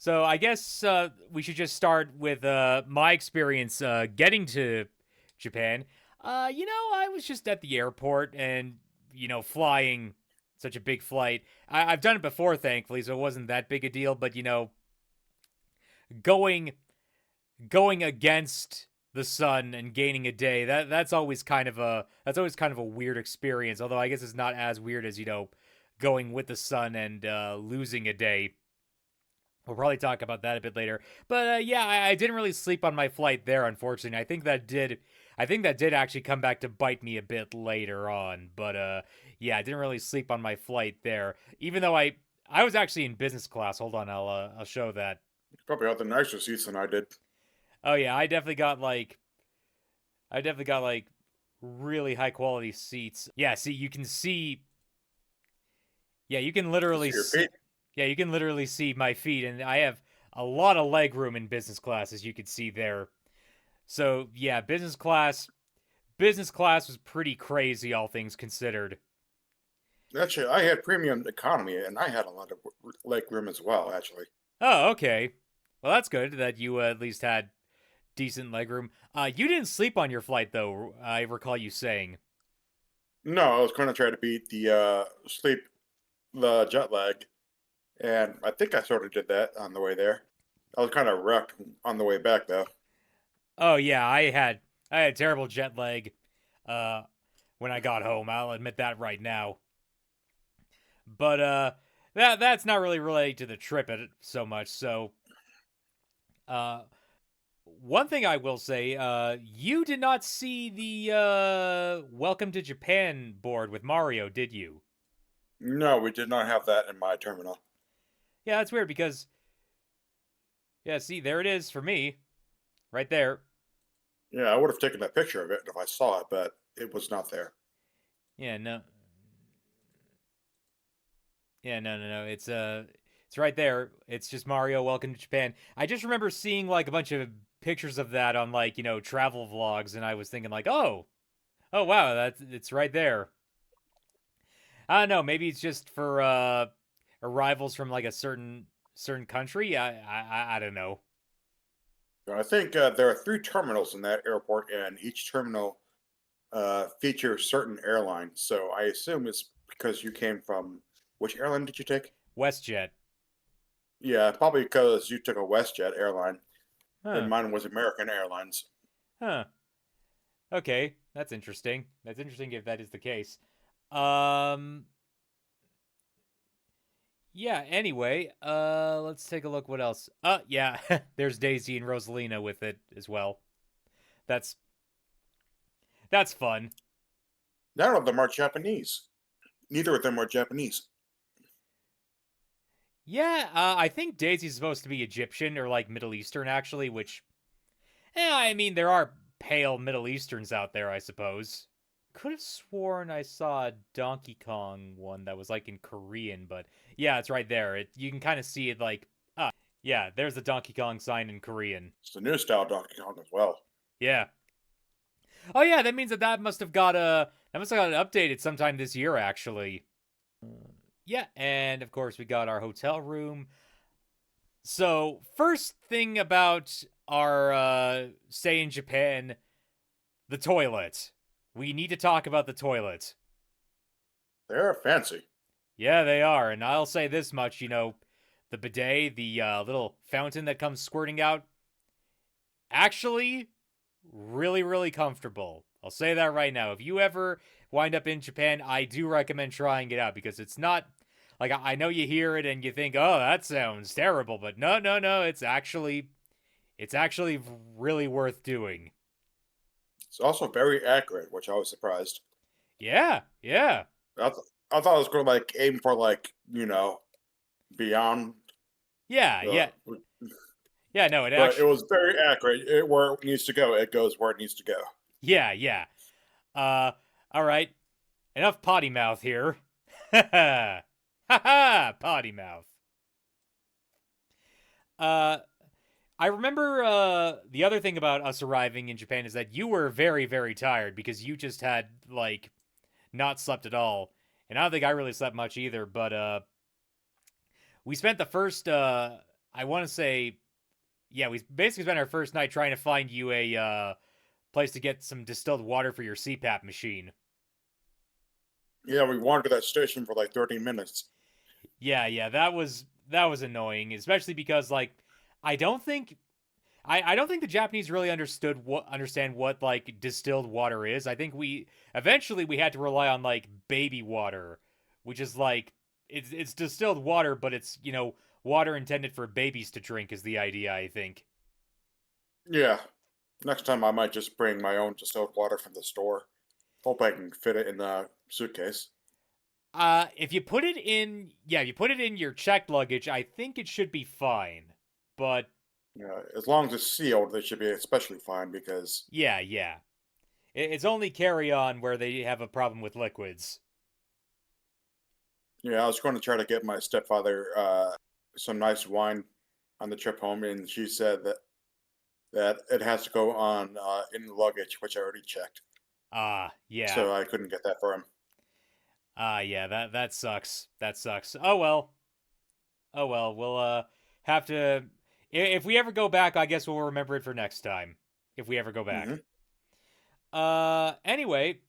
So I guess we should just start with my experience getting to Japan. I was just at the airport and flying such a big flight. I've done it before, thankfully, so it wasn't that big a deal. But going going against the sun and gaining a day that's always kind of a weird experience. Although I guess it's not as weird as going with the sun and losing a day. We'll probably talk about that a bit later. But yeah, I didn't really sleep on my flight there, unfortunately. I think that did actually come back to bite me a bit later on. But yeah, I didn't really sleep on my flight there, even though I was actually in business class. Hold on, I'll show that. Probably had the nicer seats than I did. Oh yeah, I definitely got like really high quality seats. Yeah, see, you can see. Yeah, you can You can literally see your see. feet. Yeah, you can literally see my feet, and I have a lot of leg room in business class, as you can see there. So yeah, business class was pretty crazy, all things considered. Actually, I had premium economy, and I had a lot of leg room as well. Actually, Oh, okay. Well, that's good that you at least had decent leg room. You didn't sleep on your flight though. I recall you saying. no, I was going to try to beat the the jet lag, and I think I sort of did that on the way there. I was kind of wrecked on the way back, though. Oh yeah, I had terrible jet lag. Uh, when I got home, I'll admit that right now. But that's not really related to the trip so much. So uh, one thing I will say, you did not see the Welcome to Japan board with Mario, did you? No, we did not have that in my terminal. Yeah, that's weird because yeah, see, there it is for me, right there. Yeah, I would have taken a picture of it if I saw it, but it was not there. Yeah, no, yeah, no, no, no. It's right there. It's just Mario Welcome to Japan. I just remember seeing like a bunch of pictures of that on like travel vlogs, and I was thinking like, oh wow, it's right there. I don't know. Maybe it's just for arrivals from like a certain country. I don't know. I think there are three terminals in that airport, and each terminal features certain airlines. So I assume it's because you came from which airline did you take? WestJet. Yeah, probably because you took a WestJet airline, and Huh. mine was American Airlines. Huh. Okay. That's interesting. That's interesting if that is the case. Um. Yeah. Anyway. Let's take a look. What else? Yeah. There's Daisy and Rosalina with it as well. That's that's fun. None of them are Japanese. Neither of them are Japanese. Yeah. I think Daisy's supposed to be Egyptian or like Middle Eastern actually, which I mean, there are pale Middle Easterns out there, I suppose. Could have sworn I saw a Donkey Kong one that was like in Korean, but yeah, it's right there. You can kind of see it like, yeah, there's the Donkey Kong sign in Korean. It's the new style Donkey Kong as well. Yeah. Oh yeah, that means that must have got updated sometime this year, actually. Yeah, and of course we got our hotel room. So first thing about our stay in Japan, the toilet. We need to talk about the toilet. They're fancy. Yeah, they are. And I'll say this much, the bidet, the little fountain that comes squirting out, actually really, really comfortable. I'll say that right now. If you ever wind up in Japan, I do recommend trying it out because it's not like I know you hear it and you think, "Oh, that sounds terrible," but no, no, no, it's actually really worth doing. It's also very accurate, which I was surprised. Yeah, yeah. I thought I was going to like aim for like beyond Yeah, the, yeah. Yeah, no, it but it actually was very accurate. Where it needs to go, it goes where it needs to go. yeah, yeah. Uh, all right. Enough potty mouth here. Ha ha, potty mouth. Uh, I remember the other thing about us arriving in Japan is that you were very, very tired because you just had like not slept at all, and I don't think I really slept much either. But we spent the first I want to say, yeah, we basically spent our first night trying to find you a place to get some distilled water for your CPAP machine. Yeah, we wandered to that station for like 13 minutes. Yeah, that was annoying, especially because like I don't think I don't think the Japanese really understand what like distilled water is. I think we eventually we had to rely on like baby water, which is like it's distilled water, but it's water intended for babies to drink is the idea, I think. Yeah. Next time I might just bring my own distilled water from the store. Hope I can fit it in the suitcase. If you put it in, yeah, if you put it in your checked luggage, I think it should be fine. But Yeah, as long as it's sealed, they should be especially fine because yeah, it's only carry on where they have a problem with liquids. yeah, I was going to try to get my stepfather some nice wine on the trip home, and she said that it has to go on in the luggage, which I already checked, Yeah. so I couldn't get that for him. Yeah, that sucks. That sucks. Oh well. Oh well. We'll have to if we ever go back, I guess we'll remember it for next time. If we ever go Hmm. back. Anyway,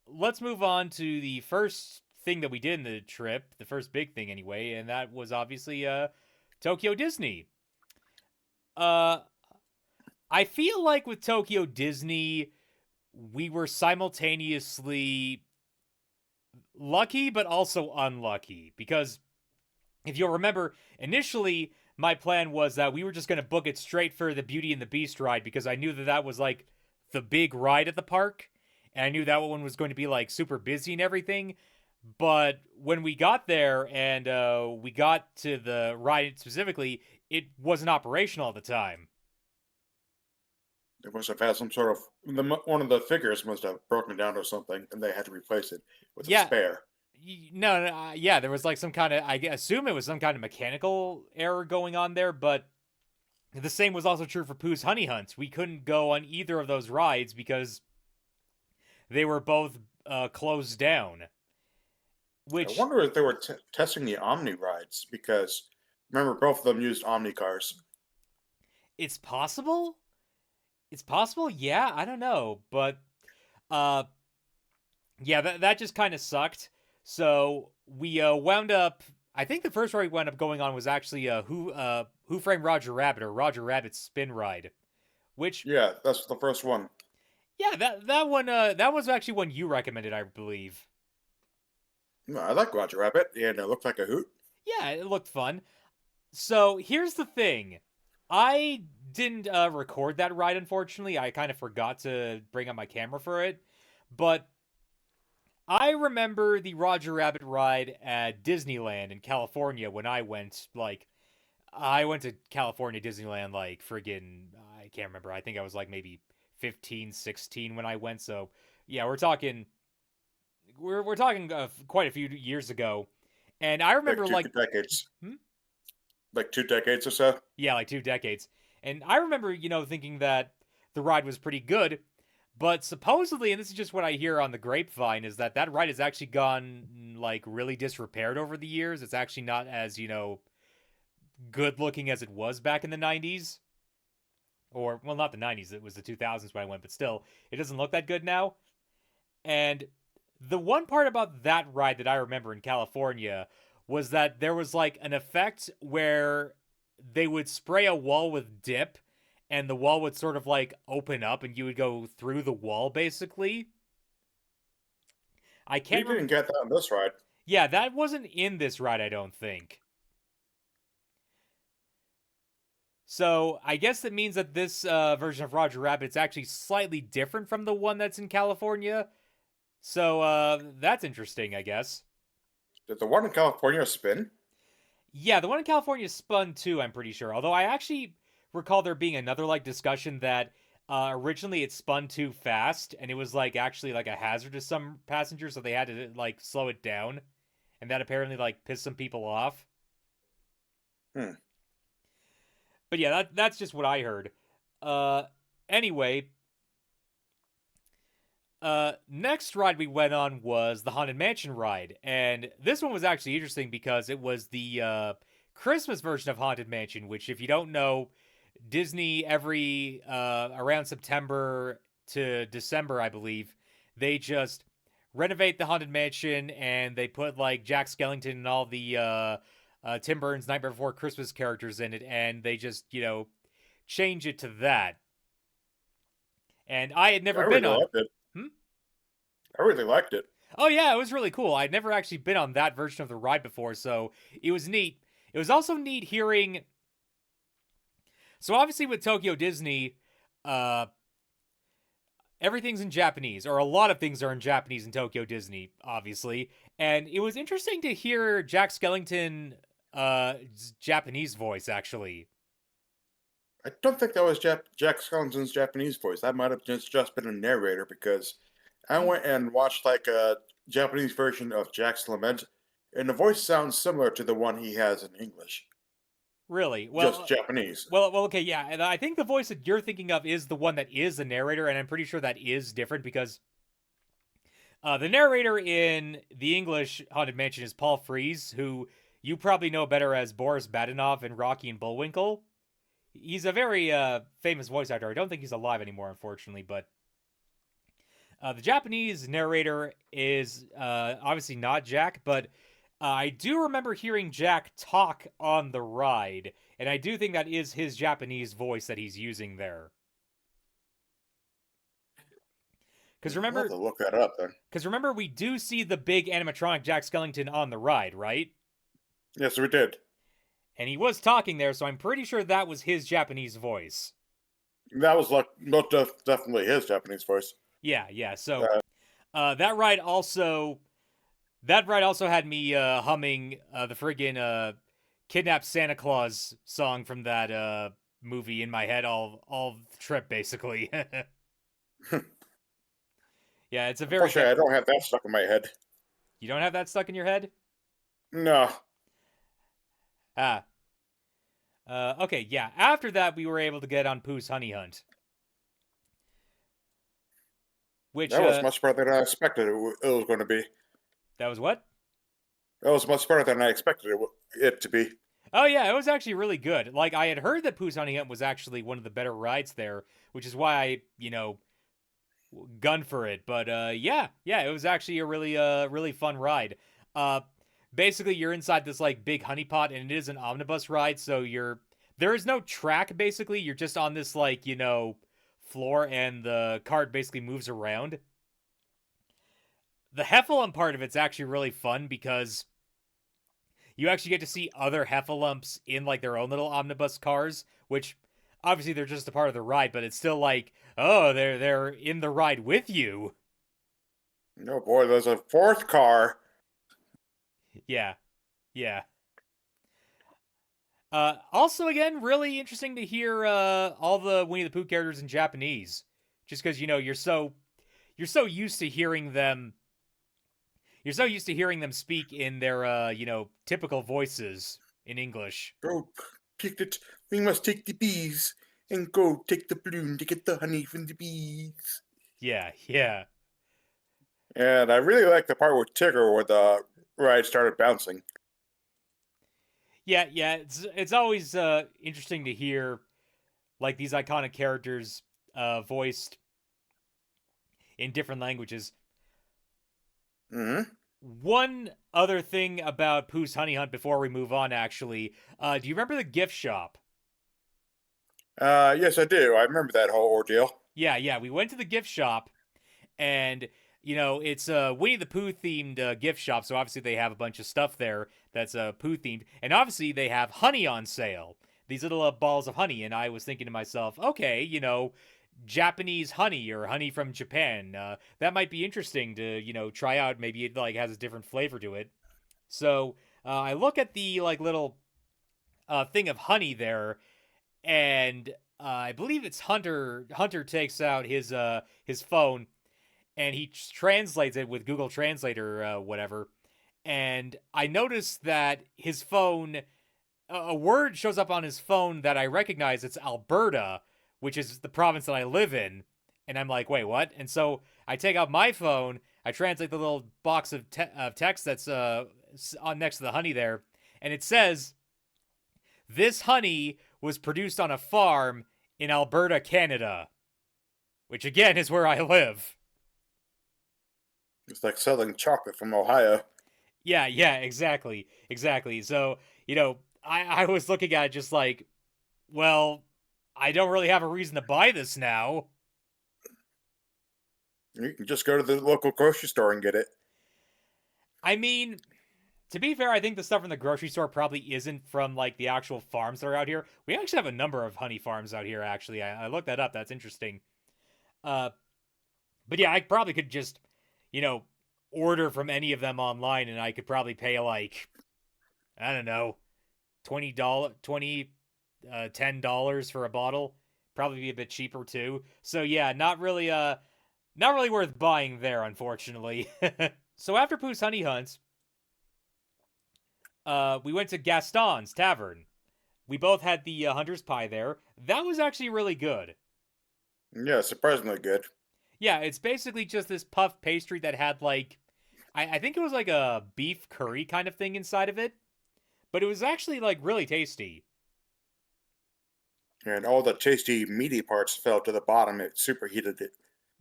let's move on to the first thing that we did in the trip, the first big thing anyway, and that was obviously Tokyo Disney. Uh I feel like with Tokyo Disney, we were simultaneously lucky but also unlucky because if you'll remember, initially my plan was that we were just going to book it straight for the Beauty and the Beast ride because I knew that that was like the big ride at the park, and I knew that one was going to be like super busy and everything. But when we got there and we got to the ride specifically, it wasn't operational at the time. They must have had some sort of one of the figures must have broken down or something, and they had to replace it with a Yeah, spare. no, no yeah, there was like some kind of assume it was some kind of mechanical error going on there, but the same was also true for Pooh's Honey Hunt. We couldn't go on either of those rides because they were both closed down. I Which wonder if they were testing the Omni rides because remember both of them used Omni cars. it's possible. It's possible. Yeah, I don't know, but uh, yeah, that just kind of sucked. So we wound up. I think the first ride we wound up going on was actually Who Framed Roger Rabbit or Roger Rabbit's Spin Ride, which Yeah, that's the first one. yeah, that one that was actually one you recommended, I believe. No, I like Roger Rabbit, and it looked like a hoot. Yeah, it looked fun. So here's the thing. I didn't record that ride, unfortunately. I kind of forgot to bring up my camera for it. But I remember the Roger Rabbit ride at Disneyland in California when I went. Like, I went to California Disneyland, like, friggin', I can't remember. I think I was like maybe 15, 16 when I went. So, yeah, we're talking quite a few years ago. And I Like remember, two like, decades. hmm? Like 2 decades or so. Yeah, like 2 decades. And I remember, thinking that the ride was pretty good, but supposedly, and this is just what I hear on the grapevine, is that that ride has actually gone like really disrepaired over the years. It's actually not as, good looking as it was back in the 90s. Or, well, not the 90s, it was the 2000s when I went, but still, it doesn't look that good now. And the one part about that ride that I remember in California was that there was like an effect where they would spray a wall with dip and the wall would sort of like open up and you would go through the wall basically. I We can't didn't remember. get that on this ride. Yeah, that wasn't in this ride, I don't think. So I guess that means that this version of Roger Rabbit is actually slightly different from the one that's in California. So that's interesting, I guess. Did the one in California spin? Yeah, the one in California spun too, I'm pretty sure. Although I actually recall there being another like discussion that originally it spun too fast and it was like actually like a hazard to some passengers, so they had to like slow it down, and that apparently like pissed some people off. Hmm. But yeah, that's just what I heard. Uh, anyway, next ride we went on was the Haunted Mansion ride, and this one was actually interesting because it was the Christmas version of Haunted Mansion, which, if you don't know, Disney every around September to December, I believe, they just renovate the Haunted Mansion and they put like Jack Skellington and all the Tim Burton's Nightmare Before Christmas characters in it, and they just change it to that. And I had never I been really on. liked it. Hmm? I really liked it. Oh yeah, it was really cool. I'd never actually been on that version of the ride before, so it was neat. It was also neat hearing. So obviously with Tokyo Disney, everything's in Japanese, or a lot of things are in Japanese in Tokyo Disney, obviously. And it was interesting to hear Jack Skellington Japanese voice, actually. I don't think that was Jack Skellington's Japanese voice. That might have just been a narrator, because I went and watched like a Japanese version of Jack's Lament, and the voice sounds similar to the one he has in English. Really? Well, Just Japanese. well, okay, yeah. And I think the voice that you're thinking of is the one that is the narrator, and I'm pretty sure that is different because the narrator in the English Haunted Mansion is Paul Frees, who you probably know better as Boris Badenov in Rocky and Bullwinkle. He's a very famous voice actor. I don't think he's alive anymore, unfortunately, but the Japanese narrator is obviously not Jack, but I do remember hearing Jack talk on the ride, and I do think that is his Japanese voice that he's using there. Because I'll remember, have to look that up then. we do see the big animatronic Jack Skellington on the ride, right? Yes, we did. And he was talking there, so I'm pretty sure that was his Japanese voice. That was like definitely his Japanese voice. Yeah. So that ride also had me humming the friggin' Kidnapped Santa Claus song from that movie in my head all the trip, basically. Yeah, it's a very. Unfortunately, I don't have that stuck in my head. You don't have that stuck in your head? No. Ah. Okay, yeah. After that, we were able to get on Pooh's Honey Hunt. Which, That was much better than I expected it was going to be. That was what? That was much better than I expected it to be. Oh, yeah, it was actually really good. Like, I had heard that Pooh's Honey Hunt was actually one of the better rides there, which is why I, gunned for it. But, yeah, it was actually a really fun ride. Basically, you're inside this, like, big honeypot, and it is an omnibus ride, so there is no track, basically. You're just on this, like, floor, and the cart basically moves around. The Heffalump part of it's actually really fun because you actually get to see other Heffalumps in like their own little omnibus cars, which obviously they're just a part of the ride, but it's still like, oh, they're in the ride with you. No, boy, there's a fourth car. Yeah. Also, again, really interesting to hear all the Winnie the Pooh characters in Japanese, just because you're so used to hearing them. You're so used to hearing them speak in their typical voices in English. Go take it. We must take the bees and go take the balloon to get the honey from the bees. Yeah. And I really like the part with Tigger where the ride started bouncing. Yeah. It's always interesting to hear like these iconic characters voiced in different languages. Mm-hmm. One other thing about Pooh's Honey Hunt before we move on, actually, do you remember the gift shop? Yes, I do. I remember that whole ordeal. Yeah. We went to the gift shop, and it's a Winnie the Pooh themed gift shop. So obviously they have a bunch of stuff there that's Pooh themed, and obviously they have honey on sale. These little balls of honey, and I was thinking to myself, okay, Japanese honey or honey from Japan. That might be interesting to try out. Maybe it like has a different flavor to it. So I look at the like little thing of honey there, and I believe it's Hunter. Hunter takes out his phone, and he translates it with Google Translate or whatever. And I noticed that his phone, a word shows up on his phone that I recognize. It's Alberta, which is the province that I live in. And I'm like, wait, what? And so I take out my phone, I translate the little box of text that's on next to the honey there, and it says This honey was produced on a farm in Alberta, Canada, which again is where I live. It's like selling chocolate from Ohio. Yeah, yeah, exactly. Exactly. So, I was looking at it just like, well, I don't really have a reason to buy this now. You can just go to the local grocery store and get it. I mean, to be fair, I think the stuff from the grocery store probably isn't from like the actual farms that are out here. We actually have a number of honey farms out here, actually. I looked that up. That's interesting. Uh, but yeah, I probably could just, you know, order from any of them online and I could probably pay like, I don't know, $20, $10 for a bottle. Probably be a bit cheaper too. So yeah, not really worth buying there, unfortunately. So after Pooh's Honey Hunt, we went to Gaston's Tavern. We both had the hunter's pie there. That was actually really good. Yeah, surprisingly good. Yeah, it's basically just this puff pastry that had like, I think it was like a beef curry kind of thing inside of it, but it was actually like really tasty. And all the tasty, meaty parts fell to the bottom. It superheated it.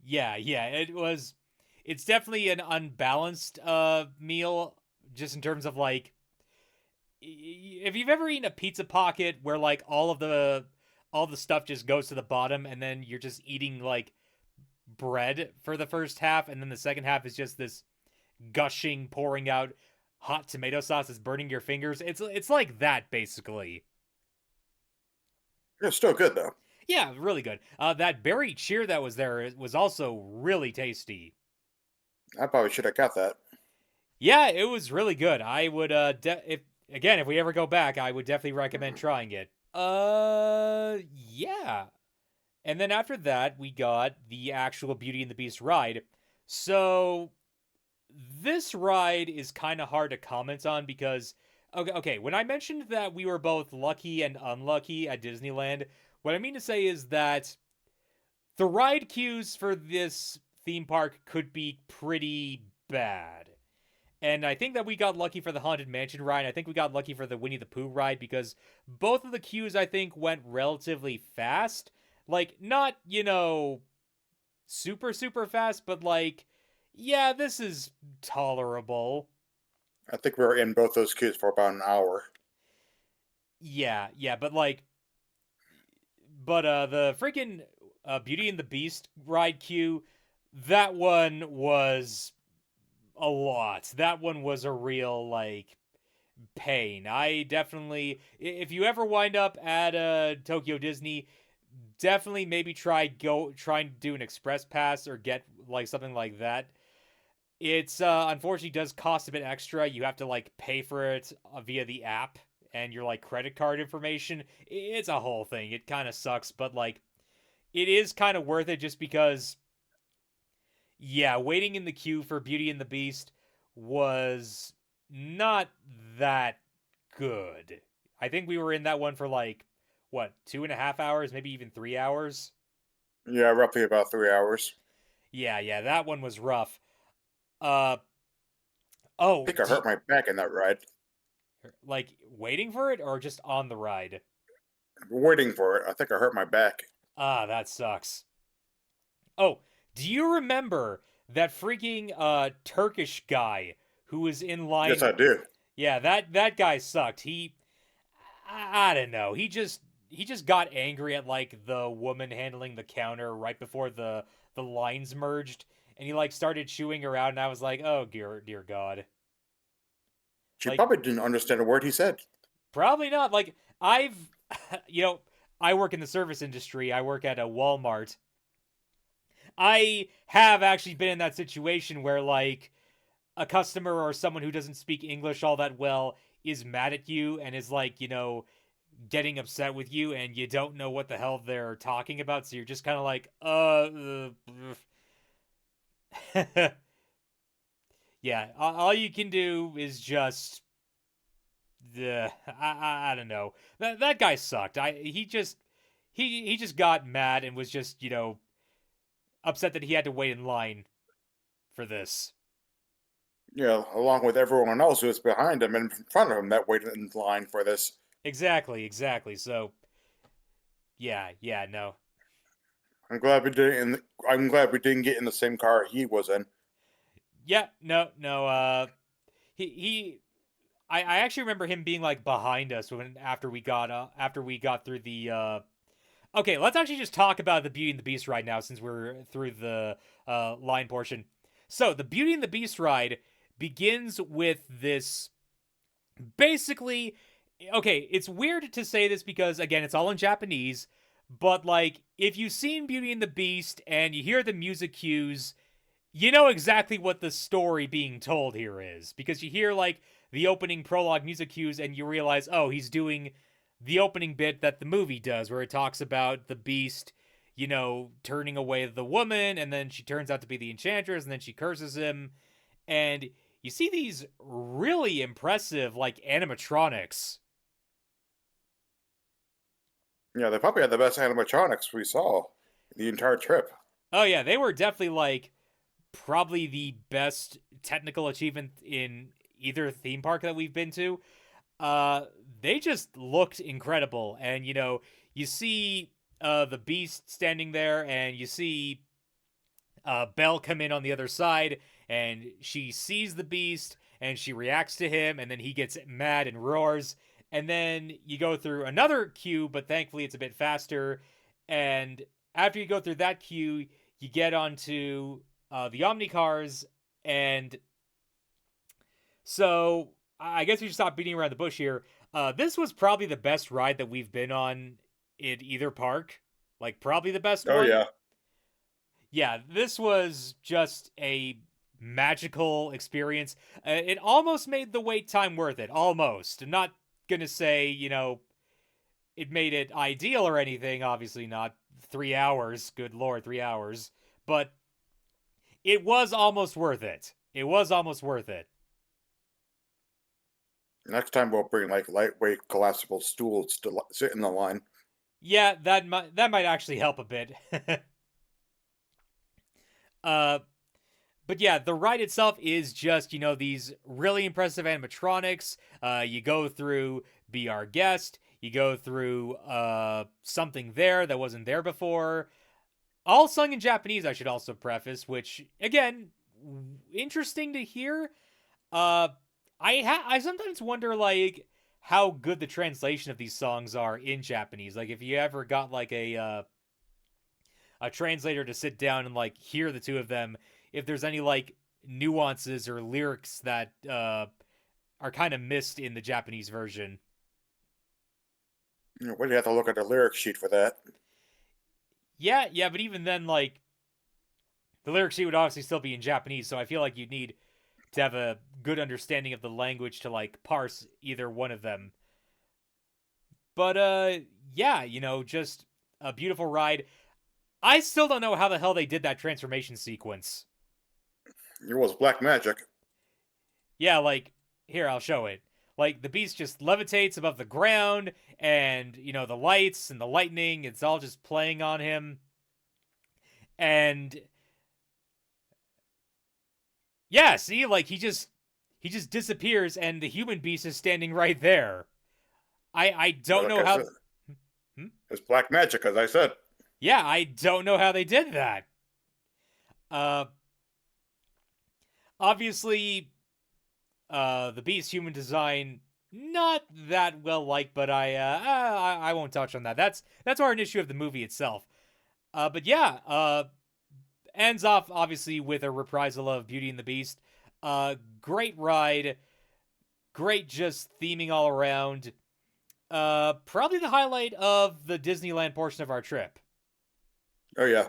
Yeah, yeah, it was. It's definitely an unbalanced meal, just in terms of like, if you've ever eaten a pizza pocket where like all the stuff just goes to the bottom and then you're just eating like bread for the first half and then the second half is just this gushing pouring out hot tomato sauce that's burning your fingers. It's like that basically. It's still good though. Yeah, really good. That berry cheer that was there was also really tasty. I probably should have got that. Yeah, it was really good. I would if we ever go back, I would definitely recommend trying it. Yeah. And then after that, we got the actual Beauty and the Beast ride. So this ride is kind of hard to comment on because okay, when I mentioned that we were both lucky and unlucky at Disneyland, what I mean to say is that the ride queues for this theme park could be pretty bad. And I think that we got lucky for the Haunted Mansion ride. I think we got lucky for the Winnie the Pooh ride because both of the queues, I think, went relatively fast. Like, not, super, super fast, but like, yeah, this is tolerable. I think we were in both those queues for about an hour. Yeah, yeah, but like, the freaking Beauty and the Beast ride queue, that one was a lot. That one was a real, like, pain. I definitely, if you ever wind up at Tokyo Disney, definitely maybe trying to do an express pass or get like something like that. It's unfortunately does cost a bit extra. You have to like pay for it via the app and your like credit card information. It's a whole thing. It kind of sucks, but like it is kind of worth it just because yeah, waiting in the queue for Beauty and the Beast was not that good. I think we were in that one for like what 2.5 hours, maybe even 3 hours. Yeah, roughly about 3 hours. Yeah, yeah, that one was rough. Uh I oh, think I hurt my back in that ride. like waiting for it or just on the ride? Waiting for it. I think I hurt my back. Ah, that sucks. Oh, do you remember that freaking Turkish guy who was in Yes, line? I do. Yeah, that guy sucked. I don't know. He just got angry at like the woman handling the counter right before the lines merged, and he like started chewing her out, and I was like, oh dear God, She like probably didn't understand a word he said. probably not. Like I've, you know, I work in the service industry. I work at a Walmart. I have actually been in that situation where like a customer or someone who doesn't speak English all that well is mad at you and is like, getting upset with you and you don't know what the hell they're talking about, so you're just kind of like, yeah, all you can do is just I don't know. That guy sucked. He just got mad and was just, upset that he had to wait in line for this. Yeah, along with everyone else who was behind him and in front of him that waited in line for this. Exactly. So yeah, no. I'm glad we didn't get in the same car he was in. Yeah, no. He I actually remember him being like behind us when after we got through the Okay, let's actually just talk about the Beauty and the Beast ride now since we're through the line portion. So, the Beauty and the Beast ride begins with this basically okay, it's weird to say this because again, it's all in Japanese, but like if you've seen Beauty and the Beast and you hear the music cues, you know exactly what the story being told here is because you hear like the opening prologue music cues and you realize, oh, he's doing the opening bit that the movie does, where it talks about the beast, turning away the woman, and then she turns out to be the enchantress, and then she curses him. And you see these really impressive, like, animatronics. Yeah, they probably had the best animatronics we saw the entire trip. Oh, yeah, they were definitely, like, probably the best technical achievement in either theme park that we've been to. Uh, they just looked incredible. And, you see the beast standing there, and you see Belle come in on the other side, and she sees the beast, and she reacts to him, and then he gets mad and roars. And then you go through another queue, but thankfully it's a bit faster. And after you go through that queue, you get onto the Omni cars, and so I guess we should stop beating around the bush here. This was probably the best ride that we've been on in either park. Like, probably the best Oh one. yeah, Yeah, this was just a magical experience. It almost made the wait time worth it. Almost. I'm not going to say, it made it ideal or anything. Obviously, not 3 hours. Good Lord, 3 hours. But it was almost worth it. It was almost worth it. next time we'll bring like lightweight collapsible stools to sit in the line. Yeah, that might actually help a bit. uh But yeah, the ride itself is just, these really impressive animatronics. You go through Be Our Guest, you go through something there that wasn't there before. All sung in Japanese, I should also preface, which, again, interesting to hear. Uh, I sometimes wonder, like, how good the translation of these songs are in Japanese. Like, if you ever got, like, a translator to sit down and like hear the two of them, if there's any like nuances or lyrics that are kind of missed in the Japanese version. What do you have to look at the lyric sheet for that? Yeah, but even then, like, the lyric sheet would obviously still be in Japanese, so I feel like you'd need to have a good understanding of the language to like parse either one of them. But yeah, just a beautiful ride. I still don't know how the hell they did that transformation sequence. It was black magic. Yeah, like, here, I'll show it. Like, the beast just levitates above the ground, and, the lights and the lightning, it's all just playing on him. And, yeah, see, like, he just disappears, and the human beast is standing right there. I don't Like know I how. said, Hmm? it's black magic, as I said. Yeah, I don't know how they did that. Uh, obviously, the beast human design not that well liked, but I won't touch on that. That's more an issue of the movie itself. But yeah, ends off obviously with a reprisal of Beauty and the Beast. Great ride, great just theming all around. Probably the highlight of the Disneyland portion of our trip. Oh yeah,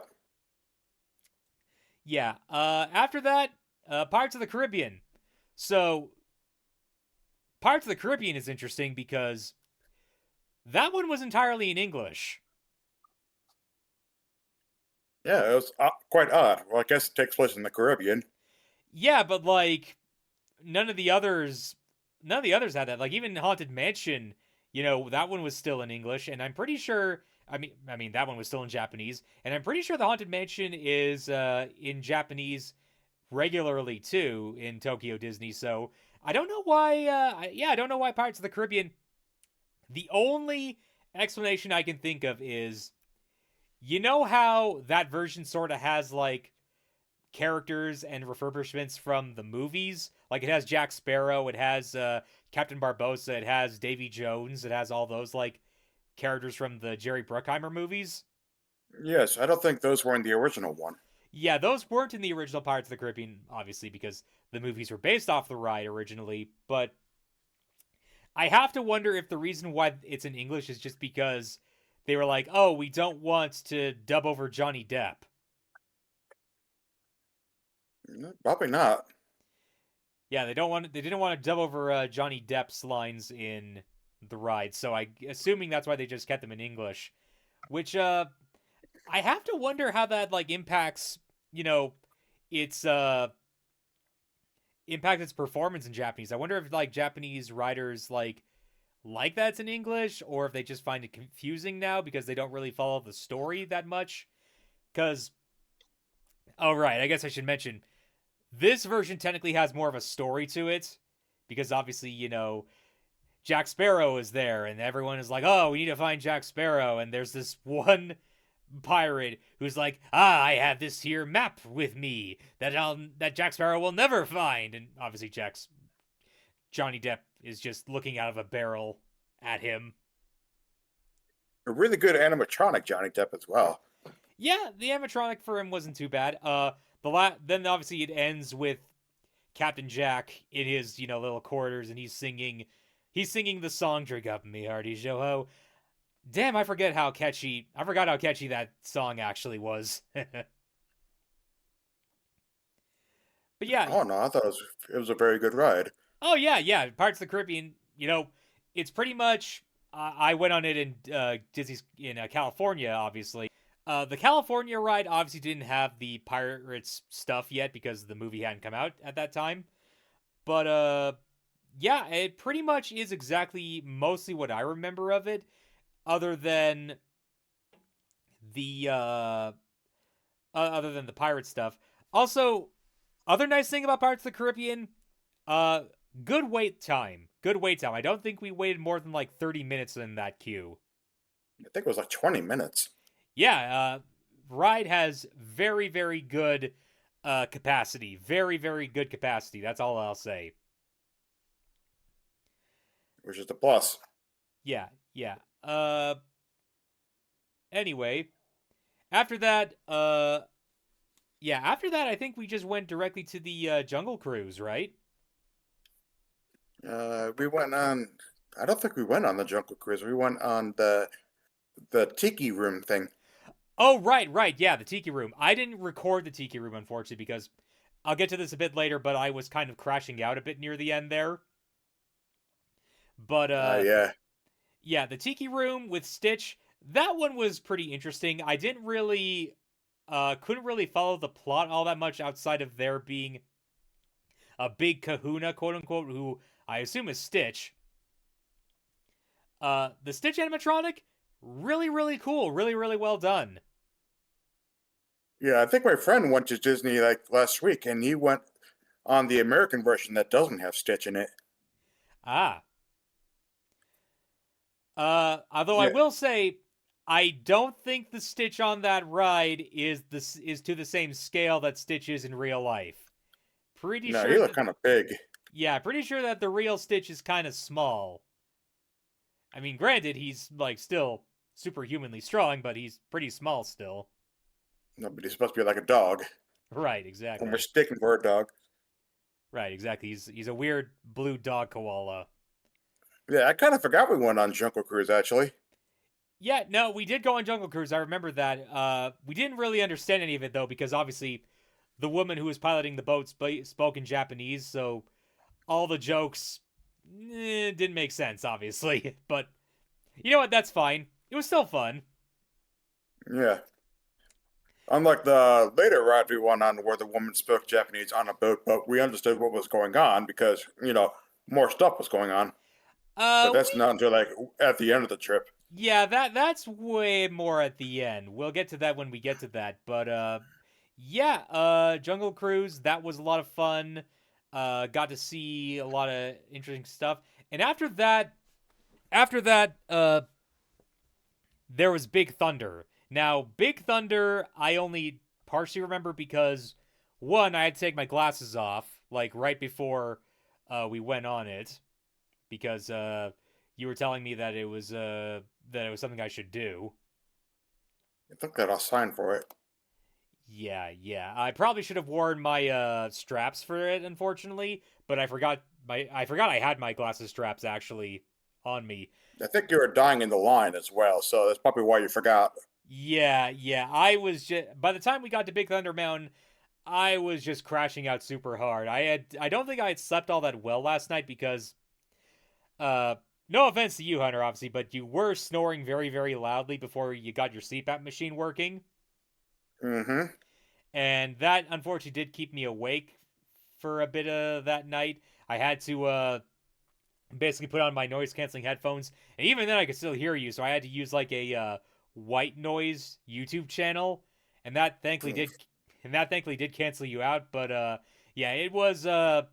Yeah. After that, Pirates of the Caribbean. So Pirates of the Caribbean is interesting because that one was entirely in English. yeah. It was quite odd. Well, I guess it takes place in the Caribbean. Yeah, but like none of the others had that. Like even Haunted Mansion, that one was still in English, and I'm pretty sure. I mean that one was still in Japanese, and I'm pretty sure the Haunted Mansion is in Japanese regularly too in Tokyo Disney. So I don't know why. Yeah, I don't know why Pirates of the Caribbean The only explanation I can think of is, you know how that version sort of has like characters and refurbishments from the movies? Like it has Jack Sparrow, it has Captain Barbossa, it has Davy Jones, it has all those like characters from the Jerry Bruckheimer movies. Yes, I don't think those were in the original one. Yeah, those weren't in the original Pirates of the Caribbean, obviously, because the movies were based off the ride originally, but I have to wonder if the reason why it's in English is just because they were like, oh, we don't want to dub over Johnny Depp. Probably not. Yeah, they didn't want to dub over Johnny Depp's lines in the ride, so I assuming that's why they just kept them in English. Which I have to wonder how that like impacts, you know, its impact its performance in Japanese. I wonder if like Japanese writers like that's in English, or if they just find it confusing now because they don't really follow the story that much. Because, oh right, I guess I should mention this version technically has more of a story to it, because obviously Jack Sparrow is there, and everyone is like, oh, we need to find Jack Sparrow, and there's this one pirate who's like, I have this here map with me that Jack Sparrow will never find, and obviously Johnny Depp is just looking out of a barrel at him. A really good animatronic Johnny Depp as well. Yeah, the animatronic for him wasn't too bad. Then obviously it ends with Captain Jack in his little quarters, and he's singing the song "Drink Up Me Hearty Joe." Damn, I forgot how catchy that song actually was. But yeah. Oh no, I thought it was a very good ride. Oh yeah. Pirates of the Caribbean. It's pretty much. I went on it in Disney's in California, obviously. The California ride obviously didn't have the pirates stuff yet because the movie hadn't come out at that time. But yeah, it pretty much is exactly mostly what I remember of it, other than the pirate stuff. Also, other nice thing about Pirates of the Caribbean, good wait time. Good wait time. I don't think we waited more than like 30 minutes in that queue. I think it was like 20 minutes. Yeah, ride has very, very good capacity. Very, very good capacity. That's all I'll say. Which is the plus. Yeah. Anyway, after that, I think we just went directly to the Jungle Cruise, right? We went on. I don't think we went on the Jungle Cruise. We went on the Tiki Room thing. Oh, right. Yeah, the Tiki Room. I didn't record the Tiki Room, unfortunately, because I'll get to this a bit later, but I was kind of crashing out a bit near the end there. But, yeah, the Tiki Room with Stitch, that one was pretty interesting. I didn't really, couldn't really follow the plot all that much outside of there being a big kahuna, quote-unquote, who I assume is Stitch. The Stitch animatronic, really, really cool. Really, really well done. Yeah, I think my friend went to Disney like last week, and he went on the American version that doesn't have Stitch in it. Ah. Although I will say, I don't think the Stitch on that ride is to the same scale that Stitch is in real life. Pretty sure he looked kind of big. Yeah, pretty sure that the real Stitch is kind of small. I mean, granted, he's like still superhumanly strong, but he's pretty small still. No, but he's supposed to be like a dog. Right, exactly. And we're sticking for a dog. Right, exactly. He's a weird blue dog koala. Yeah, I kind of forgot we went on Jungle Cruise, actually. Yeah, no, we did go on Jungle Cruise. I remember that. We didn't really understand any of it, though, because obviously the woman who was piloting the boat spoke in Japanese, so all the jokes didn't make sense, obviously. But you know what? That's fine. It was still fun. Yeah. Unlike the later ride we went on where the woman spoke Japanese on a boat, but we understood what was going on because, more stuff was going on. But that's not until like at the end of the trip. Yeah, that's way more at the end. We'll get to that when we get to that. But yeah, Jungle Cruise, that was a lot of fun. Got to see a lot of interesting stuff. And after that, after that, there was Big Thunder. Now, Big Thunder, I only partially remember because one, I had to take my glasses off like right before we went on it because you were telling me that it was something I should do. I think that I'll sign for it. Yeah, yeah. I probably should have worn my straps for it, unfortunately, but I forgot I had my glasses straps actually on me. I think you were dying in the line as well, so that's probably why you forgot. Yeah, yeah. I was just by the time we got to Big Thunder Mountain, I was just crashing out super hard. I don't think I had slept all that well last night because uh no offense to you, Hunter, obviously, but you were snoring very, very loudly before you got your CPAP machine working. Mm-hmm. And that unfortunately did keep me awake for a bit of that night. I had to basically put on my noise canceling headphones, and even then I could still hear you, so I had to use like a white noise YouTube channel, and that thankfully did cancel you out. But yeah, it was a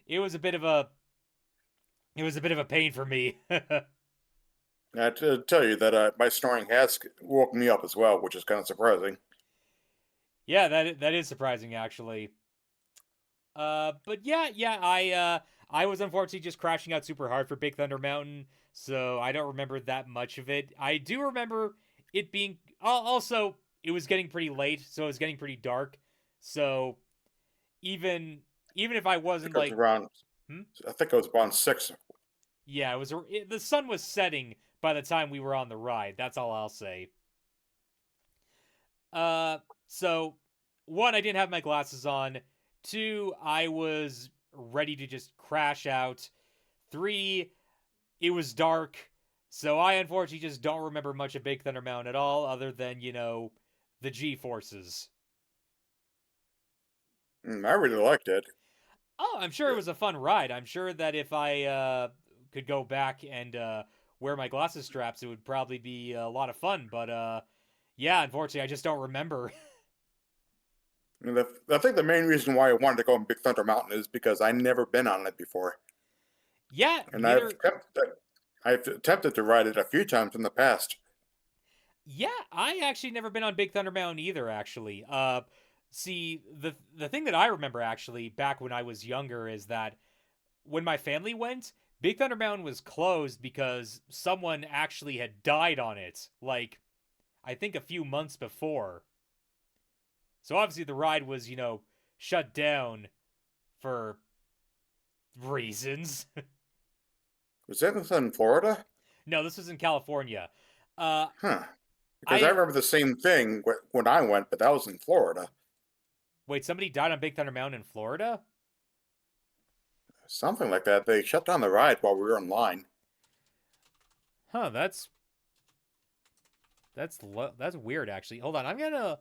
bit of a it was a bit of a pain for me. I have to tell you that my snoring has woke me up as well, which is kind of surprising. Yeah, that is surprising actually. But yeah, yeah, I was unfortunately just crashing out super hard for Big Thunder Mountain, so I don't remember that much of it. I do remember it being also it was getting pretty late, so it was getting pretty dark. So even even if I I wasn't think it was like, around. hmm? I think it was around 6. Yeah, the sun was setting by the time we were on the ride. That's all I'll say. Uh, so one, I didn't have my glasses on. Two, I was ready to just crash out. Three, it was dark. So I unfortunately just don't remember much of Big Thunder Mountain at all, other than, the G forces. I really liked it. Oh, I'm sure it was a fun ride. I'm sure that if I could go back and wear my glasses straps, it would probably be a lot of fun. But yeah, unfortunately, I just don't remember. And I think the main reason why I wanted to go on Big Thunder Mountain is because I never been on it before, Yeah, and neither. I've attempted to ride it a few times in the past. Yeah, I actually never been on Big Thunder Mountain either. Actually, see the thing that I remember actually back when I was younger is that when my family went, Big Thunder Mountain was closed because someone actually had died on it. Like I think a few months before. So obviously the ride was shut down for reasons. Was that in Florida? No, this was in California. Uh, Huh. Because I I remember the same thing when I went, but that was in Florida. wait. Somebody died on Big Thunder Mountain in Florida. Something like that. They shut down the ride while we were in line. Huh? That's weird. Actually, hold on. I'm gonna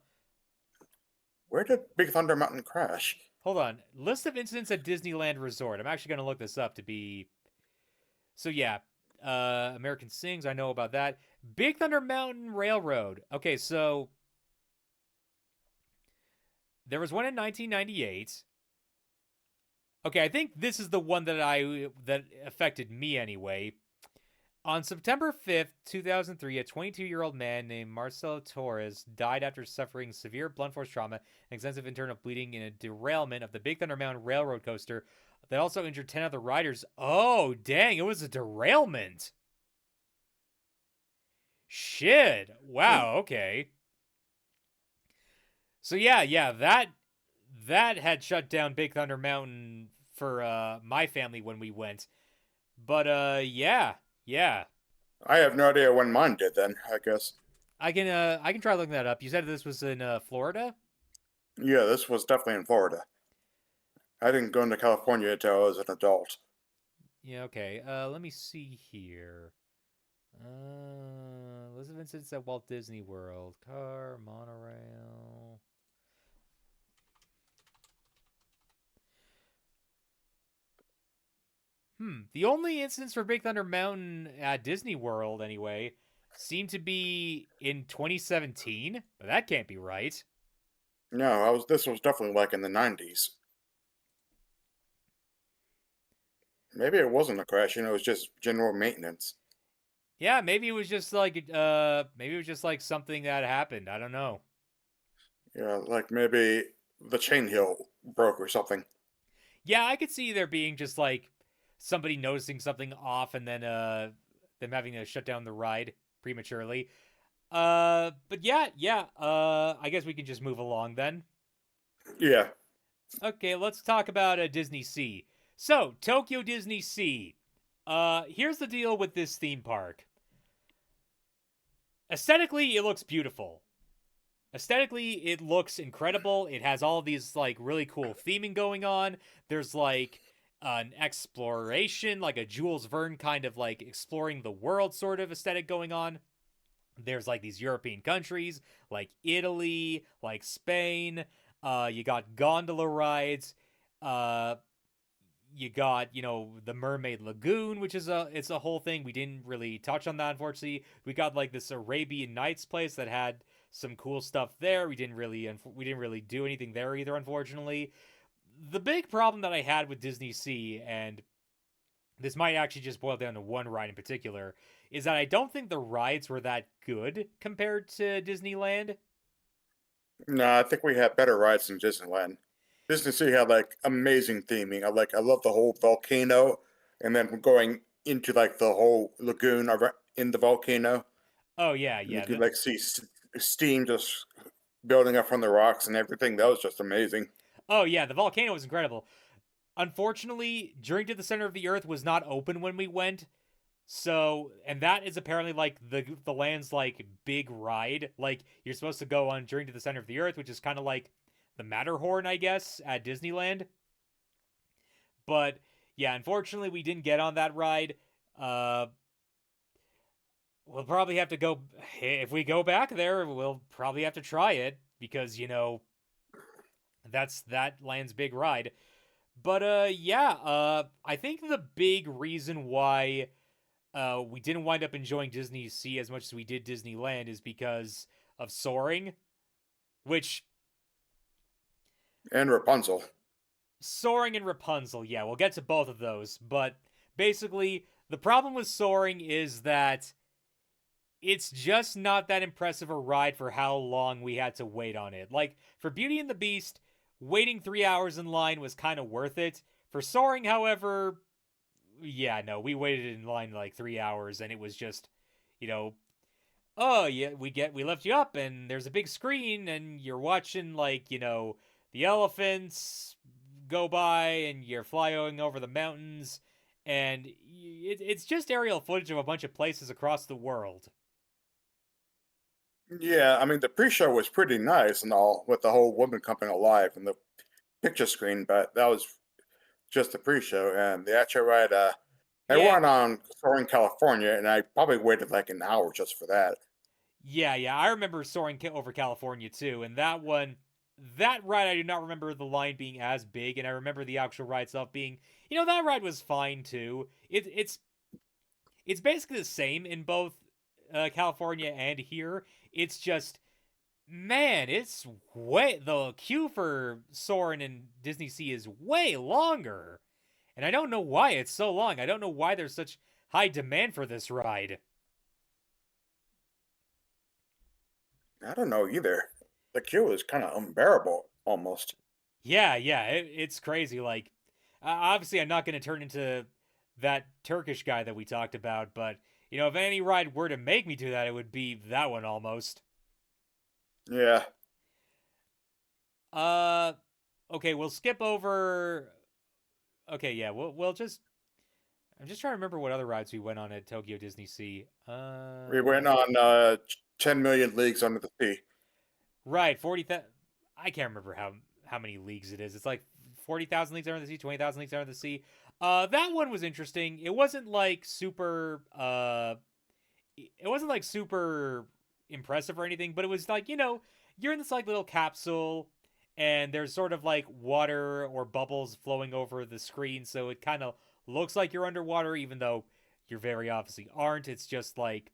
Where did Big Thunder Mountain crash? hold on. List of incidents at Disneyland Resort. I'm actually gonna look this up to be. So yeah, American Sings. I know about that. Big Thunder Mountain Railroad. Okay, so there was one in 1998. Okay, I think this is the one that affected me anyway. On September 5th, 2003, a 22-year-old man named Marcelo Torres died after suffering severe blunt force trauma and extensive internal bleeding in a derailment of the Big Thunder Mountain railroad coaster that also injured 10 other riders. Oh, dang, it was a derailment. Shit. Hmm. Wow, okay. So yeah, that had shut down Big Thunder Mountain for my family when we went. But yeah, yeah. I have no idea when mine did then, I guess. I can try looking that up. You said this was in Florida? Yeah, this was definitely in Florida. I didn't go into California until I was an adult. Yeah, okay. Let me see here. List of incidents at Walt Disney World. Car, monorail. The only incidents for Big Thunder Mountain at Disney World, anyway, seem to be in 2017, but that can't be right. No, this was definitely like in the 90s. Maybe it wasn't a crash, it was just general maintenance. Yeah, maybe it was just like maybe it was just like something that happened. I don't know. Yeah, like maybe the chain heel broke or something. Yeah, I could see there being just like somebody noticing something off and then them having to shut down the ride prematurely. But yeah, I guess we can just move along then. Yeah. Okay, let's talk about Disney Sea. So, Tokyo Disney Sea. Here's the deal with this theme park. Aesthetically, it looks beautiful. Aesthetically, it looks incredible. It has all these like really cool theming going on. There's like an exploration, like a Jules Verne kind of like exploring the world sort of aesthetic going on. There's like these European countries like Italy, like Spain. You got gondola rides. Uh, you got the Mermaid Lagoon, which is a whole thing. We didn't really touch on that, unfortunately. We got like this Arabian Nights place that had some cool stuff there. We didn't really do anything there either, unfortunately. The big problem that I had with Disney Sea, and this might actually just boil down to one ride in particular, is that I don't think the rides were that good compared to Disneyland. No, I think we had better rides than Disneyland. Disney Sea had like amazing theming. I love the whole volcano, and then going into like the whole lagoon in the volcano. Oh yeah, And you yeah. could like see steam just building up from the rocks and everything. That was just amazing. Oh yeah, the volcano was incredible. Unfortunately, Journey to the Center of the Earth was not open when we went. So, and that is apparently like the land's like big ride. Like you're supposed to go on Journey to the Center of the Earth, which is kind of like the Matterhorn, I guess, at Disneyland. But yeah, unfortunately, we didn't get on that ride. Uh, we'll probably have to go if we go back there. We'll probably have to try it because that's that land's big ride. But yeah, I think the big reason why we didn't wind up enjoying Disney Sea as much as we did Disneyland is because of Soaring, which And Rapunzel. Soaring and Rapunzel, yeah, we'll get to both of those, but basically the problem with Soaring is that it's just not that impressive a ride for how long we had to wait on it. Like for Beauty and the Beast, waiting 3 hours in line was kind of worth it. For Soaring, however, yeah, no, we waited in line like 3 hours and it was just, you know, oh yeah, we left you up and there's a big screen and you're watching like, the elephants go by and you're flying over the mountains and it's just aerial footage of a bunch of places across the world. Yeah, I mean the pre-show was pretty nice and all with the whole woman coming alive and the picture screen, but that was just the pre-show and the actual ride. I Yeah, went on Soaring California, and I probably waited like an hour just for that. yeah, I remember Soaring over California too, and that ride I do not remember the line being as big, and I remember the actual ride itself being, that ride was fine too. It's basically the same in both California and here. It's just, man, it's way the queue for Soarin' and Disney Sea is way longer, and I don't know why it's so long. I don't know why there's such high demand for this ride. I don't know either. The queue is kind of unbearable almost. Yeah, it's crazy. Like, obviously, I'm not going to turn into that Turkish guy that we talked about, but if any ride were to make me do that, it would be that one almost. Yeah. Uh, okay, we'll skip over. Okay, yeah, we'll just. I'm just trying to remember what other rides we went on at Tokyo Disney Sea. We went on 10 million leagues under the sea. Right, 40,000. I can't remember how many leagues it is. It's like 40,000 leagues under the sea, 20,000 leagues under the sea. That one was interesting. It wasn't like super. It wasn't like super impressive or anything, but it was like you're in this like little capsule, and there's sort of like water or bubbles flowing over the screen, so it kind of looks like you're underwater, even though you very obviously aren't. It's just like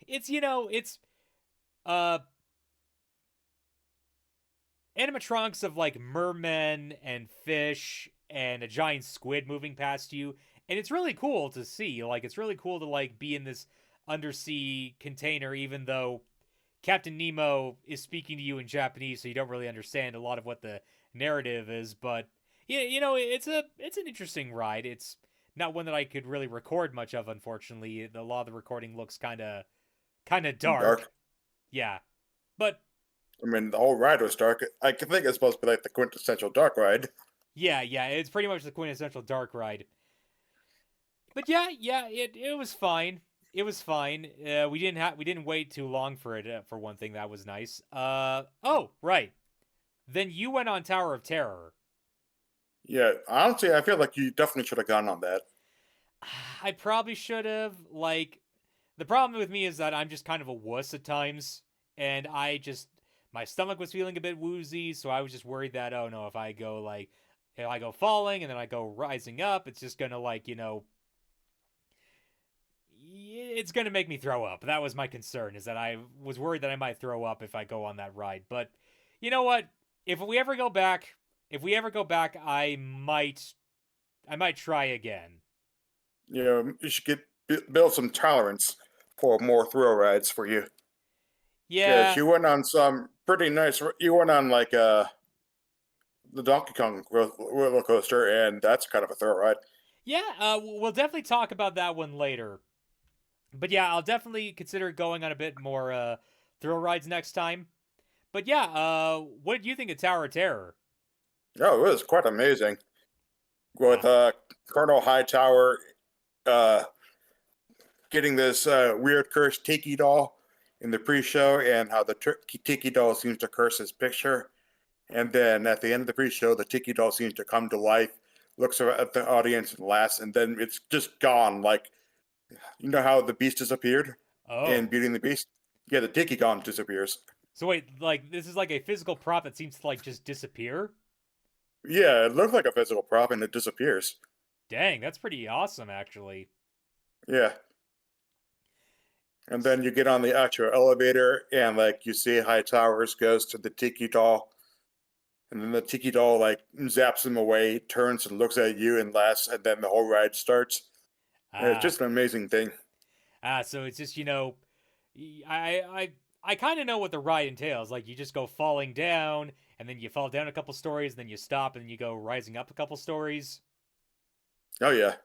it's uh animatronics of like mermen and fish and a giant squid moving past you, and it's really cool to see. Like, it's really cool to like be in this undersea container, even though Captain Nemo is speaking to you in Japanese, so you don't really understand a lot of what the narrative is. But yeah, it's an interesting ride. It's not one that I could really record much of, unfortunately. A lot of the recording looks kind of dark. Dark. Yeah, but I mean, the whole ride was dark. I can think it's supposed to be like the quintessential dark ride. yeah, it's pretty much the quintessential dark ride. But yeah, it was fine. It was fine. We didn't wait too long for it. For one thing, that was nice. Oh, right. Then you went on Tower of Terror. Yeah, honestly, I feel like you definitely should have gone on that. I probably should have. Like, the problem with me is that I'm just kind of a wuss at times, and my stomach was feeling a bit woozy, so I was just worried that, oh no, if I go falling and then I go rising up, it's just gonna like it's gonna make me throw up. That was my concern, is that I was worried that I might throw up if I go on that ride. But you know what? If we ever go back, I might try again. You know, you should build some tolerance for more thrill rides for you. Because Yeah, you went on some pretty nice. You went on like the Donkey Kong roller coaster, and that's kind of a thrill ride. yeah. We'll definitely talk about that one later. But yeah, I'll definitely consider going on a bit more thrill rides next time. But yeah, what did you think of Tower of Terror? Oh, it was quite amazing with Uh, Colonel Hightower uh, getting this weird cursed tiki doll in the pre-show, and how the tiki doll seems to curse his picture. And then at the end of the pre-show, the tiki doll seems to come to life, looks at the audience and laughs, and then it's just gone. Like, you know how the Beast disappeared in oh. Beauty and the Beast? Yeah, the tiki gon disappears. So wait, like this is like a physical prop that seems to like just disappear? Yeah, it looked like a physical prop, and it disappears. Dang, that's pretty awesome actually. Yeah. And then you get on the actual elevator, and like you see High Towers goes to the tiki doll, and then the tiki doll like zaps him away, turns and looks at you and laughs, and then the whole ride starts. And it's Ah. just an amazing thing. So it's just, I kind of know what the ride entails. Like you just go falling down and then you fall down a couple stories and then you stop and then you go rising up a couple stories. Oh yeah,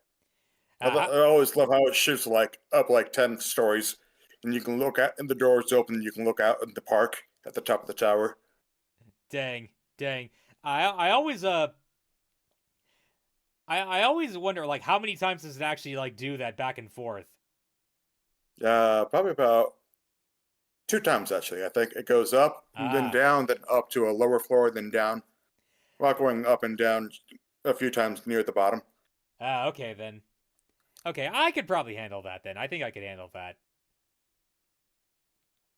Uh, I always love how it shoots like up like 10 stories, and you can look at and the doors open. You can look out in the park at the top of the tower. dang, dang. I always I always wonder like how many times does it actually like do that back and forth? Probably about 2 times actually. I think it goes up and then Ah. down, then up to a lower floor, then down, while going up and down a few times near the bottom. Okay then. Okay, I could probably handle that then. I think I could handle that.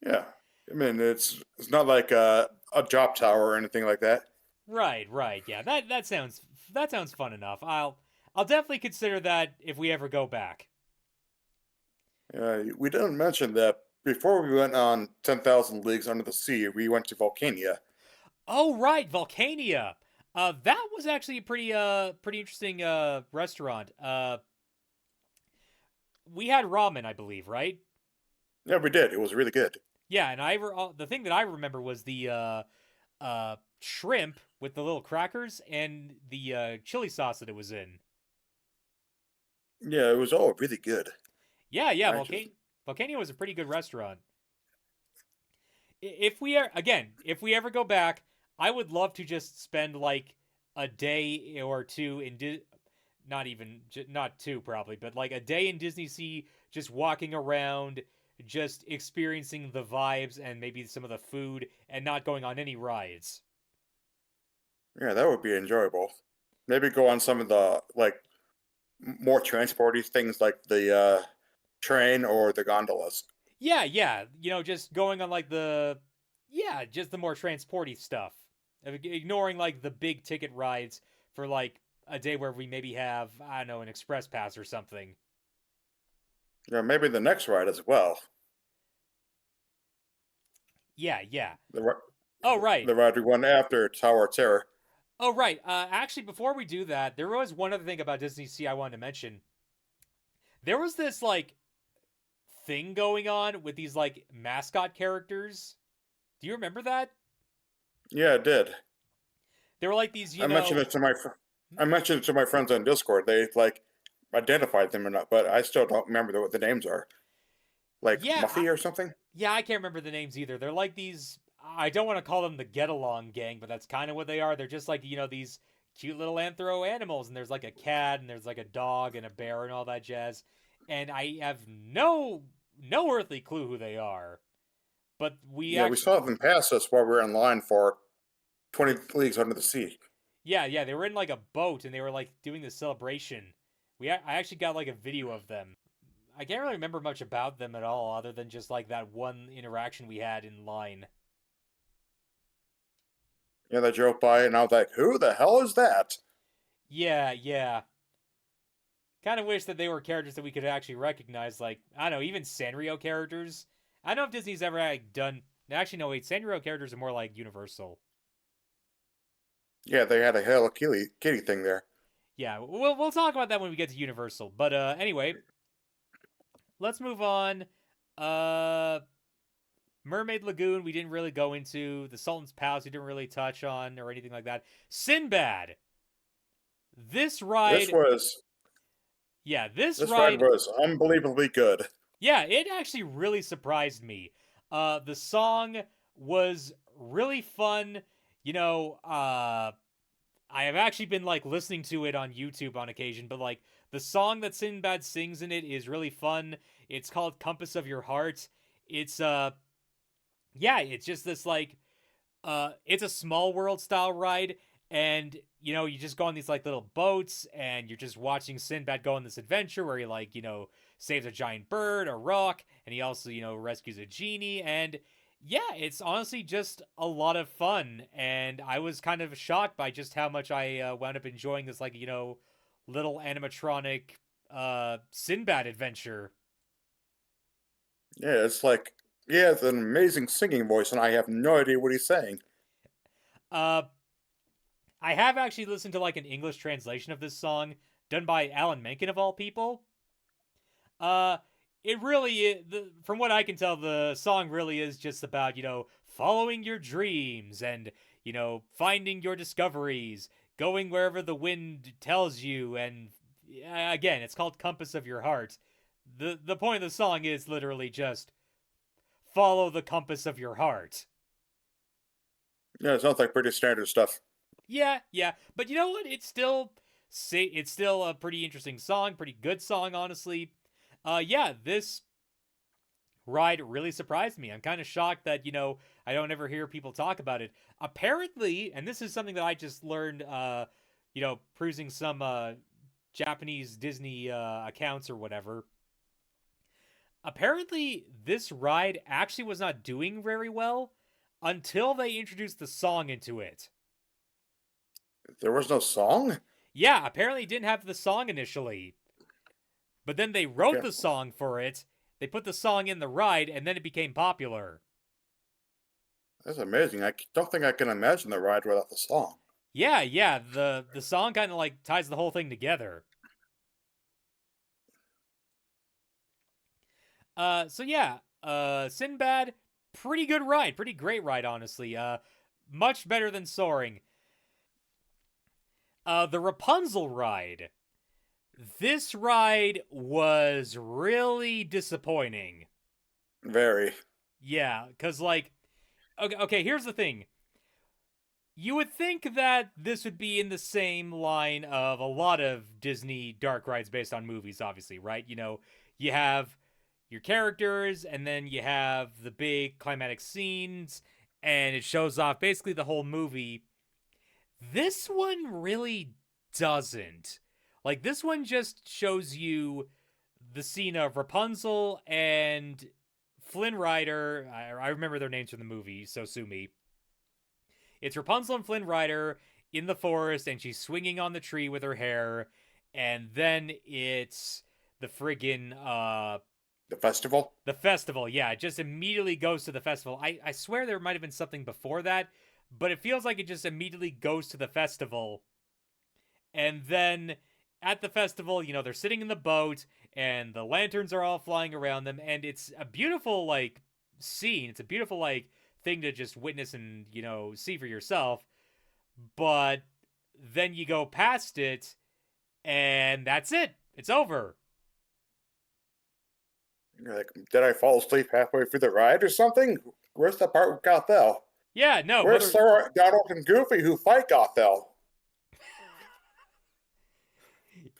Yeah, I mean it's not like a drop tower or anything like that. Right, right. Yeah, that sounds fun enough. I'll definitely consider that if we ever go back. We didn't mention that before we went on 10,000 Leagues Under the Sea, we went to Volcania. Oh, right, Volcania. That was actually a pretty interesting restaurant. We had ramen, I believe, right? Yeah, we did. It was really good. Yeah, and the thing that I remember was the shrimp with the little crackers and the chili sauce that it was in. Yeah, it was all really good. Yeah, I just, Volcania was a pretty good restaurant. If we are again, if we ever go back, I would love to just spend like a day or two in not even not two probably, but like a day in Disney Sea, just walking around, just experiencing the vibes and maybe some of the food, and not going on any rides. yeah, that would be enjoyable. Maybe go on some of the like more transporty things like the train or the gondolas. Yeah, just going on like just the more transporty stuff, ignoring like the big ticket rides for like a day where we maybe have, I don't know, an express pass or something. Yeah, maybe the next ride as well. Yeah. The Oh right. the ride we went after Tower of Terror. Oh right. Actually, before we do that, there was one other thing about Disney Sea I wanted to mention. There was this like thing going on with these like mascot characters. Do you remember that? Yeah, it did. They were like these, I mentioned it to I mentioned it to my friends on Discord. They like identified them or not, but I still don't remember what the names are. Like yeah, Muffy or something. yeah, I can't remember the names either. They're like these. I don't want to call them the Get Along Gang, but that's kind of what they are. They're just like these cute little anthro animals, and there's like a cat, and there's like a dog and a bear and all that jazz. And I have no earthly clue who they are. But we Yeah, we actually, saw them pass us while we were in line for 20 Leagues Under the Sea. yeah, they were in like a boat, and they were like doing the celebration. I actually got like a video of them. I can't really remember much about them at all, other than just like that one interaction we had in line. Yeah, they drove by, and I was like, "Who the hell is that?" Yeah. Kind of wish that they were characters that we could actually recognize, like, I don't know, even Sanrio characters. I don't know if Disney's ever like, done. Actually, no, wait, Sanrio characters are more like Universal. Yeah, they had a Hello Kitty thing there. Yeah, we'll talk about that when we get to Universal. But anyway, let's move on. Uh, Mermaid Lagoon, we didn't really go into. The Sultan's Palace, we didn't really touch on or anything like that. Sinbad. This This ride, was yeah, this this ride ride was unbelievably good. Yeah, it actually really surprised me. The song was really fun. I have actually been like listening to it on YouTube on occasion, but like the song that Sinbad sings in it is really fun. It's called Compass of Your Heart. It's yeah, it's just this like it's a small world style ride, and you just go on these like little boats, and you're just watching Sinbad go on this adventure where he like saves a giant bird, a rock, and he also rescues a genie. And yeah, it's honestly just a lot of fun, and I was kind of shocked by just how much I wound up enjoying this like little animatronic Sinbad adventure. Yeah, it's like he has an amazing singing voice, and I have no idea what he's saying. uh I have actually listened to like an English translation of this song done by Alan Menken of all people. Uh, it really is, from what I can tell, the song really is just about following your dreams and finding your discoveries, going wherever the wind tells you, and again, it's called Compass of Your Heart. The point of the song is literally just follow the compass of your heart. Yeah, it sounds like pretty standard stuff. Yeah, but you know what? It's still a pretty interesting song, pretty good song, honestly. Yeah, this ride really surprised me. I'm kind of shocked that I don't ever hear people talk about it. Apparently, and this is something that I just learned, perusing some Japanese Disney accounts or whatever. Apparently, this ride actually was not doing very well until they introduced the song into it. There was no song? Yeah, apparently it didn't have the song initially. But then they wrote Okay. the song for it, they put the song in the ride, and then it became popular. That's amazing. Don't think I can imagine the ride without the song. Yeah, the song kind of like ties the whole thing together. So yeah, Sinbad, pretty good ride, pretty great ride, honestly. Much better than Soaring. The Rapunzel ride. This ride was really disappointing. Very. Yeah, because, like, okay, here's the thing. You would think that this would be in the same line of a lot of Disney dark rides based on movies, obviously, right? You have your characters, and then you have the big climatic scenes, and it shows off basically the whole movie. This one really doesn't. Like, this one just shows you the scene of Rapunzel and Flynn Rider. I remember their names from the movie, so sue me. It's Rapunzel and Flynn Rider in the forest, and she's swinging on the tree with her hair. And then it's the friggin' The festival? the festival. Yeah, it just immediately goes to the festival. I swear there might have been something before that, but it feels like it just immediately goes to the festival. And then at the festival, you know, they're sitting in the boat and the lanterns are all flying around them, and it's a beautiful like scene. It's a beautiful like thing to just witness and, you know, see for yourself. But then you go past it and that's it. It's over. You're like, did I fall asleep halfway through the ride or something? Where's the part with Gothel? Yeah, no, Where's Mother. Sora, Donald, and Goofy who fight Gothel?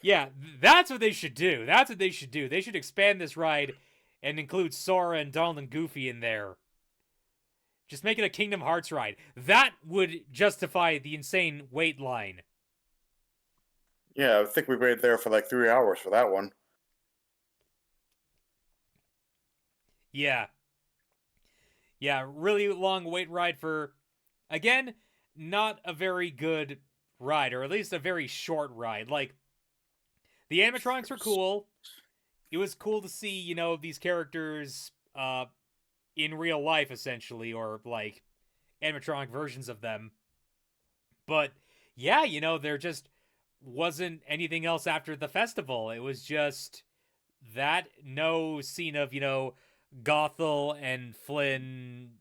Yeah, that's what they should do. That's what they should do. They should expand this ride and include Sora and Donald and Goofy in there. Just make it a Kingdom Hearts ride. That would justify the insane wait line. Yeah, I think we waited there for like 3 hours for that one. Yeah. Yeah, really long wait ride for, again, not a very good ride, or at least a very short ride. Like, the animatronics were cool. It was cool to see, you know, these characters in real life, essentially, or like animatronic versions of them. But yeah, you know, there just wasn't anything else after the festival. It was just that, no scene of, you know, Gothel and Flynn,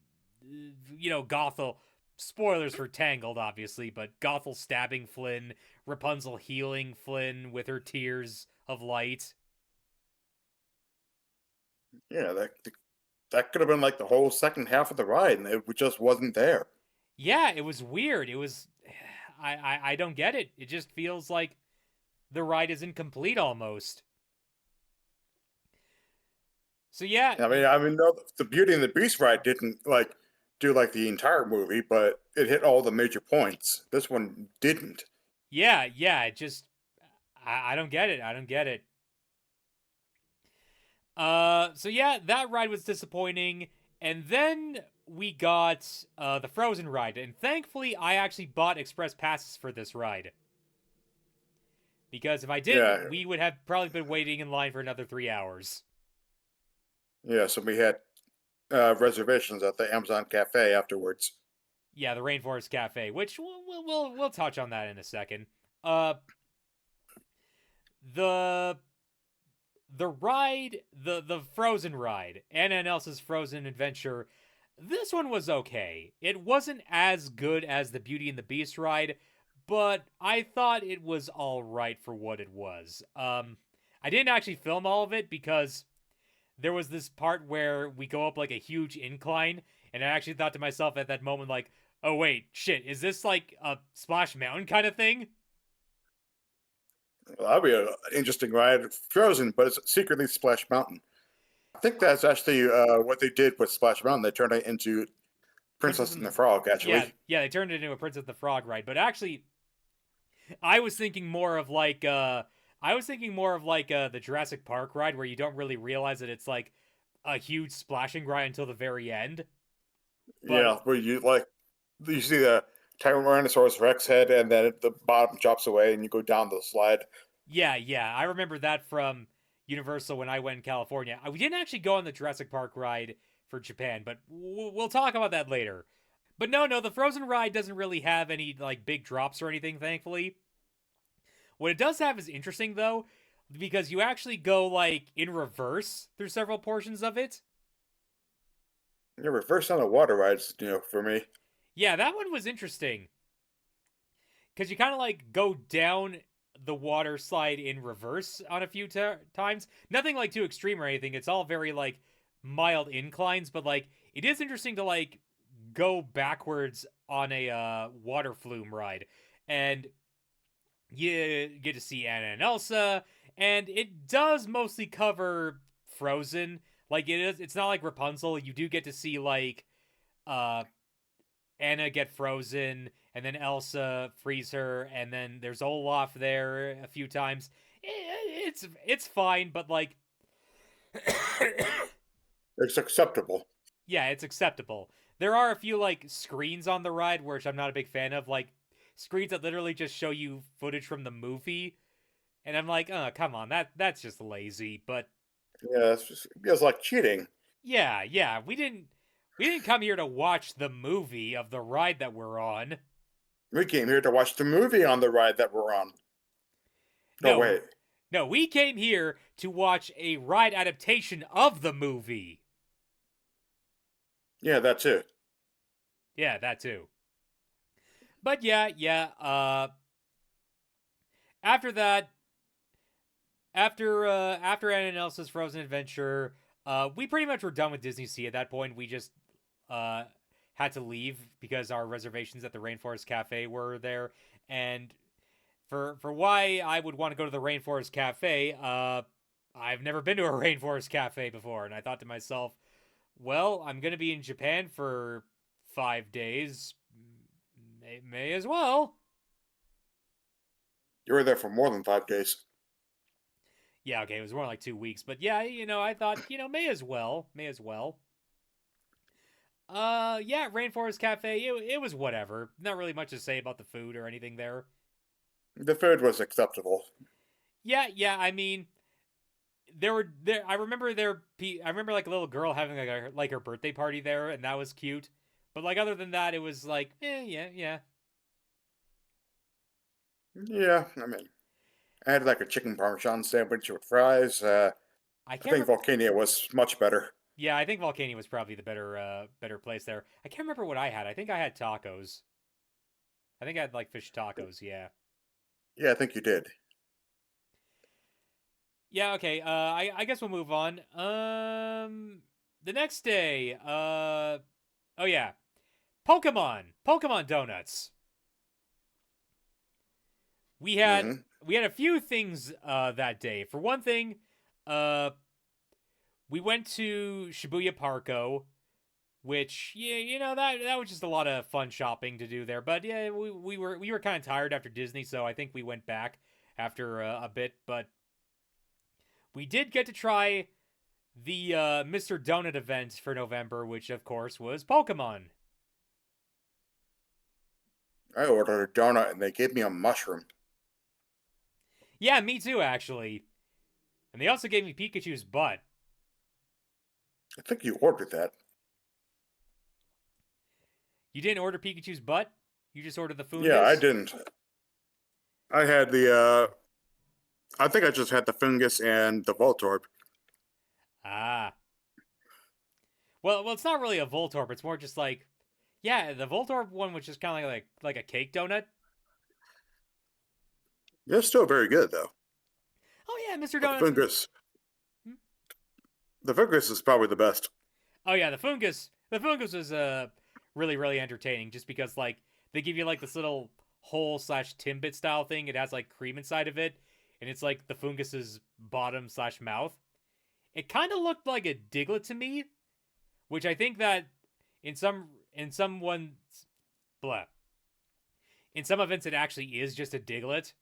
you know, Gothel. Spoilers for Tangled, obviously, but Gothel stabbing Flynn, Rapunzel healing Flynn with her tears of light. Yeah, that could have been like the whole second half of the ride, and it just wasn't there. Yeah, it was weird. It was, I don't get it. It just feels like the ride is incomplete almost. So yeah, I mean, no, the Beauty and the Beast ride didn't like do like the entire movie, but it hit all the major points. This one didn't. yeah. It just, I don't get it. I don't get it. So yeah, that ride was disappointing, and then we got the Frozen ride, and thankfully I actually bought express passes for this ride. Because if I Yeah, didn't, we would have probably been waiting in line for another 3 hours. yeah. So we had reservations at the Amazon Cafe afterwards. Yeah, the Rainforest Cafe, which we'll touch on that in a second. Uh, the ride, the Frozen ride, Anna and Elsa's Frozen Adventure. This one was okay. It wasn't as good as the Beauty and the Beast ride, but I thought it was all right for what it was. I didn't actually film all of it because there was this part where we go up like a huge incline, and I actually thought to myself at that moment, like, oh wait, shit, is this like a Splash Mountain kind of thing? Well, that'd be an interesting ride. Frozen, but it's secretly Splash Mountain. I think that's actually what they did with Splash Mountain. They turned it into Princess and the Frog, actually. Yeah, they turned it into a Princess the Frog ride, but actually, I was thinking more of like the Jurassic Park ride where you don't really realize that it's like a huge splashing ride until the very end. But Yeah, where you see the Tyrannosaurus Rex head, and then the bottom drops away, and you go down the slide. yeah, I remember that from Universal when I went in California. We didn't actually go on the Jurassic Park ride for Japan, but we'll talk about that later. But no, the Frozen ride doesn't really have any like big drops or anything, thankfully. What it does have is interesting though, because you actually go like in reverse through several portions of it. Yeah, reverse on the water rides, for me. Yeah, that one was interesting because you kind of like go down the water slide in reverse on a few times. Nothing like too extreme or anything. It's all very like mild inclines, but like it is interesting to like go backwards on a water flume ride, and you get to see Anna and Elsa, and it does mostly cover Frozen. Like it's not like Rapunzel. You do get to see like uh Anna get frozen, and then Elsa freeze her, and then there's Olaf there a few times. It's fine, but like, It's acceptable. yeah, it's acceptable. There are a few like screens on the ride, which I'm not a big fan of, like screens that literally just show you footage from the movie, and I'm like, oh, come on, that's just lazy. But Yeah, it's like cheating. yeah, we didn't come here to watch the movie of the ride that we're on. We came here to watch the movie on the ride that we're on. No, No, wait. no, we came here to watch a ride adaptation of the movie. Yeah, that too. Yeah, that too. But yeah. After that, after Anna and Elsa's Frozen Adventure, we pretty much were done with Disney Sea at that point. We just uh had to leave because our reservations at the Rainforest Cafe were there, and for why I would want to go to the Rainforest Cafe, I've never been to a Rainforest Cafe before, and I thought to myself, well, I'm gonna be in Japan for 5 days, may as well. You were there for more than 5 days. Yeah, okay, it was more like 2 weeks, but yeah, I thought, may as well, may as well. Yeah, Rainforest Cafe, it was whatever. Not really much to say about the food or anything there. The food was acceptable. Yeah, I mean, there were there. I remember like a little girl having like her birthday party there, and that was cute. But like other than that, it was like, yeah. Yeah, I mean, I had like a chicken parmesan sandwich with fries. I I can't. think Volcania was much better. Yeah, I think Volcania was probably the better place there. I can't remember what I had. I think I had tacos. I think I had like fish tacos. Yeah. Yeah, I think you did. Yeah. Okay. I guess we'll move on. The next day. Oh yeah. Pokemon donuts. We had Hmm. we had a few things that day. For one thing, uh we went to Shibuya Parko, which yeah, that was just a lot of fun shopping to do there. But yeah, we were kind of tired after Disney, so I think we went back after a bit, but we did get to try the Mr. Donut event for November, which of course was Pokemon. I ordered a donut and they gave me a mushroom. Yeah, me too actually. And they also gave me Pikachu's butt. I think you ordered that. You didn't order Pikachu's butt? You just ordered the Yeah, I Fungus? didn't. I had the I think I just had the fungus and the Voltorb. Ah. Well, it's not really a Voltorb. It's more just like, yeah, the Voltorb one was just kind of like a cake donut. It's still very good though. Oh yeah, Mr. But Donuts. Hmm? the fungus is probably the best. Oh yeah, the Fungus. The Fungus was really entertaining just because like they give you like this little hole slash Timbit style thing. It has like cream inside of it, and it's like the Fungus's bottom slash mouth. It kind of looked like a Diglett to me, which I think that in some ones blah in some events it actually is just a Diglett.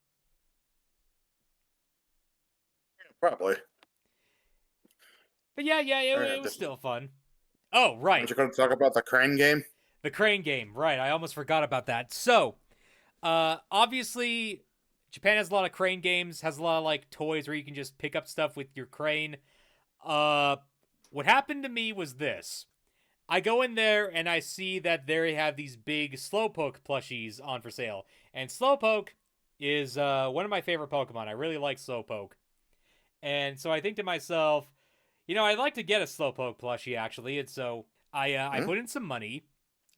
Probably. But yeah, All it right, was still fun. Oh, right. aren't you going to talk about the crane game? The crane game. Right. I almost forgot about that. So, obviously, Japan has a lot of crane games, has a lot of like toys where you can just pick up stuff with your crane. What happened to me was this. I go in there and I see that they have these big Slowpoke plushies on for sale. And Slowpoke is one of my favorite Pokemon. I really like Slowpoke. And so I think to myself, I'd like to get a Slowpoke plushie actually. And so I Hmm? put in some money,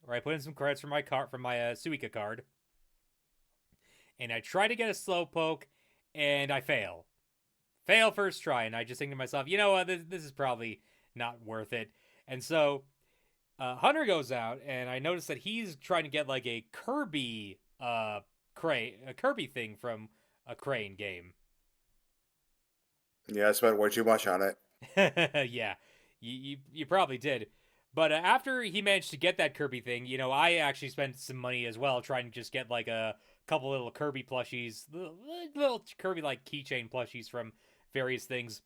or I put in some credits from my Suica card, and I try to get a Slowpoke, and I fail. Fail first try, and I just think to myself, you know what, this is probably not worth it. And so Hunter goes out, and I notice that he's trying to get like a Kirby a Kirby thing from a Crane game. Yeah, I spent way too much on it. Yeah, you probably did. But after he managed to get that Kirby thing, I actually spent some money as well trying to just get like a couple little Kirby plushies, little Kirby like keychain plushies from various things.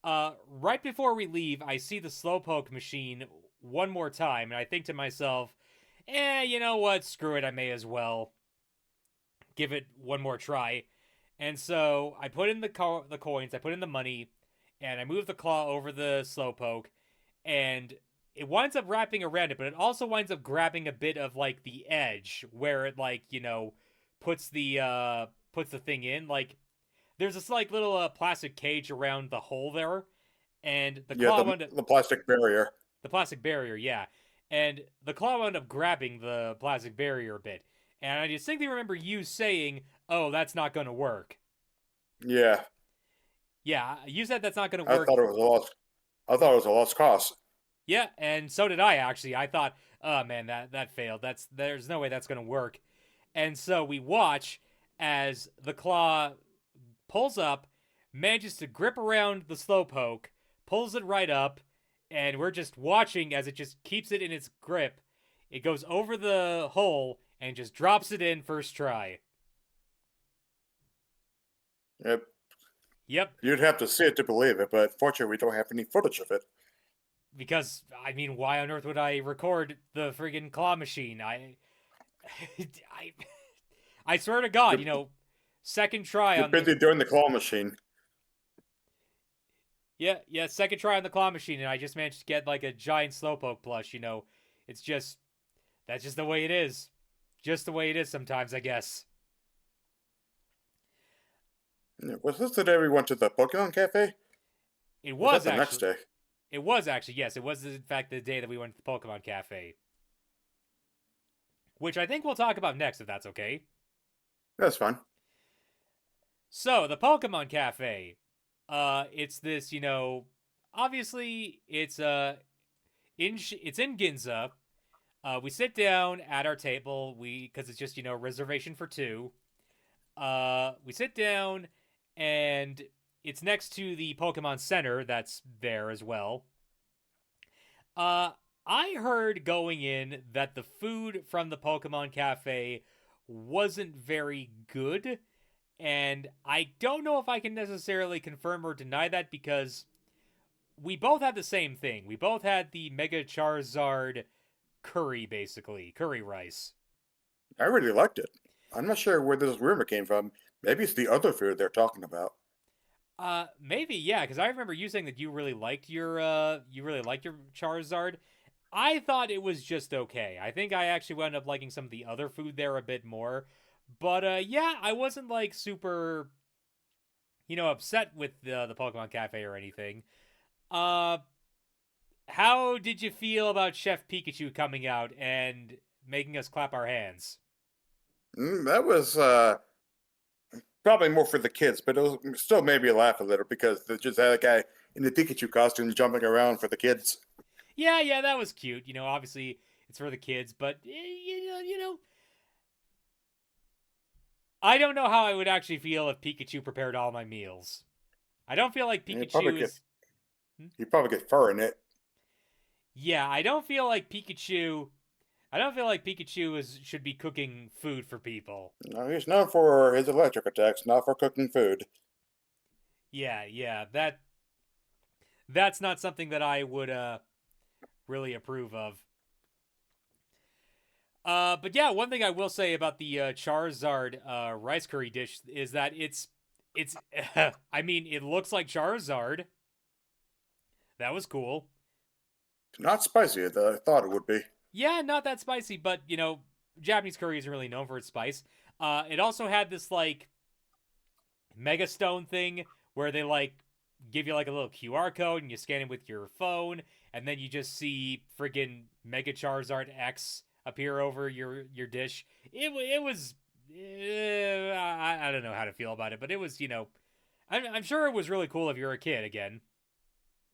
Right before we leave, I see the Slowpoke machine one more time, and I think to myself, you know what? Screw it. I may as well give it one more try. And so I put in the coins, I put in the money, and I move the claw over the Slowpoke, and it winds up wrapping around it, but it also winds up grabbing a bit of like the edge where it like puts the thing in. Like there's this like little plastic cage around the hole there, and the Yeah, claw the wound up, the plastic barrier. the plastic barrier, yeah, and the claw wound up grabbing the plastic barrier a bit, and I distinctly remember you saying, "Oh, that's not going to work." Yeah, Yeah, you said that's not going to I work. thought it was a lost. I thought it was a lost cause. Yeah, and so did I actually. I thought, oh man, that failed. There's no way that's gonna work. And so we watch as the claw pulls up, manages to grip around the slowpoke, pulls it right up, and we're just watching as it just keeps it in its grip. It goes over the hole and just drops it in first try. Yep. Yep, You'd have to see it to believe it, but fortunately, we don't have any footage of it. because I mean, why on earth would I record the friggin' claw machine? I I swear to God, You're, second try you're on the busy doing the claw machine. yeah, second try on the claw machine, and I just managed to get like a giant slowpoke plush. It's just that's just the way it is, just the way it is sometimes, I guess. Yeah, was this the day we went to the Pokemon Cafe? It Was that was the next actually, day? it was actually, yes, it was in fact the day that we went to the Pokemon Cafe, which I think we'll talk about next, if that's okay. That's fine. So the Pokemon Cafe, it's this, obviously it's in Ginza. We sit down at our table. Because it's just reservation for two. We sit down, and it's next to the Pokemon Center that's there as well. Uh, I heard going in that the food from the Pokemon Cafe wasn't very good, and I don't know if I can necessarily confirm or deny that because we both had the same thing. We both had the Mega Charizard curry, basically curry rice. I really liked it. I'm not sure where this rumor came from. Maybe it's the other food they're talking about. Maybe yeah, because I remember you saying that you really liked your Charizard. I thought it was just okay. I think I actually wound up liking some of the other food there a bit more. But yeah, I wasn't like super, upset with the Pokemon Cafe or anything. Uh, how did you feel about Chef Pikachu coming out and making us clap our hands? That was probably more for the kids, but it was still made me laugh a little because they just had a guy in the Pikachu costume jumping around for the kids. Yeah, that was cute. Obviously it's for the kids, but I don't know how I would actually feel if Pikachu prepared all my meals. I don't feel like You probably Pikachu get is. Hmm? you probably get fur in it. Yeah, I don't feel like Pikachu. I don't feel like Pikachu should be cooking food for people. No, he's known for his electric attacks, not for cooking food. Yeah, that's not something that I would really approve of. But yeah, one thing I will say about the Charizard rice curry dish is that it's I mean, it looks like Charizard. That was cool. Not spicy as I thought it would be. Yeah, not that spicy, but Japanese curry isn't really known for its spice. It also had this like Mega Stone thing where they like give you like a little QR code and you scan it with your phone, and then you just see friggin' Mega Charizard X appear over your dish. It was I don't know how to feel about it, but it was I'm sure it was really cool if you're a kid again.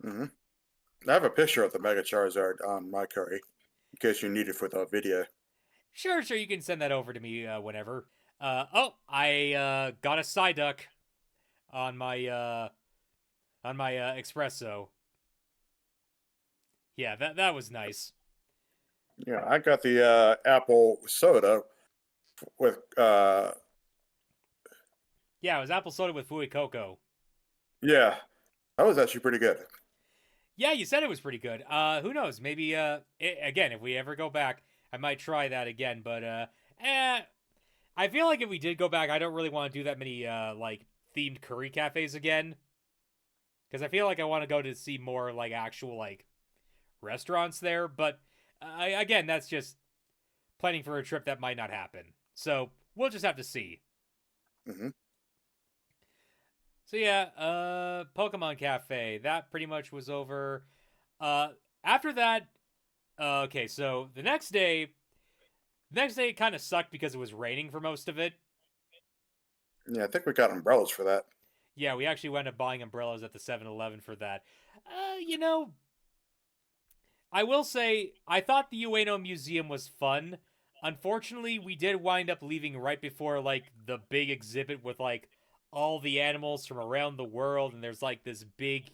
hmm I have a picture of the Mega Charizard on my curry in case you need it for the video. Sure, you can send that over to me whenever. Oh, I got a Psyduck on my espresso. Yeah, that was nice. Yeah, I got the apple soda with Yeah, it was apple soda with Fui Coco. yeah, that was actually pretty good. Yeah, you said it was pretty good. Who knows? Maybe again, if we ever go back, I might try that again. But eh, I feel like if we did go back, I don't really want to do that many like themed curry cafes again, because I feel like I want to go to see more like actual like restaurants there. But again, that's just planning for a trip that might not happen. So we'll just have to see. hmm So yeah, Pokemon Cafe. That pretty much was over. After that, okay, so the next day it kind of sucked because it was raining for most of it. Yeah, I think we got umbrellas for that. Yeah, we actually wound up buying umbrellas at the 7-Eleven for that. You know, I will say I thought the Ueno Museum was fun. Unfortunately, we did wind up leaving right before like the big exhibit with like all the animals from around the world, and there's like this big,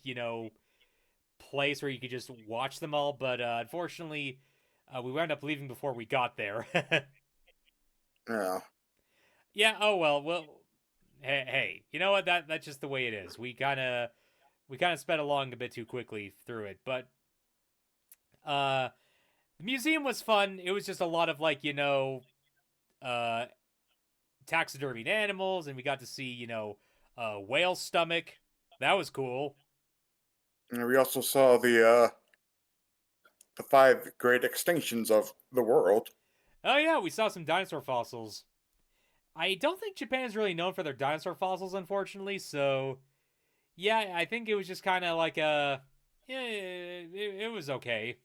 place where you could just watch them all. But unfortunately, we wound up leaving before we got there. Yeah. Yeah. Oh well. Well. Hey. You know what? That's just the way it is. We kind of sped along a bit too quickly through it, but uh, the museum was fun. It was just a lot of like uh, taxidermied animals, and we got to see whale stomach. That was cool. And we also saw the five great extinctions of the world. Oh yeah, we saw some dinosaur fossils. I don't think Japan's really known for their dinosaur fossils, unfortunately. So yeah, I think it was just kind of like yeah, it was okay.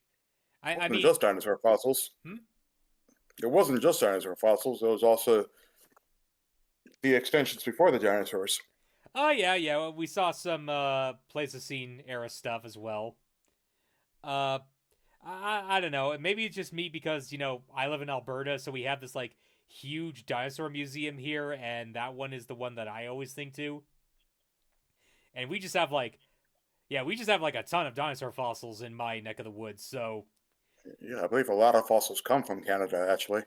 I, It I wasn't mean, just dinosaur fossils. hmm? It wasn't just dinosaur fossils. It was also the extensions before the dinosaurs. Oh yeah, yeah. Well, we saw some Pleistocene era stuff as well. Uh, I don't know. Maybe it's just me because I live in Alberta, so we have this like huge dinosaur museum here, and that one is the one that I always think to. And we just have like, yeah, we just have like a ton of dinosaur fossils in my neck of the woods. So Yeah, I believe a lot of fossils come from Canada, actually.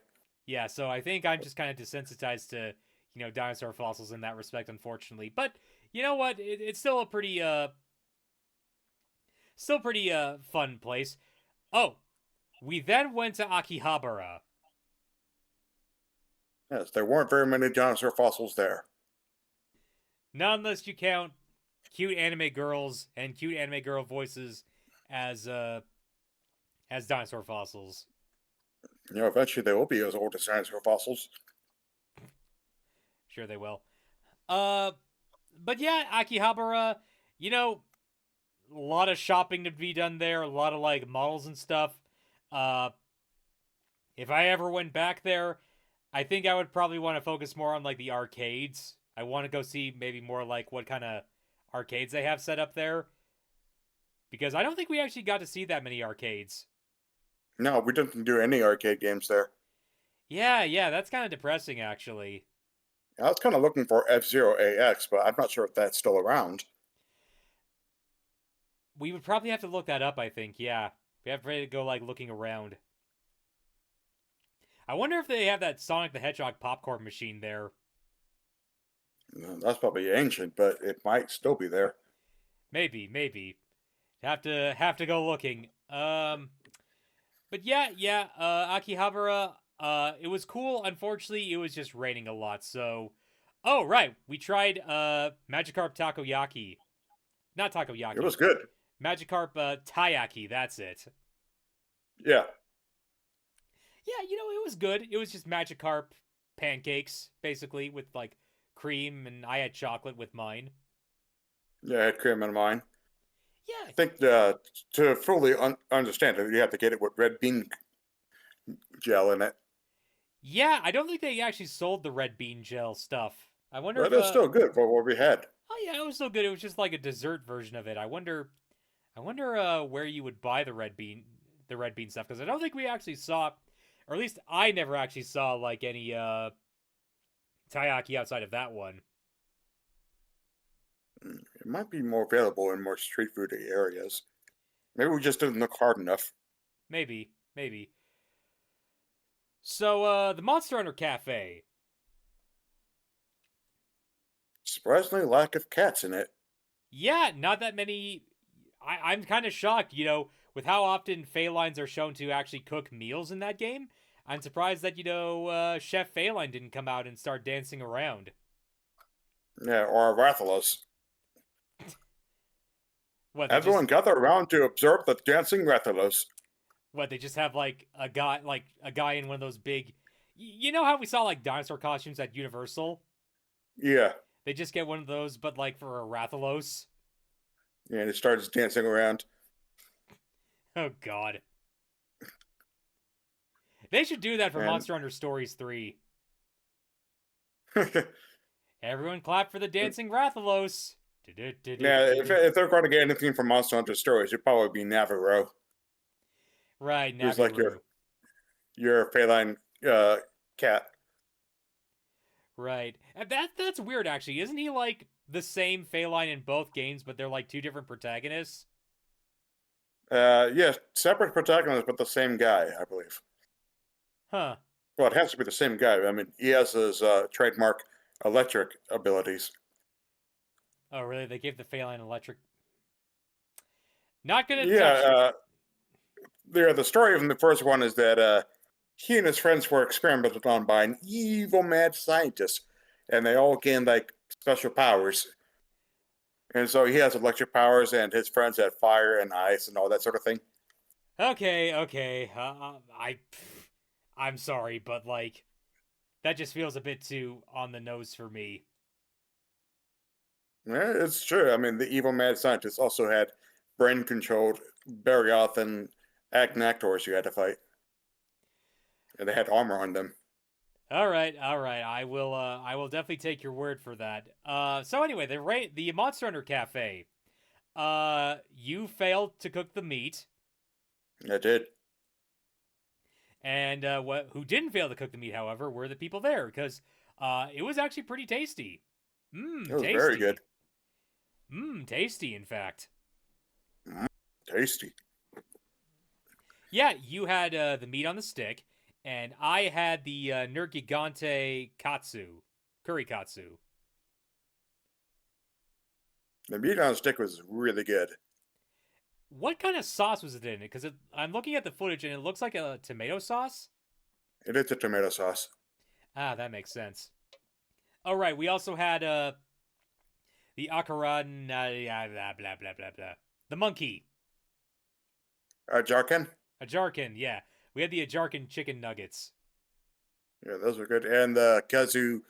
yeah, so I think I'm just kind of desensitized to dinosaur fossils in that respect, unfortunately. But you know what? It's still pretty fun place. Oh, we then went to Akihabara. Yes, there weren't very many dinosaur fossils there. Not unless you count cute anime girls and cute anime girl voices as dinosaur fossils. Eventually they will be as old as dinosaur fossils. Sure they will. Uh but yeah, Akihabara, you know, a lot of shopping to be done there, a lot of like models and stuff. Uh if I ever went back there, I think I would probably want to focus more on like the arcades. I want to go see maybe more like what kind of arcades they have set up there because I don't think we actually got to see that many arcades. No, we didn't do any arcade games there. Yeah, yeah, that's kind of depressing actually. I was kind of looking for F-Zero AX, but I'm not sure if that's still around. We would probably have to look that up, I think. Yeah. We have to go like looking around. I wonder if they have that Sonic the Hedgehog popcorn machine there. That's probably ancient, but it might still be there. Maybe. Have to go looking. But yeah, Akihabara, it was cool. Unfortunately, it was just raining a lot, so oh right. We tried Magikarp Takoyaki. Not It Takoyaki. was good. Magikarp Taiyaki, that's it. Yeah. Yeah, it was good. It was just Magikarp pancakes, basically, with like cream, and I had chocolate with mine. Yeah, I had cream in mine. Yeah, I think to fully understand it, you have to get it with red bean gel in it. yeah. I don't think they actually sold the red bean gel stuff. I wonder But if it's still good for what we had. oh yeah, it was so good. It was just like a dessert version of it. I wonder where you would buy the red bean stuff because I don't think we actually saw, or at least I never actually saw like any taiyaki outside of that one. It might be more available in more street food areas. Maybe we just didn't look hard enough. Maybe. So the Monster Hunter Cafe. Surprisingly, lack of cats in it. Yeah, not that many. I'm kind of shocked, with how often felines are shown to actually cook meals in that game. I'm surprised that, Chef Feline didn't come out and start dancing around. Yeah, or Rathalos. What, they just Everyone gather around to observe the dancing Rathalos. what, they just have like a guy in one of those big you know how we saw like dinosaur costumes at Universal? Yeah. They just get one of those, but like for a Rathalos. And it starts dancing around. Oh God. They should do that for And Monster Hunter Stories 3. Everyone clap for the dancing Rathalos. yeah, if they're going to get anything from Monster Hunter Stories, it'd probably be Navarro, Right, who's like Naviru. your feline cat. Right. And that's weird actually. Isn't he like the same Phaline in both games, but they're like two different protagonists? Yeah, separate protagonists, but the same guy, I believe. Huh. Well, it has to be the same guy. I mean, he has his trademark electric abilities. Oh, really? They gave the Phaline electric. Not gonna Yeah, touch. the story from the first one is that he and his friends were experimented on by an evil mad scientist, and they all gained like special powers. And so he has electric powers, and his friends had fire and ice and all that sort of thing. Okay, okay. I'm sorry, but like, that just feels a bit too on the nose for me. Yeah, it's true. I mean, the evil mad scientist also had brain-controlled Barioth and Agnactors you had to fight, and they had armor on them. All right, all right. I will definitely take your word for that. So anyway, the Monster Hunter Cafe. You failed to cook the meat, I did. and what who didn't fail to cook the meat, however, were the people there because it was actually pretty tasty. It Mmm, was very good. tasty. Mmm, tasty. In fact, Mm, tasty. yeah, you had the meat on the stick, and I had the Nergigante katsu, curry katsu. The meat on the stick was really good. What kind of sauce was it in it? Because I'm looking at the footage and it looks like a tomato sauce. It is a tomato sauce. Ah, that makes sense. All right, we also had the Akaran, blah blah blah blah blah. The monkey, Jarkin? Ajarkin. Yeah, we had the Ajarkin chicken nuggets. Yeah, those were good. And the Kazu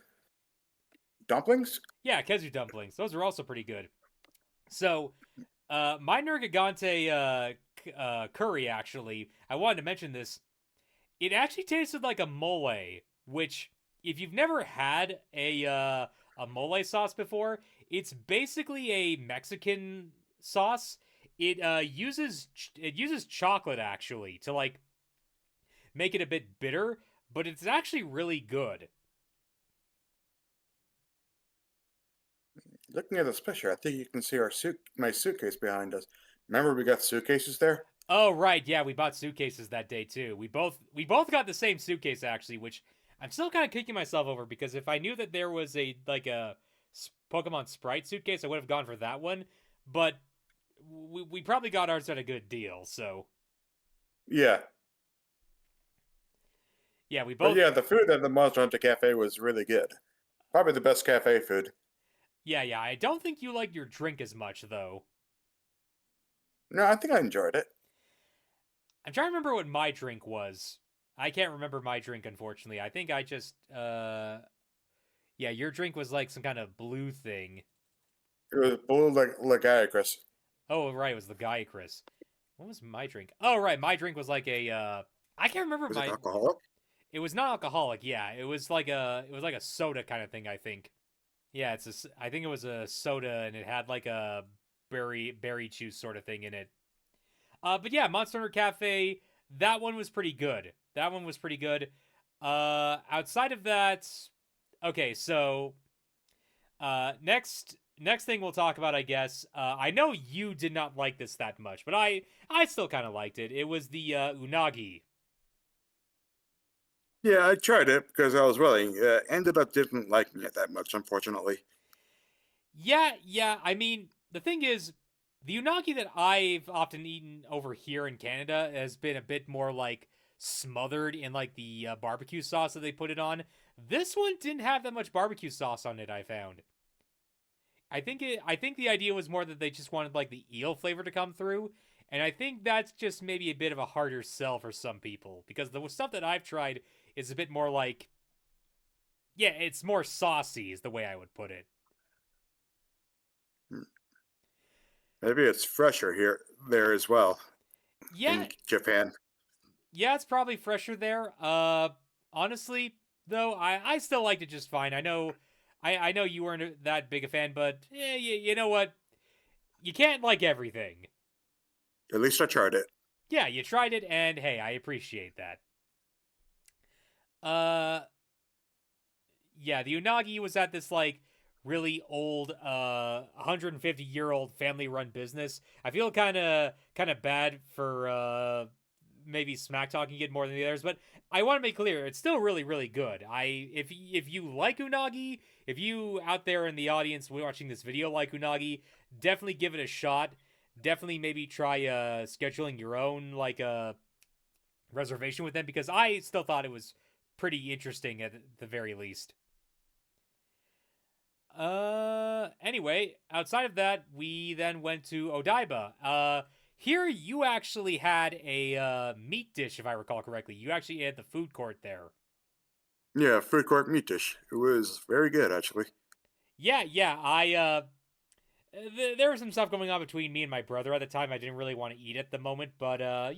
dumplings? Yeah, Kezu dumplings. Those are also pretty good. So, my Nergigante curry actually, I wanted to mention this. It actually tasted like a mole, which if you've never had a mole sauce before, it's basically a Mexican sauce. It uses chocolate actually to like make it a bit bitter, but it's actually really good. Looking at this picture, I think you can see my suitcase behind us. Remember, we got suitcases there. Oh right, yeah, we bought suitcases that day too. We both got the same suitcase actually, which I'm still kind of kicking myself over because if I knew that there was a Pokemon Sprite suitcase, I would have gone for that one. But we probably got ours at a good deal, so Yeah, yeah, we but both yeah, the food at the Monster Hunter Cafe was really good. Probably the best cafe food. yeah. I don't think you liked your drink as much though. No, I think I enjoyed it. I'm trying to remember what my drink was. I can't remember my drink unfortunately. I think I just yeah, your drink was like some kind of blue thing. It was blue like Chris. Oh, right, it was the guy, Chris. What was my drink? Oh, right, my drink was like a I can't remember Was it my alcoholic? it was not alcoholic. Yeah, it was like a soda kind of thing, I think. Yeah, I think it was a soda and it had like a berry juice sort of thing in it. But yeah, Monster Hunter Cafe, that one was pretty good. That one was pretty good. Outside of that, okay, so next thing we'll talk about, I guess. I know you did not like this that much, but I still kind of liked it. It was the unagi. Yeah, I tried it because I was willing. Ended up didn't like me that much, unfortunately. Yeah. I mean, the thing is, the unagi that I've often eaten over here in Canada has been a bit more like smothered in like the barbecue sauce that they put it on. This one didn't have that much barbecue sauce on it. I found. I think the idea was more that they just wanted like the eel flavor to come through, and I think that's just maybe a bit of a harder sell for some people because the stuff that I've tried is a bit more like, yeah, it's more saucy is the way I would put it. Hmm. Maybe it's fresher here there as well Yeah, in Japan. yeah, it's probably fresher there. Honestly, though, I still liked it just fine. I know you weren't that big a fan, but yeah, you know what? You can't like everything. At least I tried it. Yeah, you tried it, and hey, I appreciate that. Uh, yeah, the Unagi was at this like really old 150-year-old family run business. I feel kind of bad for maybe smack talking it more than the others, but I want to make clear it's still really good. If you like Unagi, if you out there in the audience watching this video like Unagi, definitely give it a shot. Definitely maybe try scheduling your own like reservation with them, because I still thought it was pretty interesting at the very least. Anyway, outside of that, we then went to Odaiba. Here you actually had a meat dish, if I recall correctly. You actually had the food court there. Yeah, food court meat dish. It was very good, actually. Yeah, there was some stuff going on between me and my brother at the time. I didn't really want to eat at the moment, but I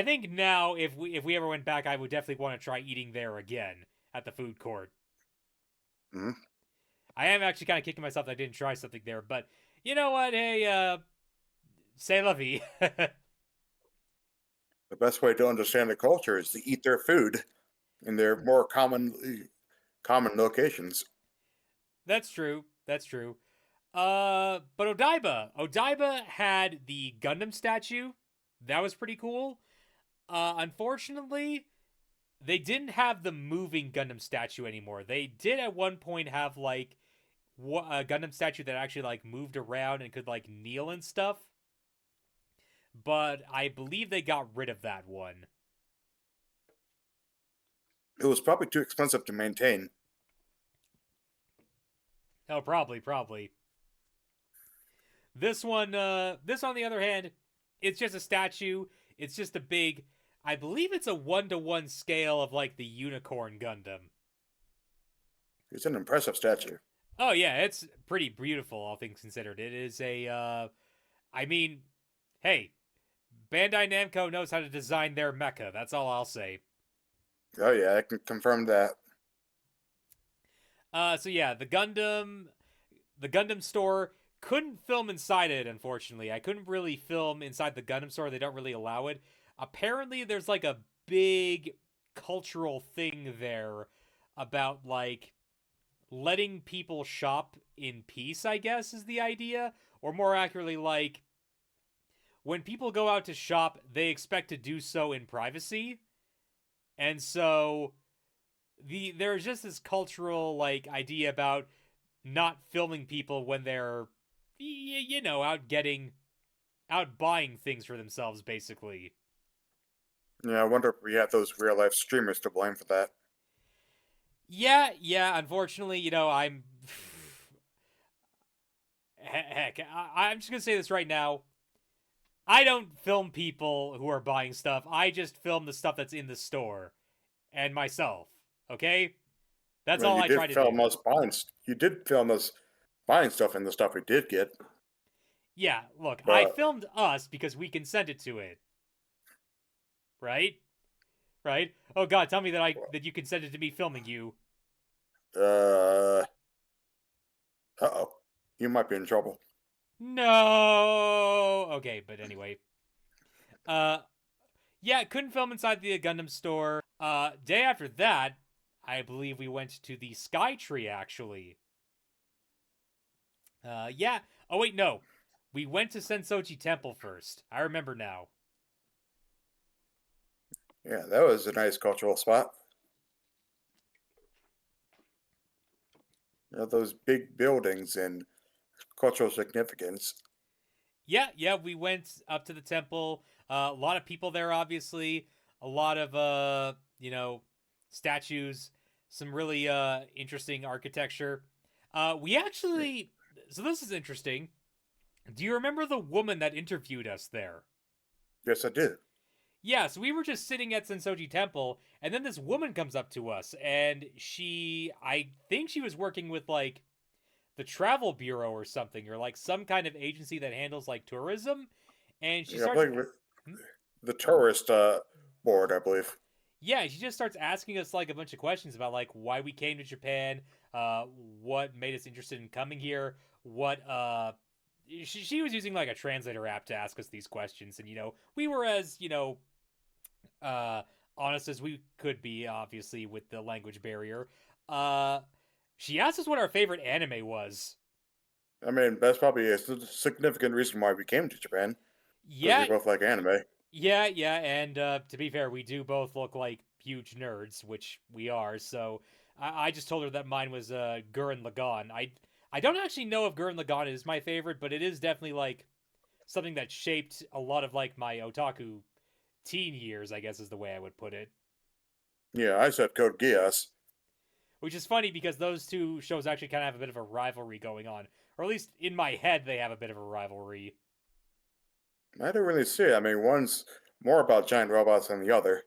think now if we ever went back, I would definitely want to try eating there again at the food court. Hmm. I am actually kind of kicking myself that I didn't try something there, but you know what? Hey, c'est la vie. The best way to understand the culture is to eat their food in their more common locations. That's true. That's true. But Odaiba had the Gundam statue. That was pretty cool. Unfortunately, they didn't have the moving Gundam statue anymore. They did at one point have like a Gundam statue that actually like moved around and could like kneel and stuff. But I believe they got rid of that one. It was probably too expensive to maintain. Oh, probably. This on the other hand, it's just a statue. It's just a big, I believe it's a 1-to-1 scale of like the Unicorn Gundam. It's an impressive statue. Oh yeah, it's pretty beautiful, all things considered. It is a, I mean, hey, Bandai Namco knows how to design their mecha. That's all I'll say. Oh yeah, I can confirm that. So yeah, the Gundam store couldn't film inside it. Unfortunately, I couldn't really film inside the Gundam store. They don't really allow it. Apparently, there's like a big cultural thing there about like letting people shop in peace, I guess is the idea, or more accurately, like when people go out to shop, they expect to do so in privacy. And so there's just this cultural like idea about not filming people when they're out buying things for themselves, basically. Yeah, I wonder if we have those real life streamers to blame for that. Yeah, unfortunately, I'm heck, I'm just gonna say this right now. I don't film people who are buying stuff. I just film the stuff that's in the store and myself. Okay? That's Well, all you I did try to film do. us buying. You did film us buying stuff in the stuff we did get, Yeah, look, I but filmed us because we consented to it. Right? Right? Oh god, tell me that you consented to me filming you. uh oh, you might be in trouble. No. Okay, but anyway. Uh yeah, couldn't film inside the Gundam store. Day after that, I believe we went to the Sky Tree actually. Yeah. Oh wait, no. We went to Sensoji Temple first. I remember now. Yeah, that was a nice cultural spot. You know, those big buildings and cultural significance. Yeah, we went up to the temple. A lot of people there, obviously. A lot of statues. Some really interesting architecture. We actually. So this is interesting. Do you remember the woman that interviewed us there? Yes, I did. Yeah, so we were just sitting at Sensoji Temple, and then this woman comes up to us, and I think she was working with like the travel bureau or something, or like some kind of agency that handles like tourism. And she Yeah, I starts, believe hmm? the tourist board, I believe. Yeah, she just starts asking us like a bunch of questions about like why we came to Japan, uh, what made us interested in coming here, what she was using like a translator app to ask us these questions, and we were as uh honest as we could be, obviously with the language barrier. Uh, she asked us what our favorite anime was. I mean, that's probably a significant reason why we came to Japan, because we Yeah, both like anime. yeah, and to be fair, we do both look like huge nerds, which we are. So I just told her that mine was Gurren Lagann. I don't actually know if Gurren Lagann is my favorite, but it is definitely like something that shaped a lot of like my otaku teen years, I guess is the way I would put it. Yeah, I said Code Geass. Which is funny because those two shows actually kind of have a bit of a rivalry going on, or at least in my head they have a bit of a rivalry. I don't really see it. I mean, one's more about giant robots than the other.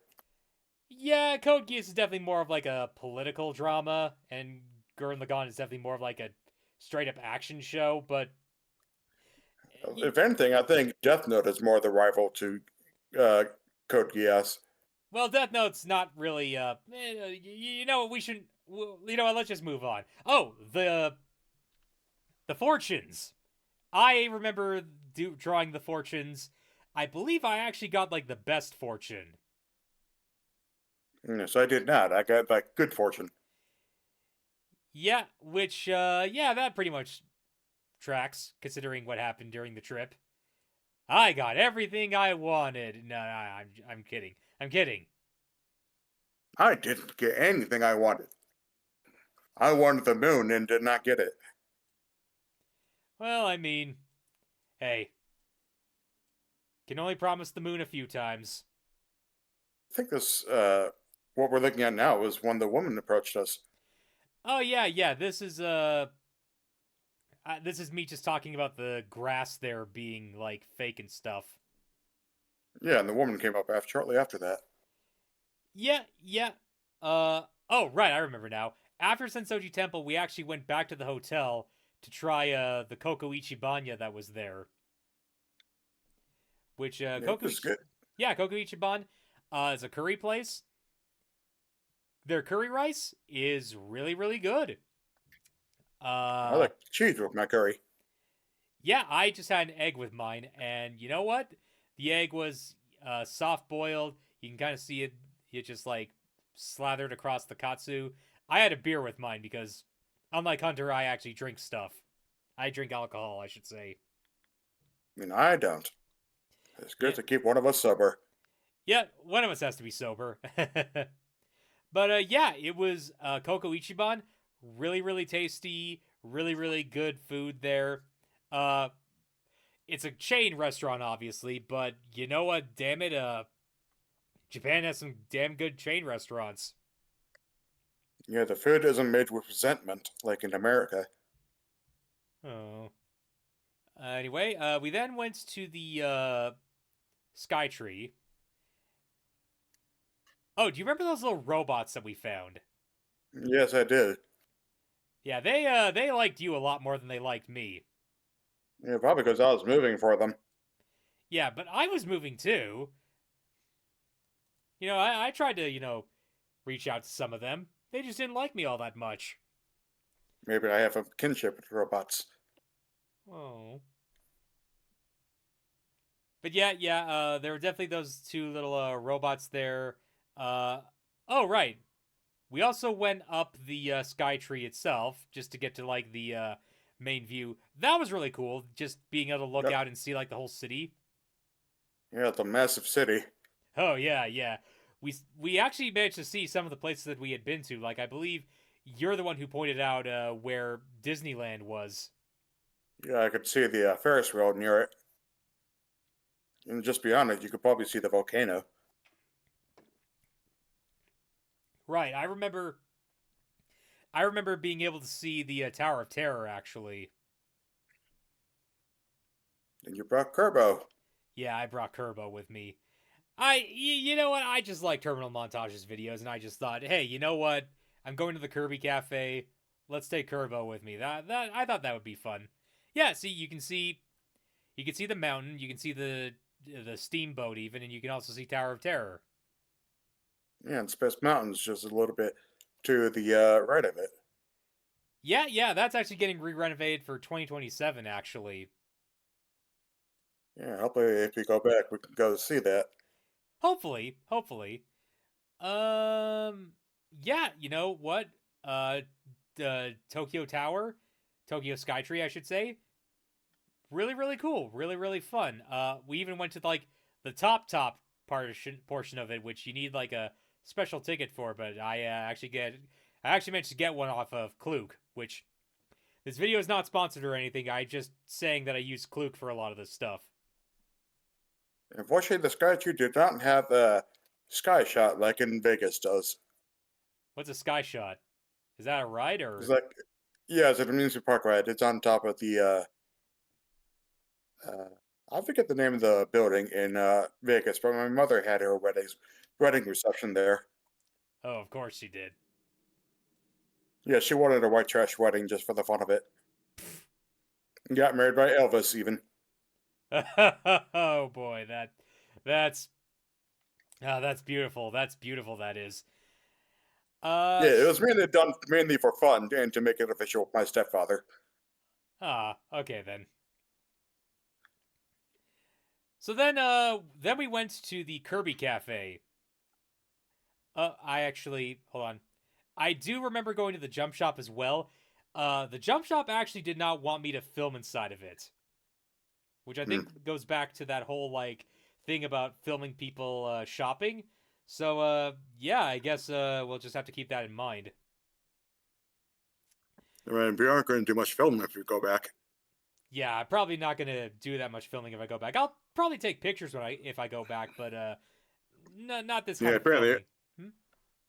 Yeah, Code Geass is definitely more of like a political drama, and Gurren Lagann is definitely more of like a straight up action show. But If anything, I think Death Note is more the rival to uh, Code Geass. well, Death Note's not really. You know what? We should. You know what? Let's just move on. Oh, the fortunes. I remember drawing the fortunes. I believe I actually got like the best fortune. Yes, I did not. I got like good fortune. Yeah, which yeah, that pretty much tracks considering what happened during the trip. I got everything I wanted. No, I'm kidding. I'm kidding. I didn't get anything I wanted. I wanted the moon and did not get it. Well, I mean, hey, can only promise the moon a few times. I think what we're looking at now is when the woman approached us. Oh yeah. This is me just talking about the grass there being like fake and stuff. Yeah, and the woman came up shortly after that. Yeah. Oh right, I remember now. After Sensoji Temple, we actually went back to the hotel to try the Koko Ichibanya that was there. Which Yeah, it Koko was good. yeah, Koko Ichiban is a curry place. Their curry rice is really really good. I Uh like cheese with my curry. yeah, I just had an egg with mine, and you know what? The egg was soft boiled. You can kind of see it just like slathered across the katsu. I had a beer with mine because, unlike Hunter, I actually drink stuff. I drink alcohol, I should say. I mean, I don't. It's Yeah, good to keep one of us sober. yeah. One of us has to be sober. But yeah, it was Koko Ichiban. Really, really tasty. Really, really good food there. Uh, it's a chain restaurant, obviously, but you know what? Damn it, Japan has some damn good chain restaurants. Yeah, the food isn't made with resentment like in America. Oh. Anyway, we then went to the Sky Tree. Oh, do you remember those little robots that we found? Yes, I did. Yeah, they liked you a lot more than they liked me. Yeah, probably because I was moving for them. Yeah, but I was moving too. I tried to, reach out to some of them. They just didn't like me all that much. Maybe I have a kinship with robots. Oh. But yeah, there were definitely those two little robots there. Uh, oh, right. We also went up the Sky Tree itself just to get to like the main view. That was really cool, just being able to look Yep. out and see like the whole city. Yeah, it's a massive city. Oh yeah. We actually managed to see some of the places that we had been to. Like I believe you're the one who pointed out where Disneyland was. Yeah, I could see the Ferris wheel near it. And just beyond it, you could probably see the volcano. Right. I remember being able to see the Tower of Terror actually. And you brought Kerbo. Yeah, I brought Kerbo with me. You know what? I just like Terminal Montage's videos, and I just thought, hey, you know what? I'm going to the Kirby Cafe. Let's take Curvo with me. That I thought that would be fun. Yeah, see, you can see the mountain, you can see the steamboat even, and you can also see Tower of Terror. Yeah, and Space Mountain's just a little bit to the right of it. Yeah, that's actually getting re-renovated for 2027 actually. Yeah, hopefully if we go back, we can go see that. Hopefully. Um yeah, you know what? The Tokyo Tower, Tokyo Skytree, I should say. Really cool. Really fun. We even went to like the top portion of it, which you need like a special ticket for, but I actually managed to get one off of Klook, which this video is not sponsored or anything. I just saying that I use Klook for a lot of this stuff. Unfortunately, the Sky Tree did not have a sky shot like in Vegas does. What's a sky shot? Is that a ride It's or? like, yeah, it's an amusement park ride. It's on top of the, I forget the name of the building in Vegas, but my mother had her wedding reception there. Oh, of course she did. Yeah, she wanted a white trash wedding just for the fun of it. Got married by Elvis, even. Oh boy, that's beautiful. That's beautiful. That is. Yeah, it was mainly done mainly for fun and to make it official with my stepfather. Okay then. So then we went to the Kirby Cafe. I actually hold on. I do remember going to the Jump Shop as well. The Jump Shop actually did not want me to film inside of it, which I think goes back to that whole like thing about filming people shopping. So yeah, I guess we'll just have to keep that in mind. I mean, we aren't going to do much filming if we go back. Yeah, I'm probably not gonna do that much filming if I go back. I'll probably take pictures if I go back, but not this kind Yeah, of filming.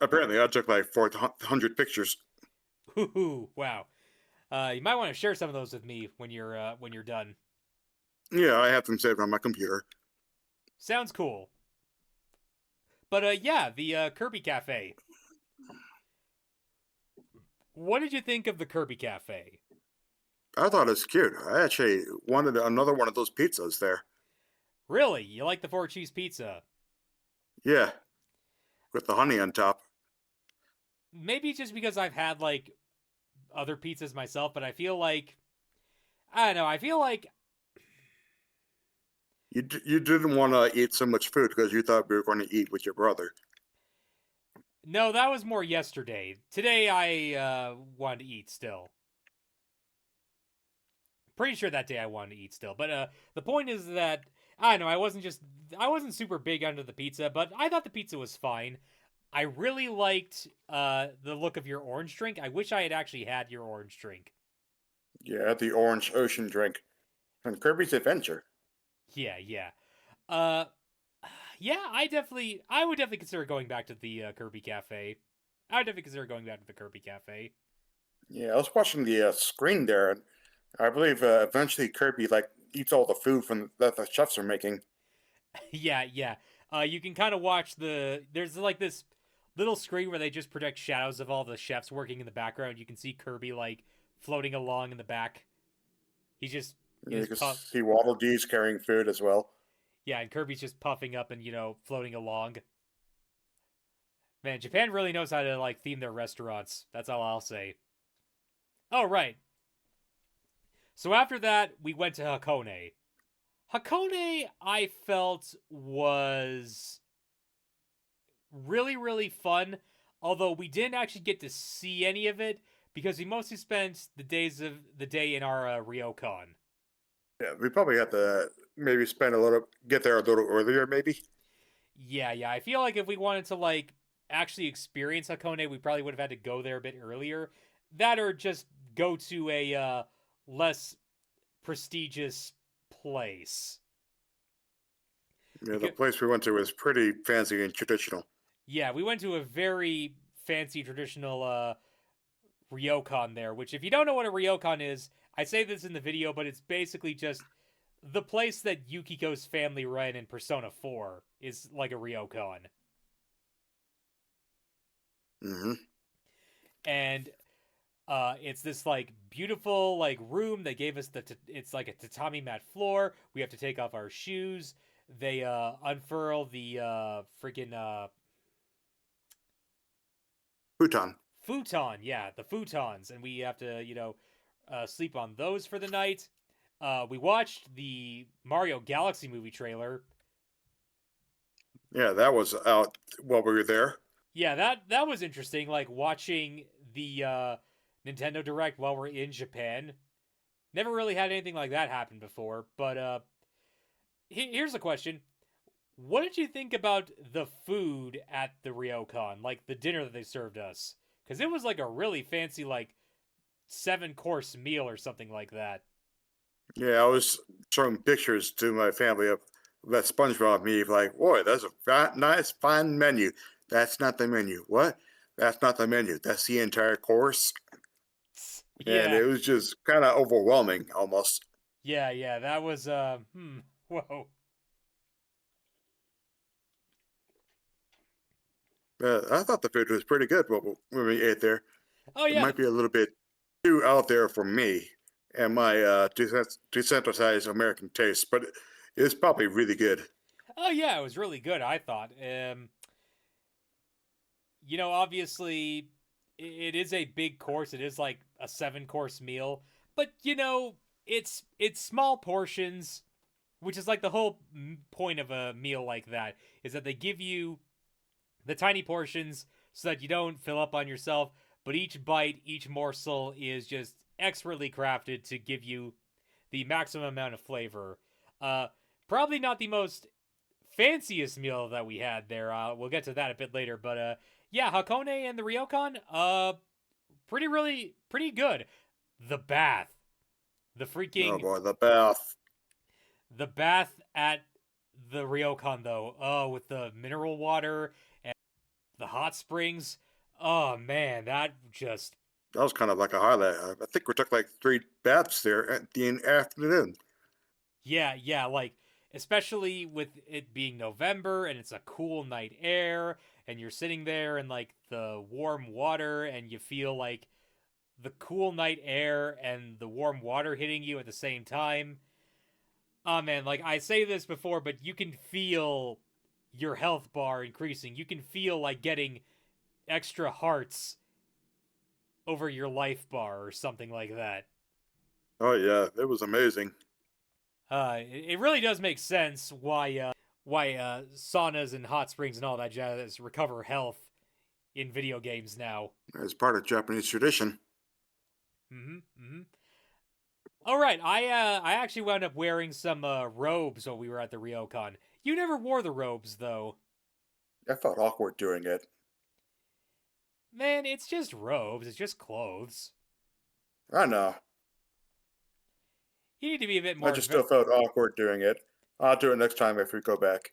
apparently I took like 400 pictures. Ooh, wow. You might want to share some of those with me when you're done. Yeah, I have them saved on my computer. Sounds cool. But yeah, the Kirby Cafe. What did you think of the Kirby Cafe? I thought it was cute. I actually wanted another one of those pizzas there. Really? You like the four cheese pizza? Yeah, with the honey on top. Maybe just because I've had like other pizzas myself, but I feel like I don't know. I feel like You didn't want to eat so much food because you thought we were going to eat with your brother. no, that was more yesterday. Today I wanted to eat still. Pretty sure that day I wanted to eat still. But the point is that I don't know, I wasn't super big under the pizza, but I thought the pizza was fine. I really liked the look of your orange drink. I wish I had actually had your orange drink. Yeah, the orange ocean drink from Kirby's Adventure. Yeah. Uh yeah, I would definitely consider going back to the Kirby Cafe. I would definitely consider going back to the Kirby Cafe. Yeah, I was watching the screen there, and I believe eventually Kirby like eats all the food from that the chefs are making. Yeah. You can kind of watch there's like this little screen where they just project shadows of all the chefs working in the background. You can see Kirby like floating along in the back. He's just in Yeah, you his can puff. see Waddle Dee's carrying food as well. Yeah, and Kirby's just puffing up and floating along. Man, Japan really knows how to like theme their restaurants. That's all I'll say. Oh right. So after that, we went to Hakone. Hakone, I felt was really fun. Although we didn't actually get to see any of it because we mostly spent the day in our Ryokan. Yeah, we probably have to maybe get there a little earlier, maybe. Yeah. I feel like if we wanted to like actually experience Hakone, we probably would have had to go there a bit earlier. That or just go to a less prestigious place. Yeah, the place we went to was pretty fancy and traditional. Yeah, we went to a very fancy traditional ryokan there, which if you don't know what a ryokan is, I say this in the video, but it's basically just the place that Yukiko's family ran in Persona 4 is like a ryokan. Mm-hmm. And It's this like beautiful like room. They gave us it's like a tatami mat floor. We have to take off our shoes. They unfurl the freaking Futon. futon. Yeah, the futons, and we have to sleep on those for the night. We watched the Mario Galaxy movie trailer. Yeah, that was out while we were there. Yeah, that was interesting. Like watching the Nintendo Direct while we're in Japan. Never really had anything like that happen before. But here's a question: what did you think about the food at the Ryokan? Like the dinner that they served us? Because it was like a really fancy, like 7-course meal or something like that. Yeah, I was showing pictures to my family of that SpongeBob me, like, boy, that's a nice, fine menu. That's not the menu. What? That's not the menu. That's the entire course. And Yeah, it was just kind of overwhelming almost. yeah. That was whoa. I thought the food was pretty good when we ate there. Oh It yeah, might be a little bit too out there for me and my desensitized American taste, but it's probably really good. oh yeah, it was really good. I thought. Obviously, it is a big course. It is like a 7-course meal, but it's small portions, which is like the whole point of a meal like that is that they give you the tiny portions so that you don't fill up on yourself, but each bite, each morsel is just expertly crafted to give you the maximum amount of flavor. Uh, Probably not the most fanciest meal that we had there. We'll get to that a bit later, but yeah, Hakone and the Ryokan, pretty good. The bath, the Oh freaking boy, the bath. the bath at the Ryokan though. Oh, with the mineral water and the hot springs. Oh man, that just That was kind of like a highlight. I think we took like 3 baths there at the afternoon. yeah, like especially with it being November and it's a cool night air and you're sitting there in like the warm water and you feel like the cool night air and the warm water hitting you at the same time. Oh man, like I say this before, but you can feel your health bar increasing. You can feel like getting extra hearts over your life bar or something like that. Oh yeah, it was amazing. It really does make sense why saunas and hot springs and all that jazz recover health in video games now. As part of Japanese tradition. Mm-hmm. All right, I actually wound up wearing some robes while we were at the Ryokan. You never wore the robes though. I felt awkward doing it. Man, it's just robes. It's just clothes. I know. You need to be a bit I more. just still felt awkward doing it. I'll do it next time if we go back.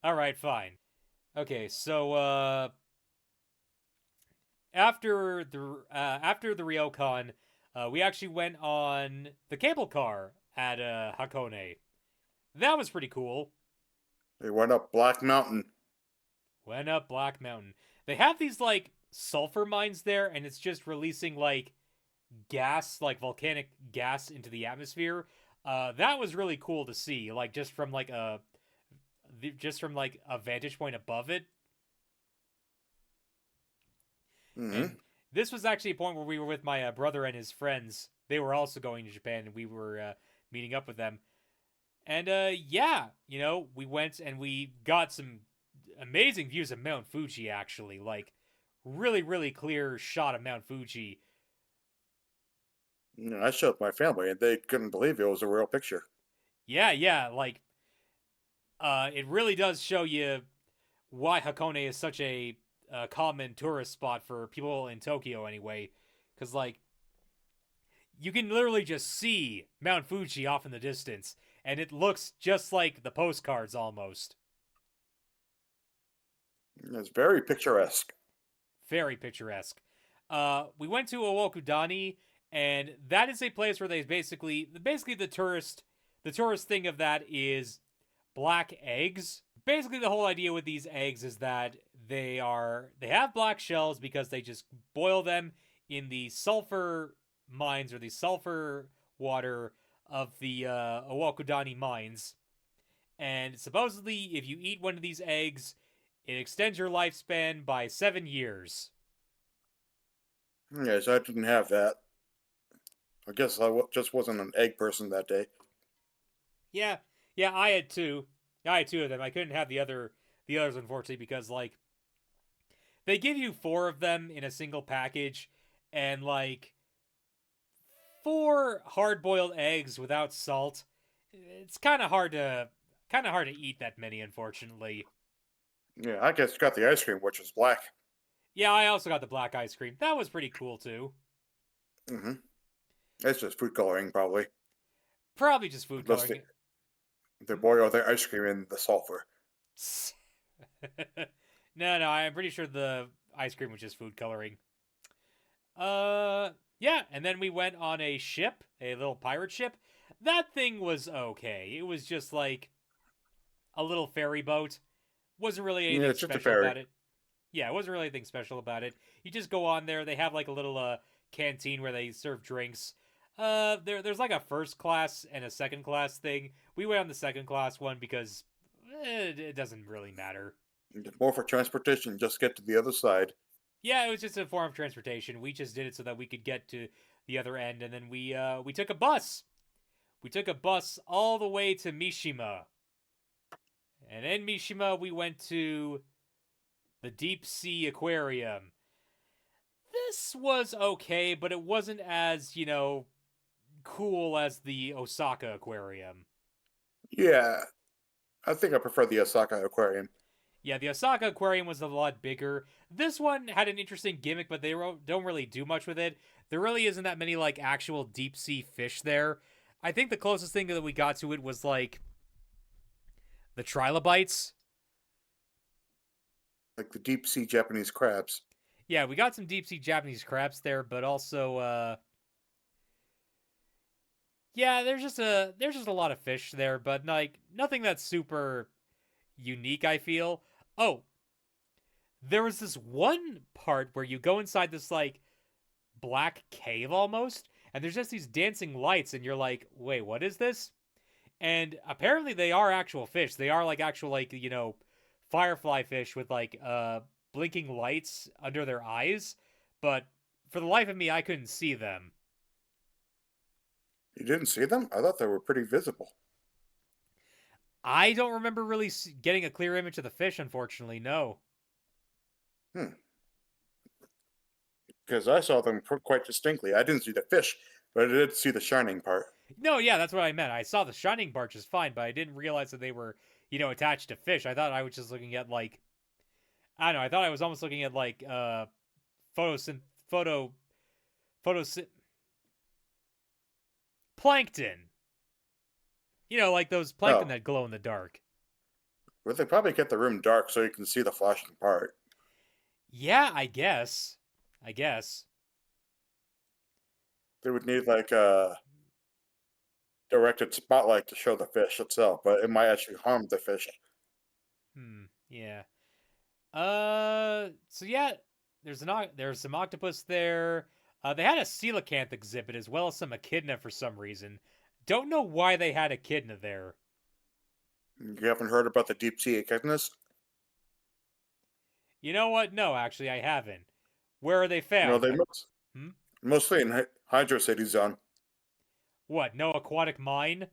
All right, fine. Okay, so after the Ryokan, we actually went on the cable car at Hakone. That was pretty cool. We went up Black Mountain. Went up Black Mountain. They have these like sulfur mines there, and it's just releasing like gas, like volcanic gas, into the atmosphere. That was really cool to see, like just from like a vantage point above it. Hmm. And this was actually a point where we were with my brother and his friends. They were also going to Japan, and we were meeting up with them. And yeah, we went and we got some amazing views of Mount Fuji. Actually, like really clear shot of Mount Fuji. I showed my family, and they couldn't believe it was a real picture. Yeah, like it really does show you why Hakone is such a common tourist spot for people in Tokyo anyway, because like you can literally just see Mount Fuji off in the distance, and it looks just like the postcards almost. It's very picturesque. Very picturesque. We went to Owokudani, and that is a place where they basically the tourist thing of that is black eggs. Basically, the whole idea with these eggs is that they have black shells because they just boil them in the sulfur mines or the sulfur water of the Owakudani mines. And supposedly, if you eat one of these eggs, it extends your lifespan by 7 years. Yes, I didn't have that. I guess just wasn't an egg person that day. Yeah, yeah, I had two. I had two of them. I couldn't have the others unfortunately because like they give you four of them in a single package, and like four hard-boiled eggs without salt. It's kind of hard to eat that many, unfortunately. Yeah, I guess got the ice cream, which was black. Yeah, I also got the black ice cream. That was pretty cool too. Mm-hmm. It's just food coloring, probably. Probably just food Unless coloring. they boil their ice cream in the sulfur. No, no, I'm pretty sure the ice cream was just food coloring. Yeah, and then we went on a ship, a little pirate ship. That thing was okay. It was just like a little ferry boat. Wasn't really Yeah, anything it's just a special ferry. about it. Yeah, it wasn't really anything special about it. You just go on there. They have like a little canteen where they serve drinks. There's like a first class and a second class thing. We went on the second class one because it doesn't really matter. More for transportation, just get to the other side. Yeah, it was just a form of transportation. We just did it so that we could get to the other end, and then we took a bus. We took a bus all the way to Mishima, and in Mishima we went to the deep sea aquarium. This was okay, but it wasn't as cool as the Osaka aquarium. Yeah, I think I prefer the Osaka Aquarium. Yeah, the Osaka aquarium was a lot bigger. This one had an interesting gimmick, but they don't really do much with it. There really isn't that many like actual deep sea fish there. I think the closest thing that we got to it was like the trilobites. Like the deep sea Japanese crabs. Yeah, we got some deep sea Japanese crabs there, but also yeah, there's just a lot of fish there, but like nothing that's super unique, I feel. Oh, there was this one part where you go inside this like black cave almost, and there's just these dancing lights, and you're like, wait, what is this? And apparently they are actual fish. They are like actual like firefly fish with like blinking lights under their eyes, but for the life of me, I couldn't see them. You didn't see them? I thought they were pretty visible. I don't remember really getting a clear image of the fish, unfortunately. No. Hmm. Because I saw them quite distinctly. I didn't see the fish, but I did see the shining part. No, yeah, that's what I meant. I saw the shining part just fine, but I didn't realize that they were, attached to fish. I thought I was just looking at like I don't know, I thought I was almost looking at like photosyn photo photosyn plankton. Like those plankton Oh, that glow in the dark. well, they probably kept the room dark so you can see the flashing part. Yeah, I guess. I guess. They would need like a directed spotlight to show the fish itself, but it might actually harm the fish. Yeah. So yeah, there's some octopus there. They had a coelacanth exhibit as well as some echidna for some reason. Don't know why they had echidna there. You haven't heard about the deep sea echidnas? You know what? No, actually, I haven't. Where are they No, found? they Hmm? mostly in Hydro City Zone. What? No aquatic mine?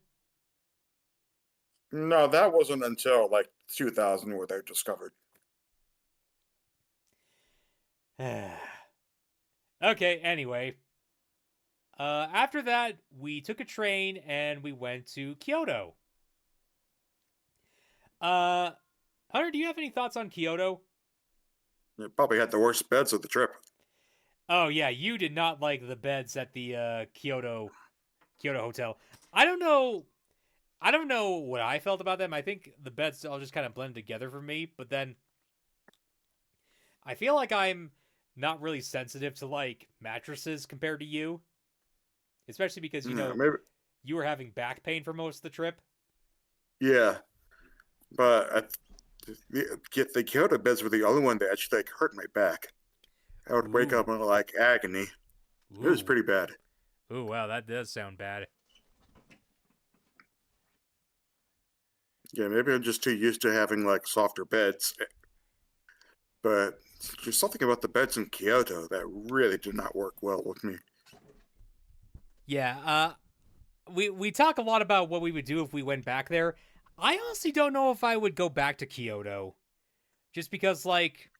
No, that wasn't until like 2000 where they were discovered. Okay. Anyway, after that, we took a train and we went to Kyoto. Uh, Hunter, do you have any thoughts on Kyoto? They probably had the worst beds of the trip. Oh yeah, you did not like the beds at the Kyoto hotel. I don't know. I don't know what I felt about them. I think the beds all just kind of blend together for me. But then I feel like I'm not really sensitive to like mattresses compared to you, especially because Yeah, maybe. you were having back pain for most of the trip. Yeah, but the Kyoto beds were the only one that actually like hurt my back. I would wake Ooh. up in like agony. It was Ooh. pretty bad. Ooh, wow, that does sound bad. Yeah, maybe I'm just too used to having like softer beds, but there's something about the beds in Kyoto that really did not work well with me. Yeah, we talk a lot about what we would do if we went back there. I honestly don't know if I would go back to Kyoto. Just because, like,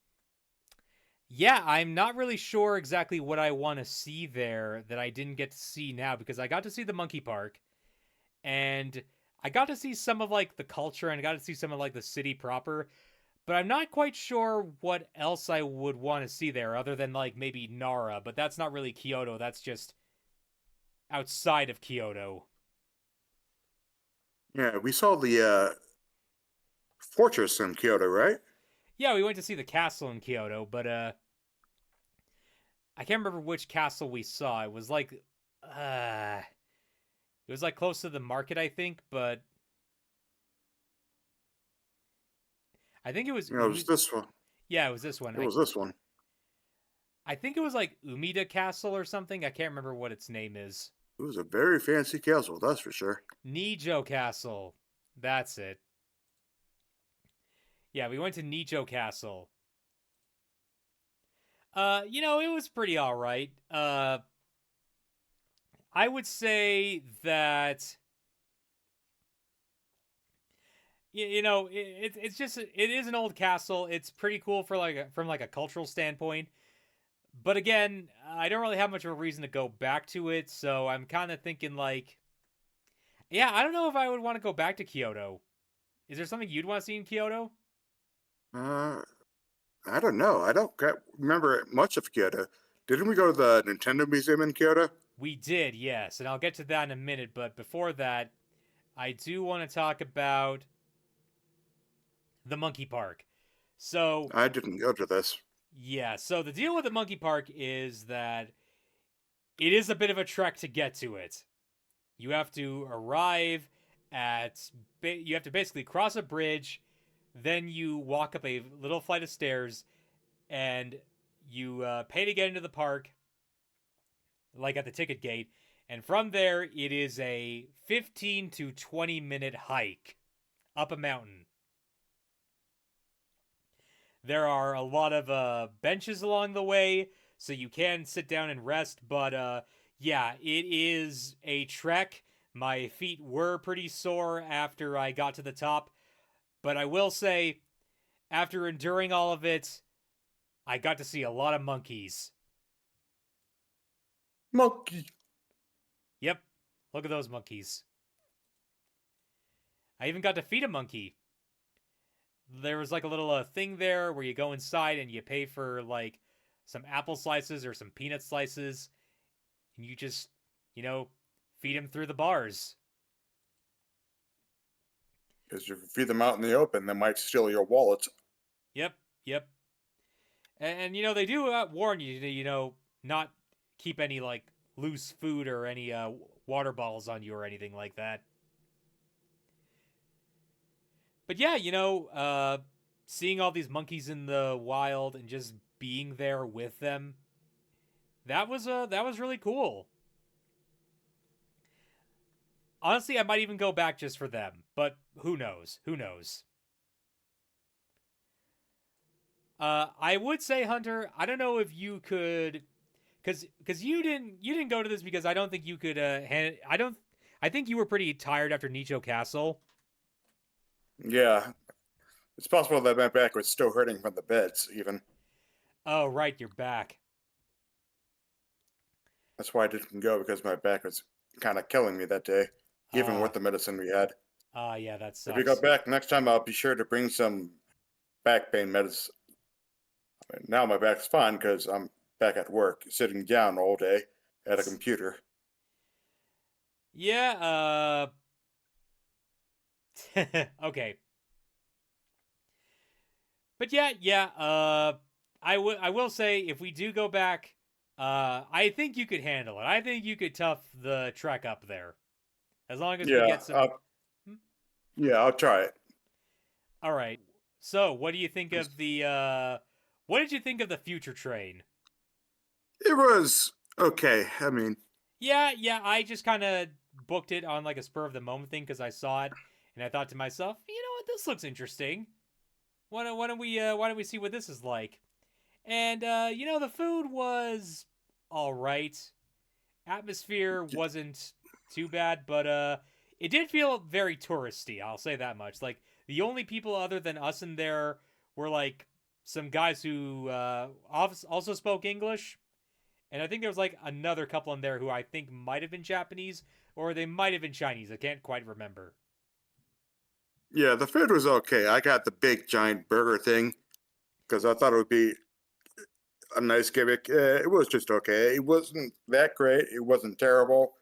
yeah, I'm not really sure exactly what I want to see there that I didn't get to see now, because I got to see the monkey park and I got to see some of like the culture and I got to see some of like the city proper, but I'm not quite sure what else I would want to see there other than like maybe Nara, but that's not really Kyoto, that's just outside of Kyoto. Yeah, we saw the fortress in Kyoto, right? Yeah, we went to see the castle in Kyoto, but I can't remember which castle we saw. It was like close to the market, I think, but I think it was Yeah, it was this one. Yeah, it was this one. It was this one. I think it was like Umida Castle or something. I can't remember what its name is. It was a very fancy castle, that's for sure. Nijo Castle. That's it. Yeah, we went to Nijo Castle. It was pretty all right. I would say that it's just it is an old castle. It's pretty cool for from like a cultural standpoint. But again, I don't really have much of a reason to go back to it, so I'm kind of thinking like, yeah, I don't know if I would want to go back to Kyoto. Is there something you'd want to see in Kyoto? Uh, I don't know. I don't remember much of Kyoto. Didn't we go to the Nintendo Museum in Kyoto? We did, yes, and I'll get to that in a minute, but before that, I do want to talk about the Monkey Park. So, I didn't go to this. yeah, so the deal with the Monkey Park is that it is a bit of a trek to get to it. You have to arrive you have to basically cross a bridge, then you walk up a little flight of stairs, and you pay to get into the park, like at the ticket gate. And from there, it is a 15 to 20-minute hike up a mountain. There are a lot of benches along the way, so you can sit down and rest. But yeah, it is a trek. My feet were pretty sore after I got to the top. But I will say, after enduring all of it, I got to see a lot of monkeys. Monkey. Yep, look at those monkeys. I even got to feed a monkey. There was like a little thing there where you go inside and you pay for like some apple slices or some peanut slices, and you just, you know, feed them through the bars. Because if you feed them out in the open, they might steal your wallet. Yep, yep. And they do warn you to, not keep any like loose food or any water bottles on you or anything like that. But yeah, seeing all these monkeys in the wild and just being there with them, that was really cool. Honestly, I might even go back just for them, but who knows? Who knows? I would say, Hunter, I don't know if you could, because you didn't go to this because I don't think you could. I think you were pretty tired after Nicho Castle. Yeah, it's possible that my back was still hurting from the beds, even. Oh right, you're back. That's why I didn't go, because my back was kind of killing me that day, even with Ah, the medicine we had. yeah, that If we go sucks. back next time, I'll be sure to bring some back pain medicine. Now my back's fine because I'm back at work, sitting down all day at a computer. Yeah. Okay. But yeah, yeah. I will say if we do go back, I think you could handle it. I think you could tough the trek up there, as long as we Yeah, get some. Hmm? yeah, I'll try it. All right. So, what do you think of the? What did you think of the future train? It was Okay, I mean, Yeah, I just kind of booked it on like a spur of the moment thing because I saw it and I thought to myself, you know what, this looks interesting. Why don't we see what this is like? And you know, the food was all right. Atmosphere y- wasn't too bad, but it did feel very touristy. I'll say that much. Like the only people other than us in there were like some guys who also spoke English, and I think there was like another couple in there who I think might have been Japanese or they might have been Chinese. I can't quite remember. yeah, the food was okay. I got the big giant burger thing because I thought it would be a nice gimmick. It was just okay. It wasn't that great. It wasn't terrible.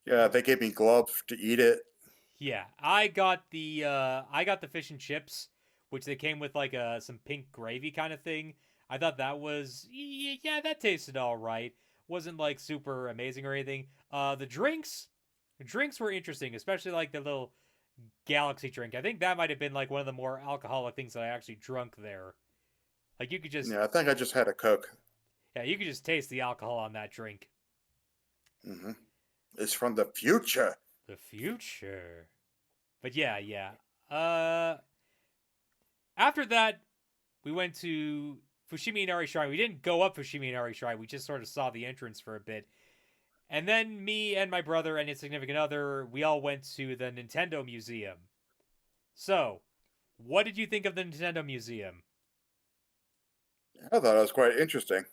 Yeah, they gave me gloves to eat it. Yeah, I got the fish and chips, which they came with like some pink gravy kind of thing. I thought that was yeah, that tasted all right. Wasn't like super amazing or anything. The drinks were interesting, especially like the little galaxy drink. I think that might have been like one of the more alcoholic things that I actually drunk there. Like you could just Yeah, I think I just had a Coke. yeah, you could just taste the alcohol on that drink. Hmm. It's from the future. The future. But yeah. Uh After that, we went to Fushimi Inari Shrine. We didn't go up Fushimi Inari Shrine. We just sort of saw the entrance for a bit. And then me and my brother and his significant other, we all went to the Nintendo Museum. So, what did you think of the Nintendo Museum? I thought it was quite interesting.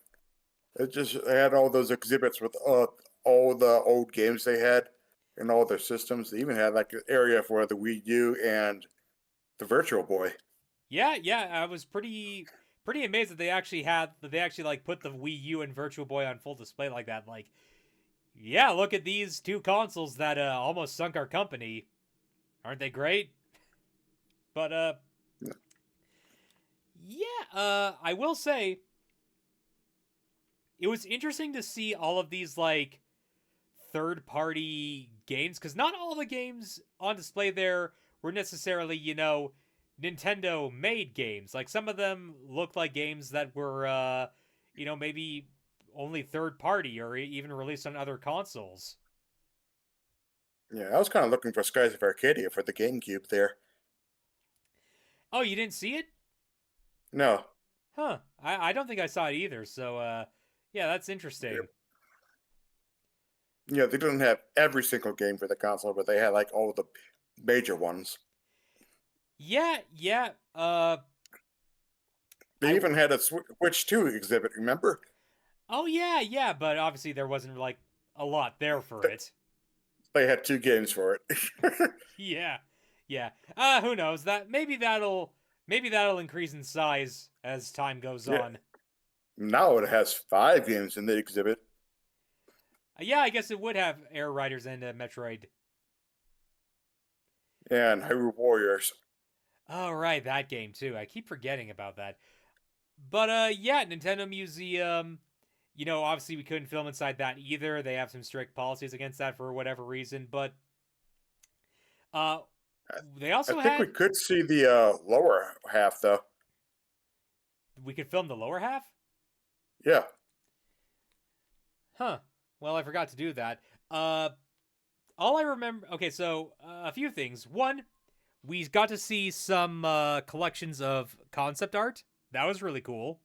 It just had all those exhibits with all the old games they had and all their systems. They even had like an area for the Wii U and the Virtual Boy. Yeah, I was pretty amazed that they actually like put the Wii U and Virtual Boy on full display like that. Like, yeah, look at these two consoles that almost sunk our company. Aren't they great? But yeah, I will say it was interesting to see all of these like third party games because not all the games on display there were necessarily, you know, Nintendo made games. Like some of them looked like games that were you know, maybe only third party or even released on other consoles. Yeah, I was kind of looking for Skies of Arcadia for the GameCube there. Oh, you didn't see it? No, Huh. I don't think I saw it either. So yeah, that's yeah, interesting. yeah, they didn't have every single game for the console, but they had like all the major ones. Yeah. They I even had a Switch 2 exhibit, remember? Oh yeah, but obviously there wasn't like a lot there for Th- it. They had two games for it. Yeah. Yeah. Who knows? Maybe that'll increase in size as time goes Yeah, on. now it has five games in the exhibit. Yeah, I guess it would have Air Riders and Metroid. And Hyrule Warriors. Oh right, that game too. I keep forgetting about that. But yeah, Nintendo Museum, you know, obviously we couldn't film inside that either. They have some strict policies against that for whatever reason, but uh they I also think we had could see the lower half, though. we could film the lower half? Yeah, Huh. Well, I forgot to do that. Uh all I remember, okay, so a few things. One, we got to see some collections of concept art. That was really cool.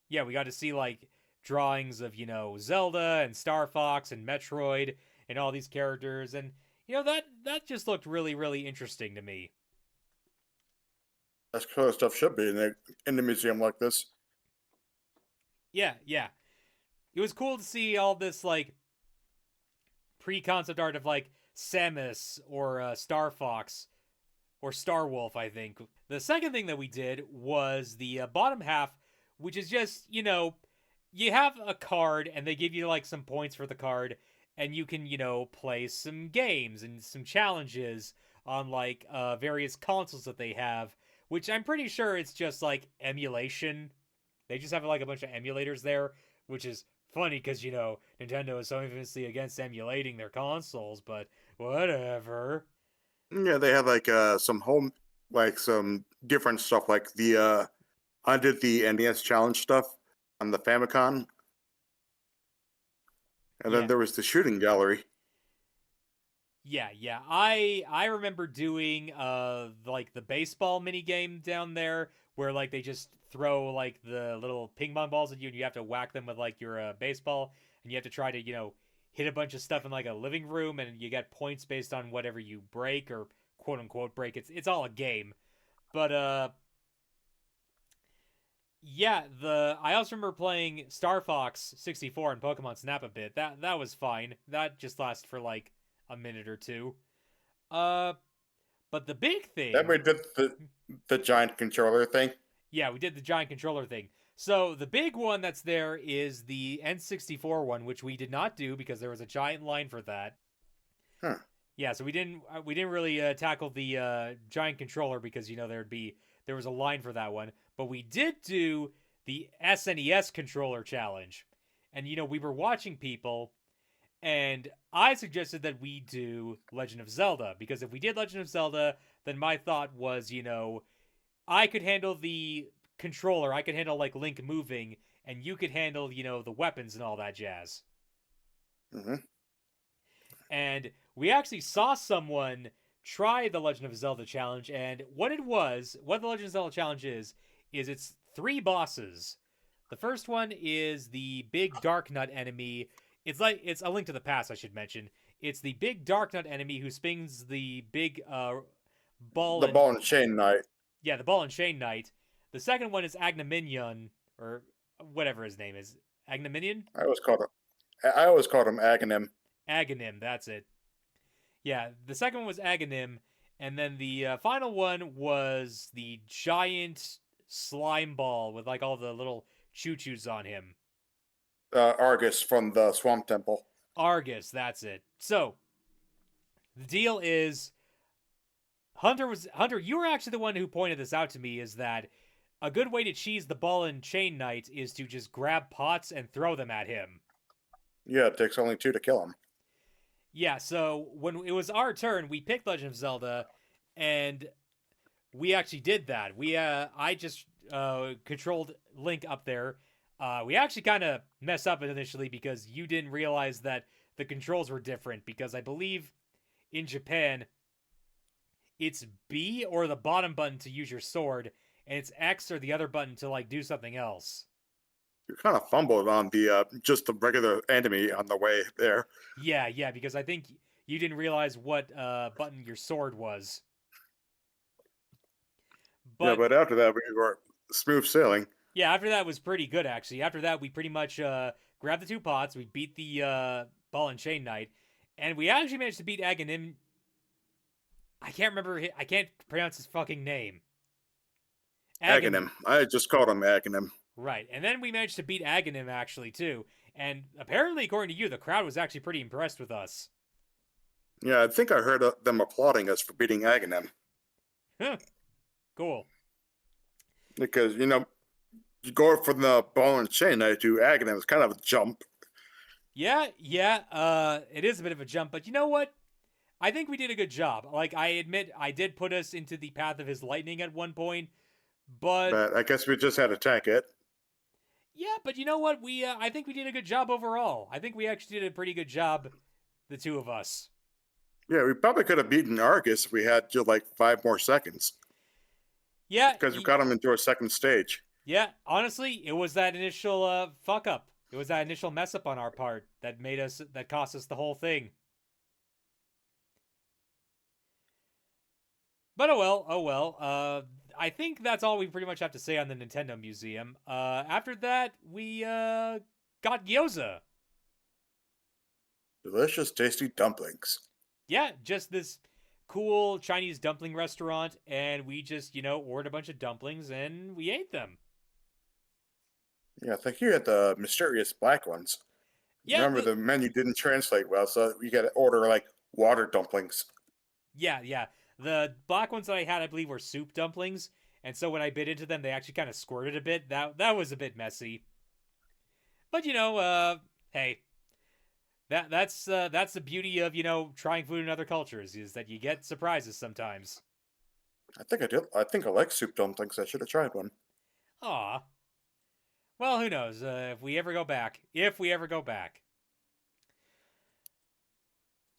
Yeah, we got to see like drawings of, you know, Zelda and Star Fox and Metroid and all these characters, and you know that just looked really interesting to me. that's kind of stuff should be in the museum like this. Yeah. It was cool to see all this like pre-concept art of like Samus or Star Fox or Star Wolf, I think. The second thing that we did was the bottom half, which is just, you know, you have a card and they give you like some points for the card, and you can, you know, play some games and some challenges on like various consoles that they have, which I'm pretty sure it's just like emulation. They just have like a bunch of emulators there, which is funny because, you know, Nintendo is so infamously against emulating their consoles, but whatever. Yeah, they had like some home, like some different stuff, like the I did the NES challenge stuff on the Famicom. And then Yeah. there was the shooting gallery. Yeah. I remember doing like the baseball mini game down there where like they just throw like the little ping pong balls at you and you have to whack them with like your baseball and you have to try to, hit a bunch of stuff in like a living room and you get points based on whatever you break or quote unquote break. It's all a game. But yeah, the I also remember playing Star Fox 64 and Pokemon Snap a bit. That was fine. That just lasted for like a minute or two. Uh, but the big Then thing, we did the giant controller thing. yeah, we did the giant controller thing. So the big one that's there is the N64 one, which we did not do because there was a giant line for that. Huh. Yeah, so we didn't really tackle the giant controller because there was a line for that one, but we did do the SNES controller challenge, and we were watching people, and I suggested that we do Legend of Zelda because if we did Legend of Zelda, then my thought was I could handle the controller, I could handle like Link moving, and you could handle the weapons and all that jazz. Hmm. And we actually saw someone try the Legend of Zelda challenge, and what the Legend of Zelda challenge is it's three bosses. The first one is the big Dark Nut enemy. It's a Link to the Past, I should mention. It's the big Dark Nut enemy who spins the big ball The and ball and chain knight. yeah, the ball and chain knight. The second one is Agnaminion or whatever his name is. Agnaminion? I always called him Aghanim. Aghanim, that's it. Yeah, the second one was Aghanim, and then the final one was the giant slime ball with like all the little choo-choos on him. Argus from the Swamp Temple. Argus, that's it. So the deal is, Hunter. You were actually the one who pointed this out to me. Is that a good way to cheese the ball and chain knight is to just grab pots and throw them at him. Yeah, it takes only 2 to kill him. Yeah, so when it was our turn, we picked Legend of Zelda, and we actually did that. I just controlled Link up there. We actually kind of messed up initially because you didn't realize that the controls were different. Because I believe in Japan, it's B or the bottom button to use your sword, and it's X or the other button to like do something else. You kind of fumbled on the just the regular enemy on the way there. Yeah, because I think you didn't realize what button your sword was. Yeah, But but after that we were smooth sailing. yeah, after that was pretty good actually. After that, we pretty much grabbed the two pots. We beat the ball and chain knight, and we actually managed to beat Aghanim. I can't remember. I can't pronounce his fucking name. Aghanim. I just called him Aghanim. Right, and then we managed to beat Aghanim actually too. And apparently, according to you, the crowd was actually pretty impressed with us. Yeah, I think I heard them applauding us for beating Aghanim. Huh. Cool. Because, you go from the ball and chain knight to Aghanim, it's kind of a jump. Yeah. It is a bit of a jump, but you know what? I think we did a good job. Like, I admit, I did put us into the path of his lightning at one point, but I guess we just had to tank it. yeah, but you know what? I think we did a good job overall. I think we actually did a pretty good job, the two of us. Yeah, we probably could have beaten Argus if we had just like 5 more seconds. Yeah, Because we got him into a second stage. yeah. Honestly, it was that initial fuck up. It was that initial mess up on our part that cost us the whole thing. But oh well. I think that's all we pretty much have to say on the Nintendo Museum. After that, we got gyoza. Delicious, tasty dumplings. Yeah, just this cool Chinese dumpling restaurant, and we just ordered a bunch of dumplings and we ate them. Yeah, I think you had the mysterious black ones. Yeah, Remember, the menu didn't translate well, so you got to order like water dumplings. yeah. The black ones that I had, I believe, were soup dumplings, and so when I bit into them, they actually kind of squirted a bit. That was a bit messy. But hey, that's the beauty of trying food in other cultures is that you get surprises sometimes. I think I did. I think I like soup dumplings. I should have tried one. Aw. Well, who knows? If we ever go back.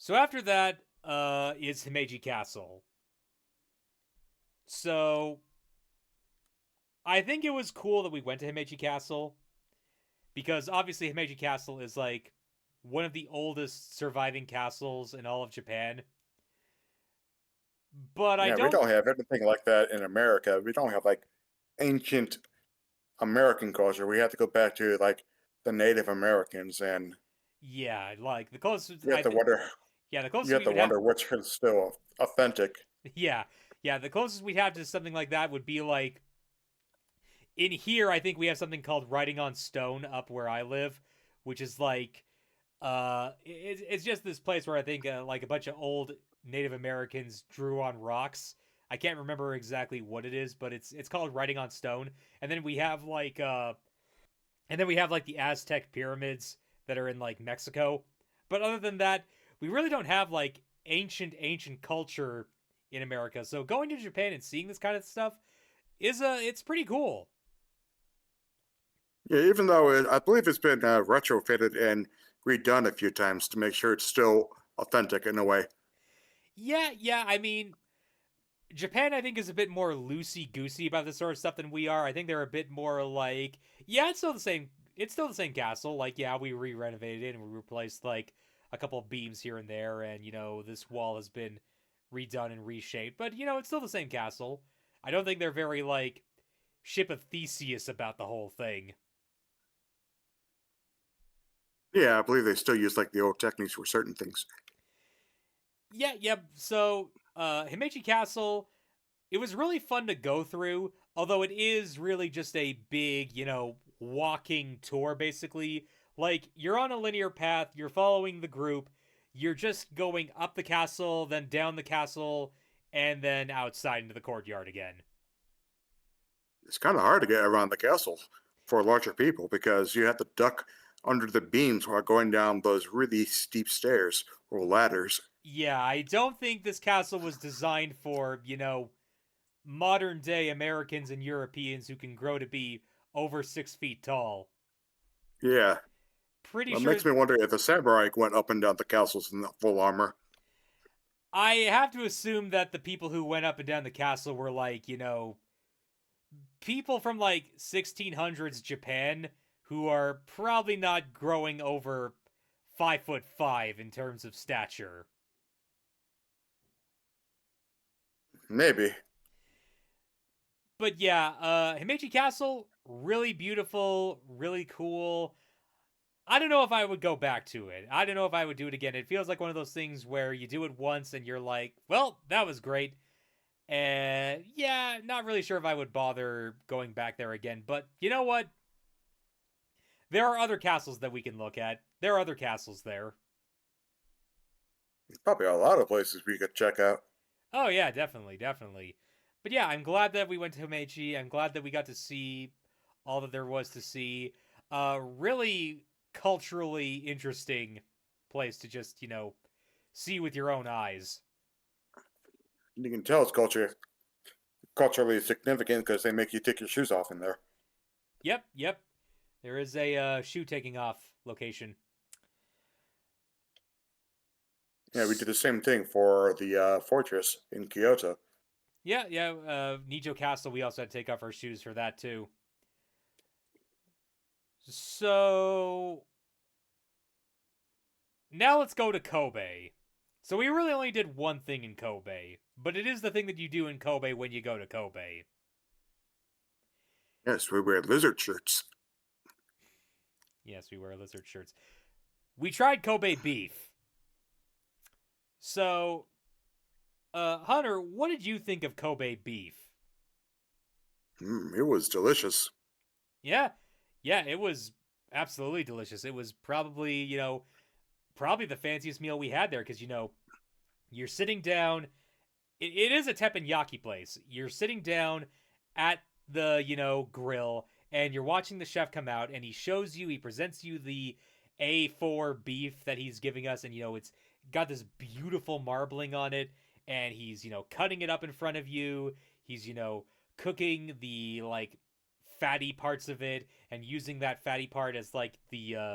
So after that is Himeji Castle. So I think it was cool that we went to Himeji Castle because obviously Himeji Castle is like one of the oldest surviving castles in all of Japan. But I Yeah, we don't. don't have anything like that in America. We don't have like ancient American culture. We have to go back to like the Native Americans, and Yeah, like the closest you have I to think. wonder. Yeah, the You closest have we to would have. wonder which is still authentic. Yeah, yeah, the closest we'd have to something like that would be like in here. I think we have something called writing on stone up where I live, which is like it's just this place where I think like a bunch of old Native Americans drew on rocks. I can't remember exactly what it is, but it's called writing on stone. And then we have like the Aztec pyramids that are in like Mexico. But other than that, we really don't have like ancient culture in America. So going to Japan and seeing this kind of stuff is it's pretty cool. Yeah, even though I believe it's been retrofitted and redone a few times to make sure it's still authentic in a way. Yeah, yeah, I mean, Japan, I think, is a bit more loosey goosey about this sort of stuff than we are. I think they're a bit more like, yeah, it's still the same. It's still the same castle. Like, yeah, we re-renovated it and we replaced like a couple of beams here and there, and this wall has been redone and reshaped. But it's still the same castle. I don't think they're very like Ship of Theseus about the whole thing. Yeah, I believe they still use like the old techniques for certain things. Yeah, yeah. So, Himeji Castle, it was really fun to go through, although it is really just a big, walking tour basically. Like you're on a linear path, you're following the group, you're just going up the castle, then down the castle, and then outside into the courtyard again. It's kind of hard to get around the castle for larger people because you have to duck under the beams while going down those really steep stairs or ladders. Yeah, I don't think this castle was designed for, modern day Americans and Europeans who can grow to be over 6 feet tall. Yeah, Pretty it sure. makes me wonder if the samurai went up and down the castles in full armor. I have to assume that the people who went up and down the castle were like, people from like 1600s Japan who are probably not growing over 5'5" in terms of stature. Maybe. But yeah, Himeji Castle, really beautiful, really cool. I don't know if I would go back to it. I don't know if I would do it again. It feels like one of those things where you do it once and you're like, well, that was great. And yeah, not really sure if I would bother going back there again. But you know what? There are other castles that we can look at. There are other castles there. There's probably a lot of places we could check out. Oh yeah, definitely, definitely. But yeah, I'm glad that we went to Himeji. I'm glad that we got to see all that there was to see. Really culturally interesting place to just, see with your own eyes. You can tell it's culturally significant because they make you take your shoes off in there. Yep, yep. There is a shoe taking off location. Yeah, we did the same thing for the fortress in Kyoto. Yeah, yeah. Nijo Castle, we also had to take off our shoes for that too. So now let's go to Kobe. So we really only did one thing in Kobe, but it is the thing that you do in Kobe when you go to Kobe. Yes, we wear lizard shirts. Yes, we wear lizard shirts. We tried Kobe beef. So, Hunter, what did you think of Kobe beef? It was delicious. Yeah, yeah, it was absolutely delicious. It was probably, probably the fanciest meal we had there because, you're sitting down. It is a teppanyaki place. You're sitting down at the, grill and you're watching the chef come out and he presents you the A4 beef that he's giving us. And, it's got this beautiful marbling on it. And he's, cutting it up in front of you. He's, cooking the, like, fatty parts of it and using that fatty part as, like, the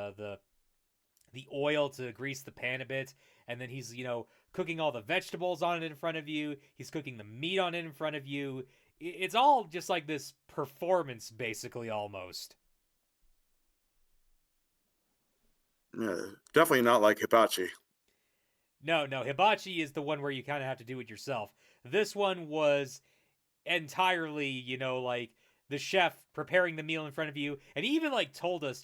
the oil to grease the pan a bit, and then he's, cooking all the vegetables on it in front of you. He's cooking the meat on it in front of you. It's all just like this performance, basically, almost. Yeah, definitely not like hibachi. No, hibachi is the one where you kind of have to do it yourself. This one was entirely, like the chef preparing the meal in front of you, and he even like told us,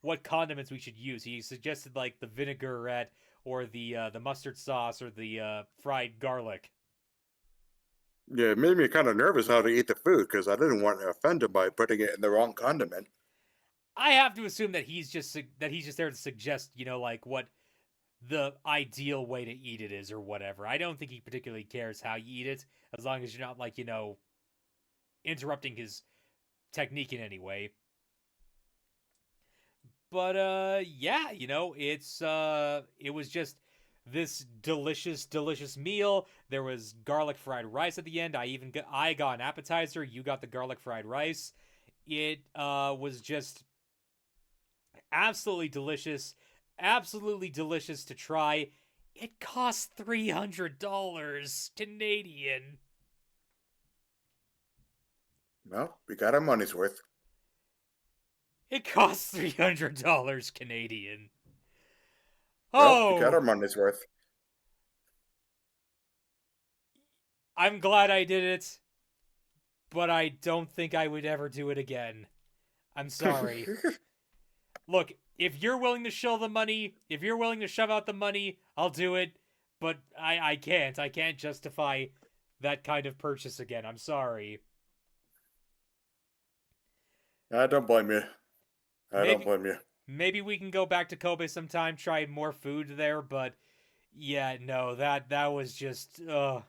what condiments we should use. He suggested like the vinaigrette or the mustard sauce or the fried garlic. Yeah, it made me kind of nervous how to eat the food because I didn't want to offend him by putting it in the wrong condiment. I have to assume that he's just there to suggest, like what the ideal way to eat it is or whatever. I don't think he particularly cares how you eat it, as long as you're not like, interrupting his technique in any way. But yeah, it was just this delicious meal. There was garlic fried rice at the end. I got an appetizer, you got the garlic fried rice. It was just absolutely delicious to try. It cost $300 Canadian. Well, we got our money's worth. It costs $300 Canadian. Well, we got our money's worth. I'm glad I did it, but I don't think I would ever do it again. I'm sorry. Look, if you're willing to show the money, if you're willing to shove out the money, I'll do it. But I can't. I can't justify that kind of purchase again. I'm sorry. I don't blame you. I don't blame you. Maybe we can go back to Kobe sometime, try more food there, but yeah, no, that was just oh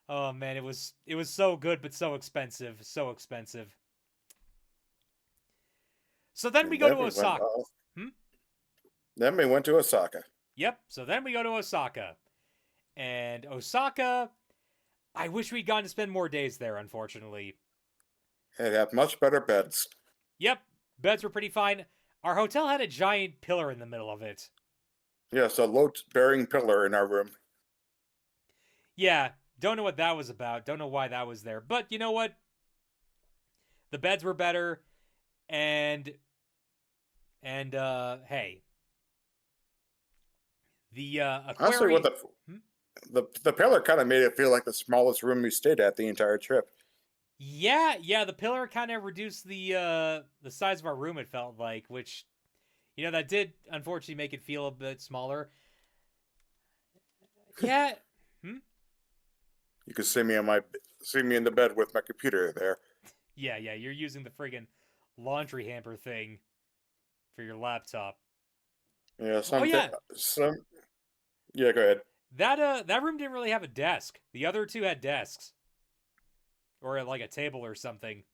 man, it was so good but so expensive, so expensive. So then we go to Osaka. Then we went to Osaka. Yep, so then we go to Osaka. And Osaka, I wish we'd gotten to spend more days there, unfortunately. It had much better beds. Yep, beds were pretty fine. Our hotel had a giant pillar in the middle of it. Yes, a load-bearing pillar in our room. Yeah, don't know what that was about. Don't know why that was there. But you know what? The beds were better, and hey. The aquarium... Honestly, the pillar kind of made it feel like the smallest room we stayed at the entire trip. Yeah, the pillar kind of reduced the size of our room, it felt like, which, that did unfortunately make it feel a bit smaller. Yeah. You can see me in the bed with my computer there. Yeah, you're using the friggin' laundry hamper thing for your laptop. Yeah, yeah, go ahead. That room didn't really have a desk. The other two had desks. Or like a table or something.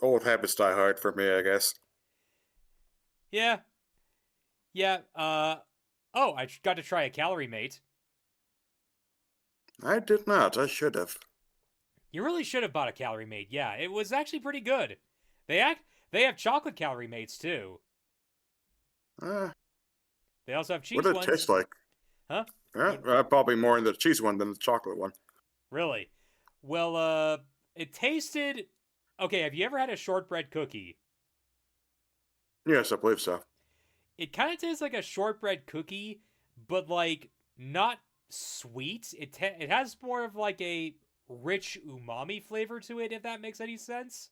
Old habits die hard for me, I guess. Yeah. I got to try a Calorie Mate. I did not. I should have. You really should have bought a Calorie Mate. Yeah, it was actually pretty good. They have chocolate Calorie Mates too. They also have cheese ones. What did it taste like? Huh? Probably more in the cheese one than the chocolate one. Really? Well, it tasted... Okay, have you ever had a shortbread cookie? Yes, I believe so. It kind of tastes like a shortbread cookie, but like not sweet. It has more of like a rich umami flavor to it, if that makes any sense.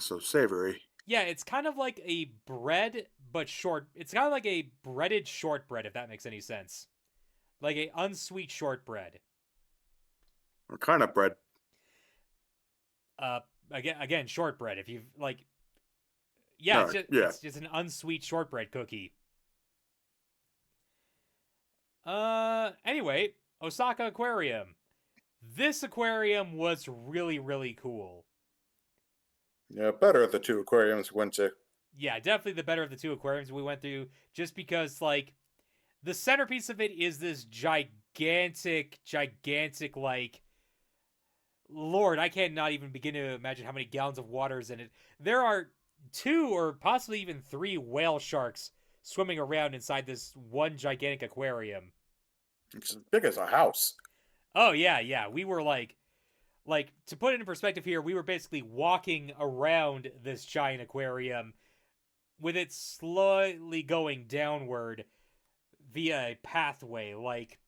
So savory. Yeah, it's kind of like a bread, but short. It's kind of like a breaded shortbread, if that makes any sense. Like a unsweet shortbread. What kind of bread? Again, shortbread. If you've like, yeah, it's just an unsweet shortbread cookie. Anyway, Osaka Aquarium. This aquarium was really, really cool. Yeah, better of the two aquariums we went to. Yeah, definitely the better of the two aquariums we went through, just because, like, the centerpiece of it is this gigantic, like, Lord, I cannot even begin to imagine how many gallons of water is in it. There are two or possibly even three whale sharks swimming around inside this one gigantic aquarium. It's as big as a house. Oh yeah, yeah. We were like to put it in perspective here, we were basically walking around this giant aquarium with it slowly going downward via a pathway. Like,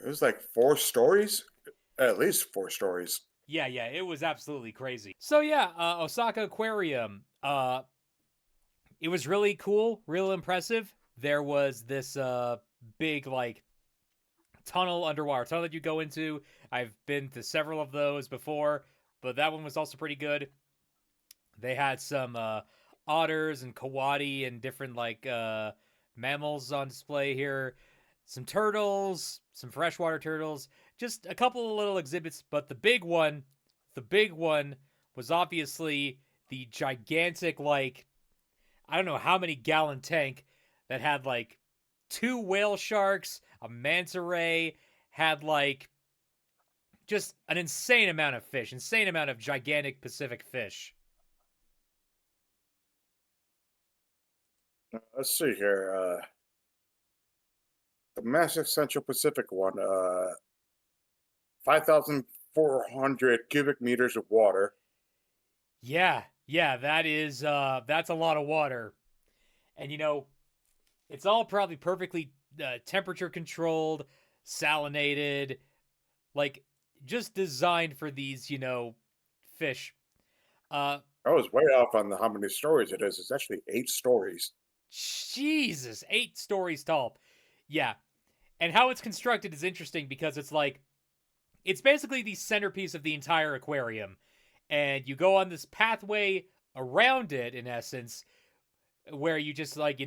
It was like 4 stories, at least 4 stories. yeah, yeah, it was absolutely crazy. So yeah, Osaka Aquarium. It was really cool, real impressive. There was this big like tunnel, underwater tunnel that you go into. I've been to several of those before, but that one was also pretty good. They had some otters and kawadi and different like mammals on display here. Some turtles, some freshwater turtles, just a couple of little exhibits, but the big one was obviously the gigantic like I don't know how many gallon tank that had like two whale sharks, a manta ray, had like just an insane amount of fish, insane amount of gigantic Pacific fish. Let's see here. The massive Central Pacific one, 5,400 cubic meters of water. Yeah, yeah, that's a lot of water. And you know, it's all probably perfectly temperature controlled, salinated, like just designed for these, fish. Uh I was way off on how many stories it is. It's actually 8 stories. Jesus, 8 stories tall. Yeah. And how it's constructed is interesting because it's like it's basically the centerpiece of the entire aquarium. And you go on this pathway around it in essence where you just like, you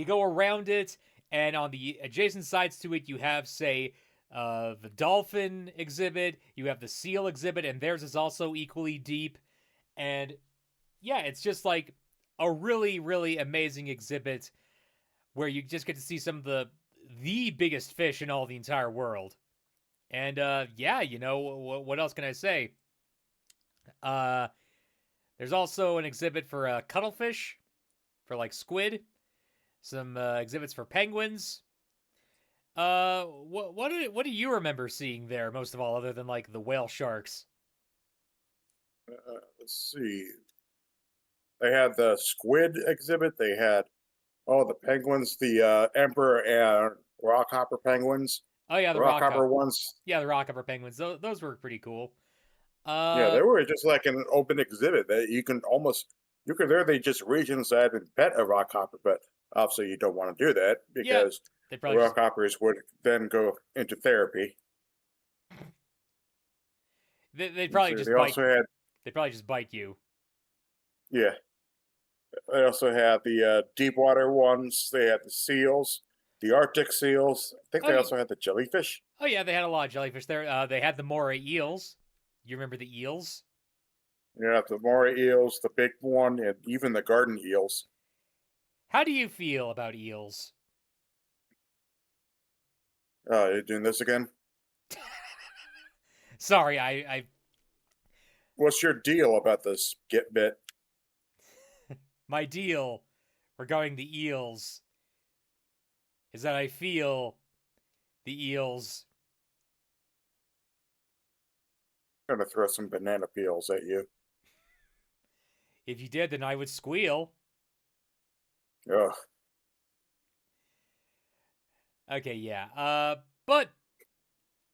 go around it and on the adjacent sides to it you have say the dolphin exhibit, you have the seal exhibit and theirs is also equally deep. And yeah, it's just like a really really amazing exhibit where you just get to see some of the biggest fish in all the entire world. And yeah, what else can I say? Uh there's also an exhibit for cuttlefish, for like squid, some exhibits for penguins. What do you remember seeing there most of all, other than like the whale sharks? Let's see. They had the squid exhibit. They had the penguins, the emperor and rockhopper penguins. Oh yeah, The the rock rockhopper ones. yeah, the rockhopper penguins. Those were pretty cool. Yeah, Uh they were just like an open exhibit that you could literally just reach inside and pet a rockhopper, but obviously you don't want to do that yeah, because they the probably just rockhoppers would then go into therapy. they'd And probably so just they bite also had, you. yeah, they also had the deep water ones. They had the seals, the Arctic seals. I think Oh they yeah, also had the jellyfish. oh yeah, they had a lot of jellyfish there. They had the moray eels. You remember the eels? Yeah, the moray eels, the big one, and even the garden eels. How do you feel about eels? You're doing this again? Sorry, I What's your deal about this get bit? my deal regarding the eels is that I feel the eels. I'm gonna throw some banana peels at you. If you did, then I would squeal. Ugh. Okay, yeah. But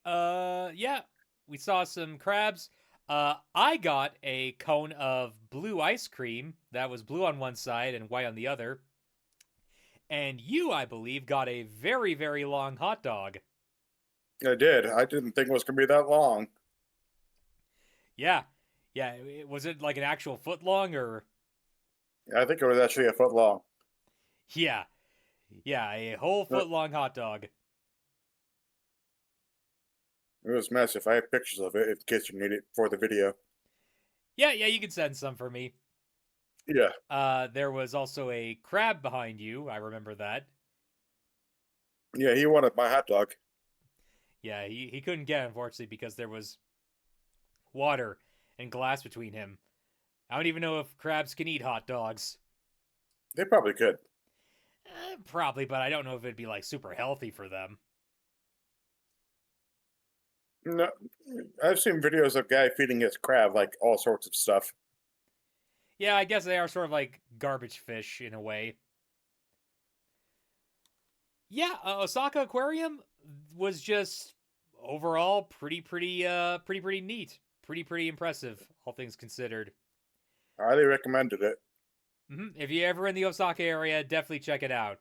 yeah, we saw some crabs. I got a cone of blue ice cream that was blue on one side and white on the other. And you, I believe, got a very, very long hot dog. I did. I didn't think it was gonna be that long. Yeah. Yeah. Was it like an actual foot long or? I think it was actually a foot long. Yeah. Yeah. A whole Uh, foot long hot dog. It was massive. I have pictures of it in case you need it for the video. Yeah. Yeah. You can send some for me. Yeah. There was also a crab behind you. I remember that. Yeah, he wanted my hot dog. Yeah. He couldn't get it, unfortunately, because there was water and glass between him. I don't even know if crabs can eat hot dogs. They probably could. Probably, but I don't know if it'd be like super healthy for them. No, I've seen videos of guy feeding his crab like all sorts of stuff. Yeah, I guess they are sort of like garbage fish in a way. Yeah, Osaka Aquarium was just overall pretty neat. Pretty impressive, all things considered. I highly recommended it. If you're ever in the Osaka area, definitely check it out.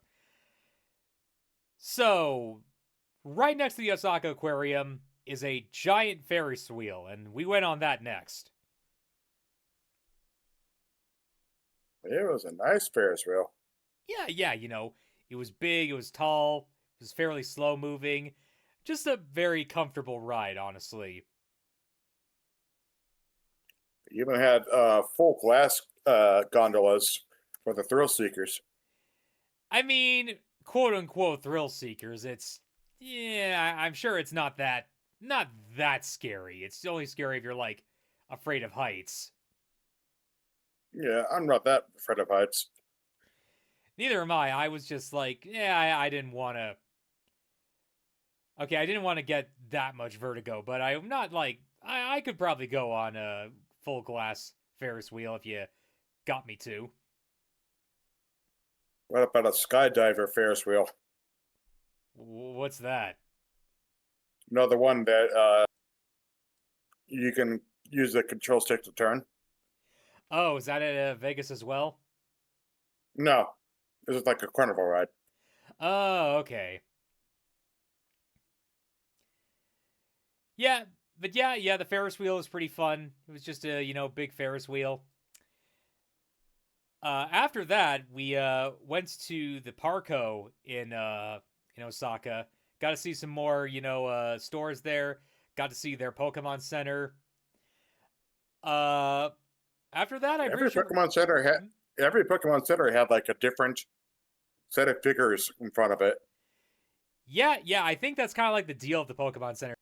So, right next to the Osaka Aquarium is a giant Ferris wheel, and we went on that next. It was a nice Ferris wheel. Yeah, it was big, it was tall, it was fairly slow moving. Just a very comfortable ride, honestly. You even had full glass gondolas for the thrill seekers. I mean, quote unquote thrill seekers, I'm sure it's not that scary. It's only scary if you're like afraid of heights. Yeah, I'm not that afraid of heights. Neither am I. I was just like, I didn't want to. Okay, I didn't want to get that much vertigo, but I'm not like I could probably go on a full glass Ferris wheel if you got me to. What about a skydiver Ferris wheel? What's that? Another one that you can use the control stick to turn. Oh, is that at Vegas as well? No, this is like a carnival ride. Oh, okay. Yeah, but yeah, the Ferris wheel was pretty fun. It was just a, big Ferris wheel. After that, we went to the Parco in Osaka. Got to see some more, stores there. Got to see their Pokemon Center. Uh, After that, I'm Every pretty sure. Pokemon Center had every Pokemon Center had like a different set of figures in front of it. Yeah, I think that's kind of like the deal of the Pokemon Center.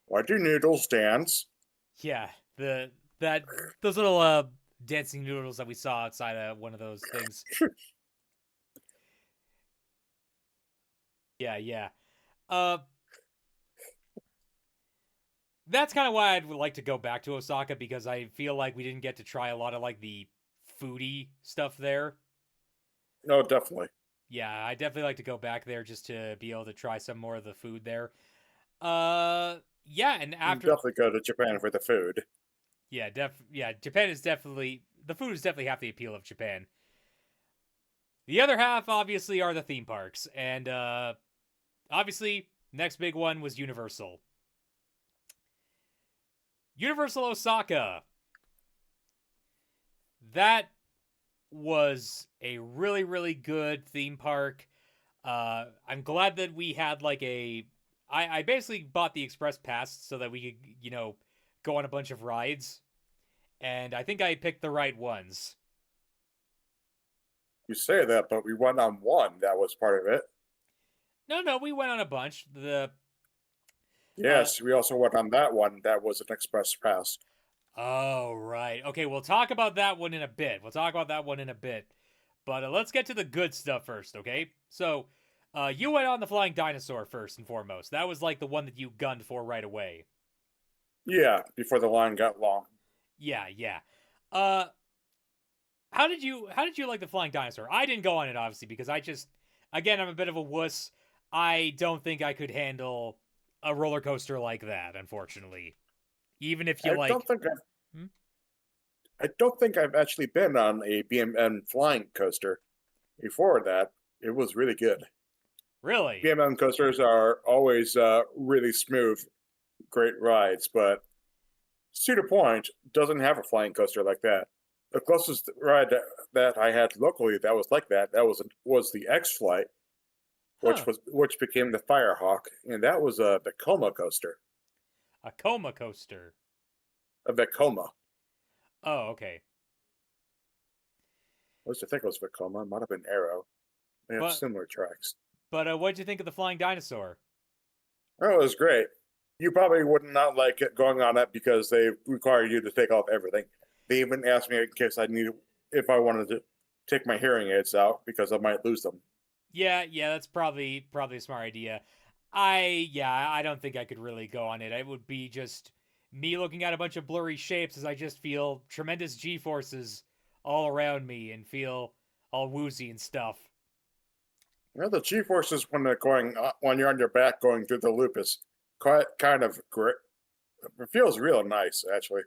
Why do noodles dance? Yeah, those little dancing noodles that we saw outside of one of those things. Yeah. Uh, that's kind of why I'd like to go back to Osaka because I feel like we didn't get to try a lot of like the foodie stuff there. No, definitely. Yeah, I definitely like to go back there just to be able to try some more of the food there. Yeah, and You after definitely go to Japan for the food. yeah, Japan is definitely the food is definitely half the appeal of Japan. The other half obviously are the theme parks, and obviously next big one was Universal. Universal Osaka. That was a really good theme park. I'm glad that we had like I basically bought the express pass so that we could, go on a bunch of rides. And I think I picked the right ones. You say that, but we went on one that was part of it. No, we went on a bunch. Yes, we also went on that one that was an express pass. Oh, right. Okay, we'll talk about that one in a bit. But let's get to the good stuff first, okay? So, you went on the Flying Dinosaur first and foremost. That was like the one that you gunned for right away. Yeah, before the line got long. Yeah. Uh, how did you like the Flying Dinosaur? I didn't go on it obviously because again, I'm a bit of a wuss. I don't think I could handle a roller coaster like that, unfortunately. Even if you I like don't think I've Hmm? I don't think I've actually been on a BMN flying coaster. Before that, it was really good. Really? BMM coasters are always really smooth, great rides, but Cedar Point doesn't have a flying coaster like that. The closest ride that I had locally that was like that was the X Flight, Huh. which became the Firehawk, and that was a Vekoma coaster. A coma coaster. A Vekoma. Oh, okay. At least I think it was Vekoma. It might have been Arrow. They have But similar tracks. what'd you think of the Flying Dinosaur? Oh, it was great. You probably would not like it going on it because they require you to take off everything. They even asked me in case I needed if I wanted to take my hearing aids out because I might lose them. Yeah, yeah, that's probably a smart idea. I don't think I could really go on it. It would be just me looking at a bunch of blurry shapes as I just feel tremendous G forces all around me and feel all woozy and stuff. The G forces when they're going when you're on your back going through the loop is quite kind of great. It feels real nice, actually.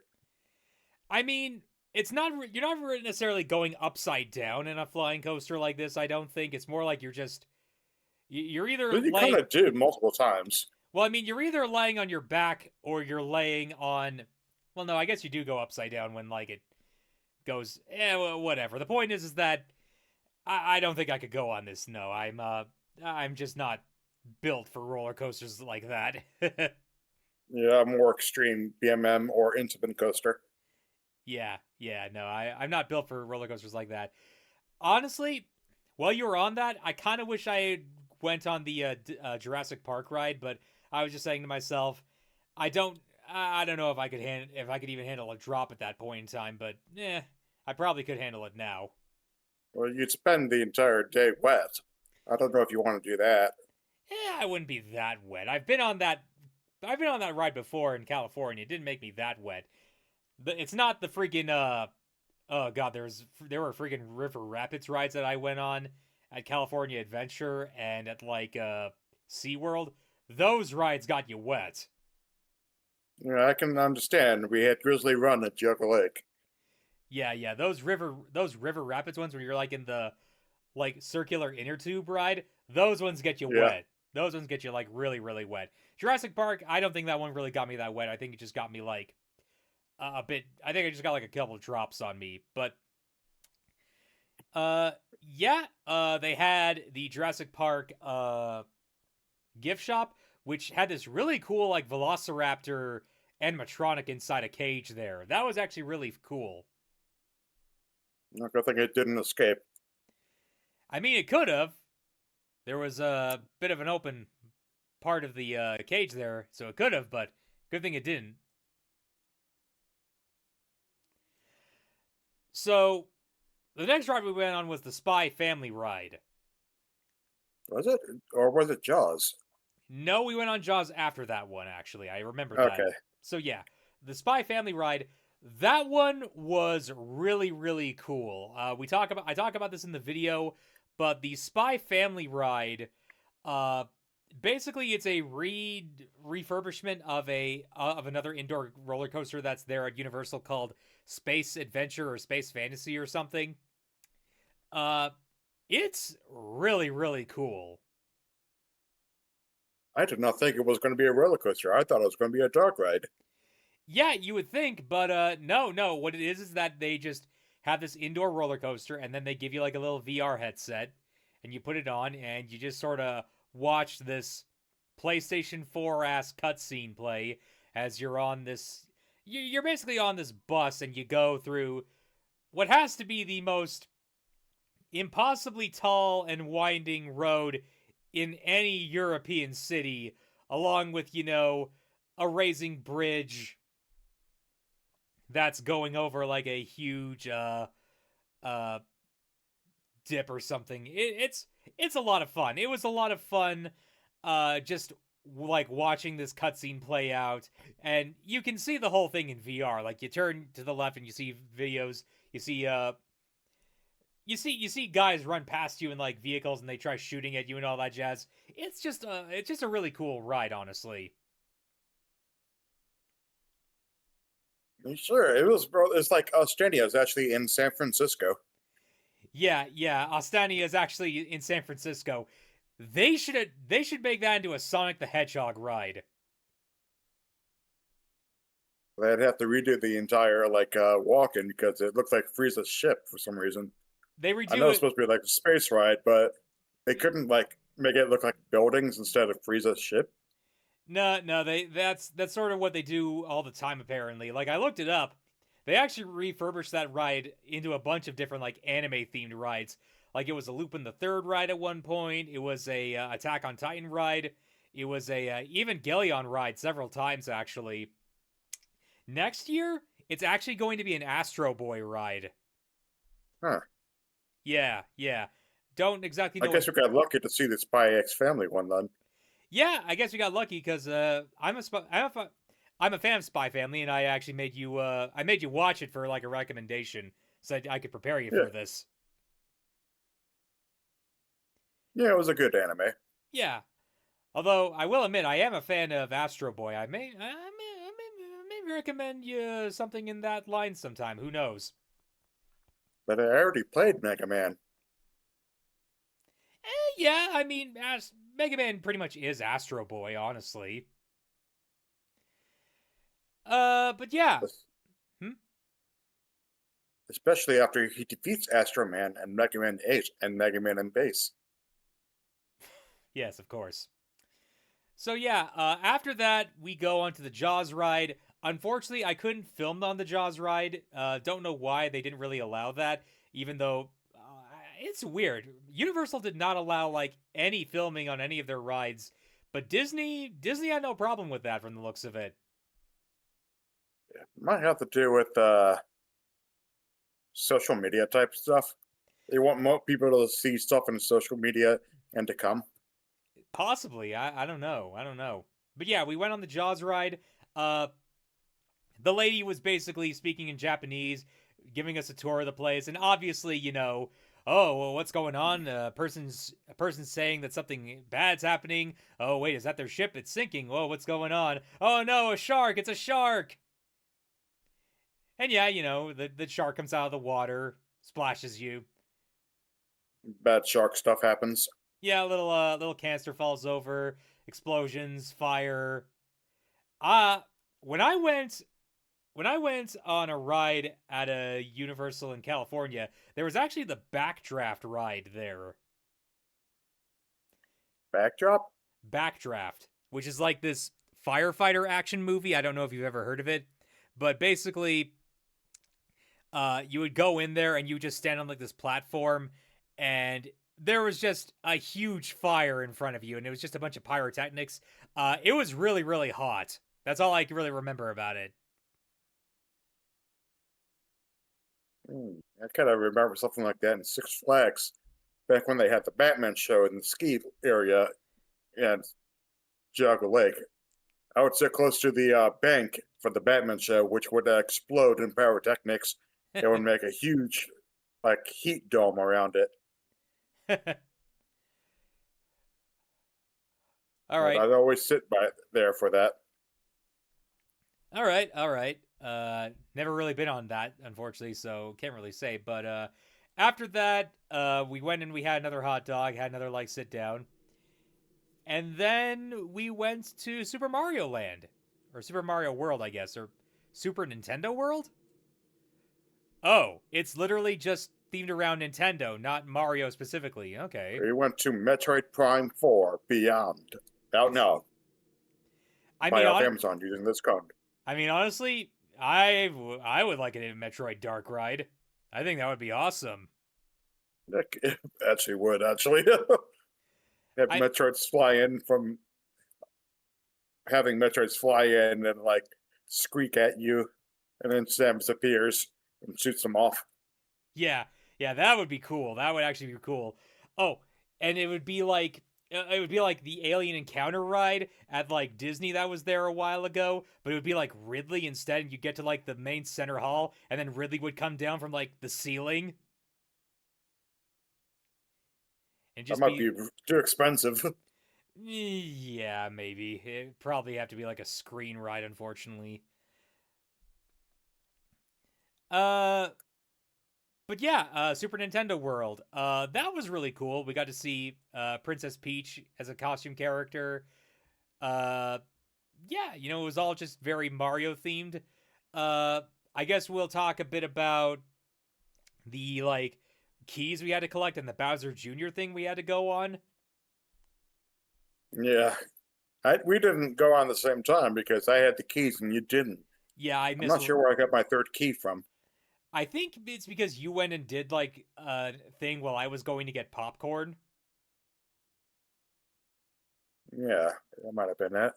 I mean, it's not you're not necessarily going upside down in a flying coaster like this. I don't think it's more like you're just you're either But you kind like of do multiple times. well, I mean, you're either laying on your back or you're laying on. Well, no, I guess you do go upside down when like it goes. Well, whatever. The point is that I don't think I could go on this. No, I'm just not built for roller coasters like that. Yeah, more extreme BMM or intimate coaster. Yeah, yeah, no, I'm not built for roller coasters like that. Honestly, while you were on that, I kind of wish I went on the Jurassic Park ride, but I was just saying to myself, I don't, I don't know if I could even handle a drop at that point in time, but I probably could handle it now. Well, you'd spend the entire day wet. I don't know if you want to do that. I wouldn't be that wet. I've been on that ride before in California. It didn't make me that wet. It's not the freaking oh god, there were freaking River Rapids rides that I went on at California Adventure and at like SeaWorld. Those rides got you wet. Yeah, I can understand. We had Grizzly Run at Joker Lake. Yeah, yeah, those River Rapids ones where you're like in the like circular inner tube ride, those ones get you Yeah. wet. Those ones get you like really really wet. Jurassic Park, I don't think that one really got me that wet. I think it just got me like a bit. I think I just got like a couple drops on me, but yeah, they had the Jurassic Park gift shop, which had this really cool like Velociraptor animatronic inside a cage there. That was actually really cool. I think it didn't escape. I mean, it could have. There was a bit of an open part of the cage there, so it could have, but good thing it didn't. So, the next ride we went on was the Spy Family ride. Was it? Or was it Jaws? No, we went on Jaws after that one, actually. I remember that. Okay. So, yeah, the Spy Family ride, that one was really, really cool. I talk about this in the video, but the Spy Family ride, uh, basically it's a refurbishment of another indoor roller coaster that's there at Universal called Space Adventure or Space Fantasy or something. Uh, it's really, really cool. I did not think it was going to be a roller coaster. I thought it was going to be a dark ride. Yeah, you would think, but no. What it is that they just have this indoor roller coaster, and then they give you like a little VR headset, and you put it on, and you just sort of watch this PlayStation 4 ass cutscene play as you're on this. You're basically on this bus, and you go through what has to be the most impossibly tall and winding road in any European city, along with, a raising bridge that's going over like a huge uh dip or something. It's a lot of fun. It was a lot of fun just like watching this cutscene play out, and you can see the whole thing in VR. Like you turn to the left and you see videos, you see you see guys run past you in like vehicles and they try shooting at you and all that jazz. It's just a really cool ride, honestly. Sure, it was. Bro, it's like Australia is actually in San Francisco. Yeah, yeah. Astania is actually in San Francisco. They should make that into a Sonic the Hedgehog ride. They'd have to redo the entire like walk-in because it looks like Frieza's ship for some reason. They I know redo it's it. supposed to be like a space ride, but they couldn't like make it look like buildings instead of Frieza's ship. No, no, that's sort of what they do all the time apparently. Like I looked it up. They actually refurbished that ride into a bunch of different like anime themed rides. Like it was a Lupin the Third ride at one point. It was a Attack on Titan ride. It was a Evangelion ride several times actually. Next year It's actually going to be an Astro Boy ride. Huh. Yeah, yeah. Don't exactly I know what. guess we got lucky to see the Spy X Family one then. Yeah, I guess we got lucky because I'm a fan of Spy Family, and I actually made you I made you watch it for like a recommendation, so I could prepare you Yeah. for this. Yeah, it was a good anime. Yeah. Although I will admit I am a fan of Astro Boy. I may recommend you something in that line sometime. Who knows? But I already played Mega Man. Yeah, I mean, Mega Man pretty much is Astro Boy, honestly. But yeah. Hmm? Especially after he defeats Astro Man and Mega Man 8 and Mega Man and Base. Yes, of course. So yeah, after that we go onto the Jaws ride. Unfortunately, I couldn't film on the Jaws ride. Don't know why they didn't really allow that, even though it's weird. Universal did not allow like any filming on any of their rides, but Disney had no problem with that from the looks of it. Might have to do with social media type stuff. They want more people to see stuff in social media and to come. Possibly, I don't know, I don't know. But yeah, we went on the Jaws ride. Uh, the lady was basically speaking in Japanese, giving us a tour of the place, and obviously, oh, well, what's going on? A person's saying that something bad's happening. Oh, wait, is that their ship? It's sinking. Whoa, what's going on? Oh no, a shark! It's a shark! And yeah, the shark comes out of the water, splashes you. Bad shark stuff happens. Yeah, little canister falls over, explosions, fire. When I went on a ride at a Universal in California, there was actually the Backdraft ride there. Backdrop? Backdraft, which is like this firefighter action movie. I don't know if you've ever heard of it, but basically, you would go in there and you would just stand on like this platform, and there was just a huge fire in front of you, and it was just a bunch of pyrotechnics. It was really, really hot. That's all I can really remember about it. I kind of remember something like that in Six Flags back when they had the Batman show in the ski area in Jago Lake. I would sit close to the bank for the Batman show, which would explode in pyrotechnics. It would make a huge, like, heat dome around it. All And right. I'd always sit by there for that. All right, all right. Never really been on that, unfortunately, so can't really say. But after that, we went and we had another hot dog, had another like sit down, and then we went to Super Mario Land, or Super Mario World, I guess, or Super Nintendo World. Oh, it's literally just themed around Nintendo, not Mario specifically. Okay. We went to Metroid Prime 4 Beyond. Out now. I Buy mean, off on, Amazon using this code. I mean, honestly, I would like it in Metroid Dark Ride. I think that would be awesome. It actually would, actually. Have I Metroids fly in from having Metroids fly in and like squeak at you, and then Samus appears and shoots them off. Yeah, yeah, that would be cool. That would actually be cool. Oh, and it would be like the Alien Encounter ride at like Disney that was there a while ago, but it would be like Ridley instead, and you get to like the main center hall, and then Ridley would come down from like the ceiling and That just might be be too expensive. yeah, maybe. It'd probably have to be like a screen ride, unfortunately. Uh But yeah, Super Nintendo World. That was really cool. We got to see Princess Peach as a costume character. Uh, yeah, it was all just very Mario themed. Uh, I guess we'll talk a bit about the like keys we had to collect and the Bowser Jr. thing we had to go on. Yeah. We didn't go on the same time because I had the keys and you didn't. Yeah, I I'm missed. not sure where I got my third key from. I think it's because you went and did like a thing while I was going to get popcorn. Yeah, that might have been it.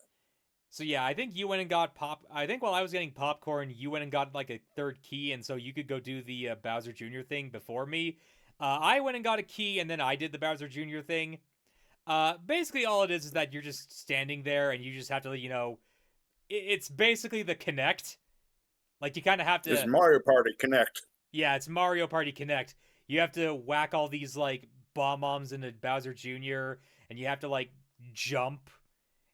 So yeah, I think you went and got I think while I was getting popcorn, you went and got like a third key, and so you could go do the Bowser Jr. thing before me. I went and got a key, and then I did the Bowser Jr. thing. Basically, all it is that you're just standing there, and you just have to, it's basically the Connect. Like you kind of have It's to, Mario Party Connect. yeah, it's Mario Party Connect. You have to whack all these like bomb bombs into Bowser Jr. and you have to like jump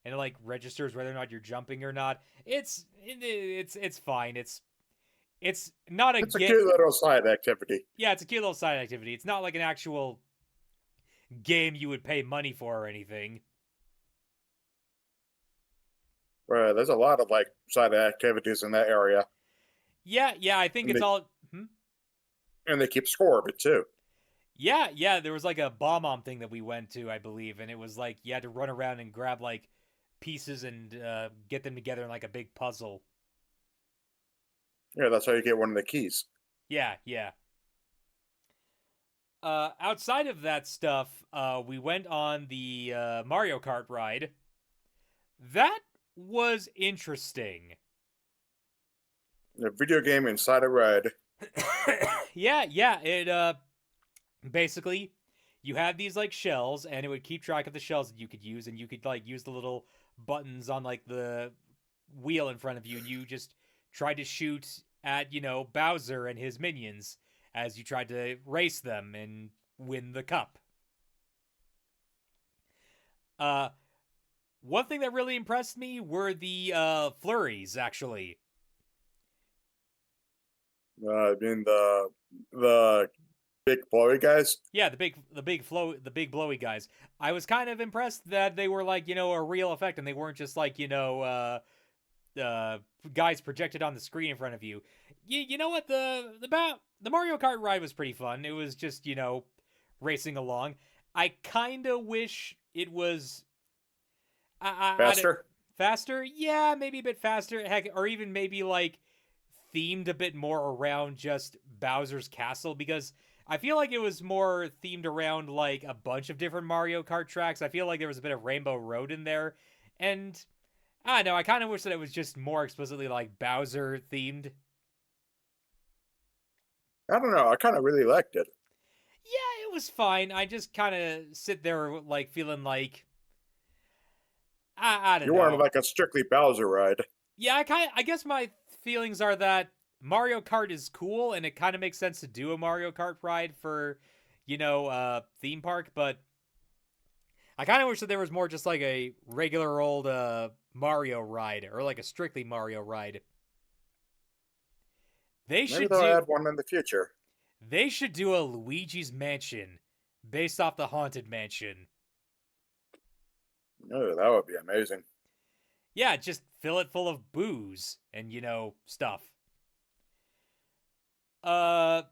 and it like registers whether or not you're jumping or not. It's fine. It's not a It's a game. cute little side activity. Yeah, it's a cute little side activity. It's not like an actual game you would pay money for or anything. There's a lot of like side activities in that area, Yeah, I think and it's they all. and they keep score of it too. Yeah. There was like a bomb thing that we went to, I believe, and it was like you had to run around and grab like pieces and get them together in like a big puzzle. Yeah, that's how you get one of the keys. Yeah. Outside of that stuff, we went on the Mario Kart ride. That was interesting. A video game inside a ride. Yeah. It basically you had these like shells, and it would keep track of the shells that you could use, and you could like use the little buttons on like the wheel in front of you, and you just tried to shoot at Bowser and his minions as you tried to race them and win the cup. Uh, One thing that really impressed me were the flurries. Actually, I mean the big blowy guys. yeah, the big blowy guys. I was kind of impressed that they were like a real effect, and they weren't just like guys projected on the screen in front of you. You know what the Mario Kart ride was pretty fun. It was just racing along. I kind of wish it was Faster. faster. Yeah, maybe a bit faster. Heck, or even maybe like themed a bit more around just Bowser's castle, because I feel like it was more themed around like a bunch of different Mario Kart tracks. I feel like there was a bit of Rainbow Road in there, and I don't know. I kind of wish that it was just more explicitly like Bowser themed. I don't know. I kind of really liked it. Yeah, it was fine. I just kind of sit there like feeling like I don't You wanted know. like a strictly Bowser ride. Yeah, I guess my feelings are that Mario Kart is cool and it kind of makes sense to do a Mario Kart ride for theme park, but I kind of wish that there was more just like a regular old Mario ride or like a strictly Mario ride. They Maybe should they'll do add one in the future. they should do a Luigi's Mansion based off the Haunted Mansion. Oh, that would be amazing. Yeah, just fill it full of booze and stuff. Uh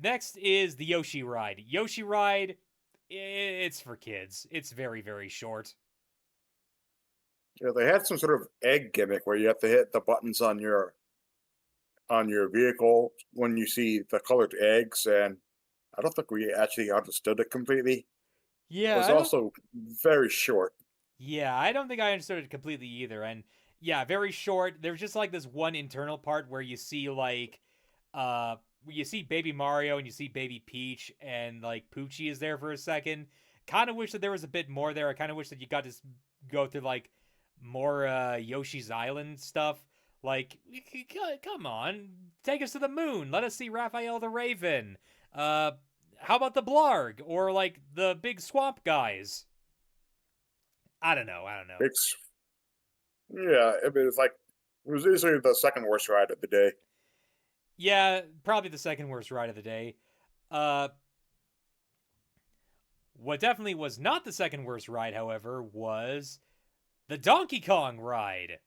Next is the Yoshi ride. Yoshi ride, it's for kids. It's very, very short. Yeah, they had some sort of egg gimmick where you have to hit the buttons on your vehicle when you see the colored eggs, and I don't think we actually understood it completely. It Yeah, was also very short. I don't think I understood it completely either. And yeah, very short. There's just like this one internal part where you see like you see Baby Mario and you see Baby Peach and like Poochie is there for a second. Kind of wish that there was a bit more there. I kind of wish that you got to go through like more Yoshi's Island stuff. Like, come on, take us to the moon. Let us see Raphael the Raven. Uh, how about the Blarg or like the big swamp guys? I don't know. It's yeah, it was easily the second worst ride of the day. Yeah, probably the second worst ride of the day. Uh, what definitely was not the second worst ride, however, was the Donkey Kong ride.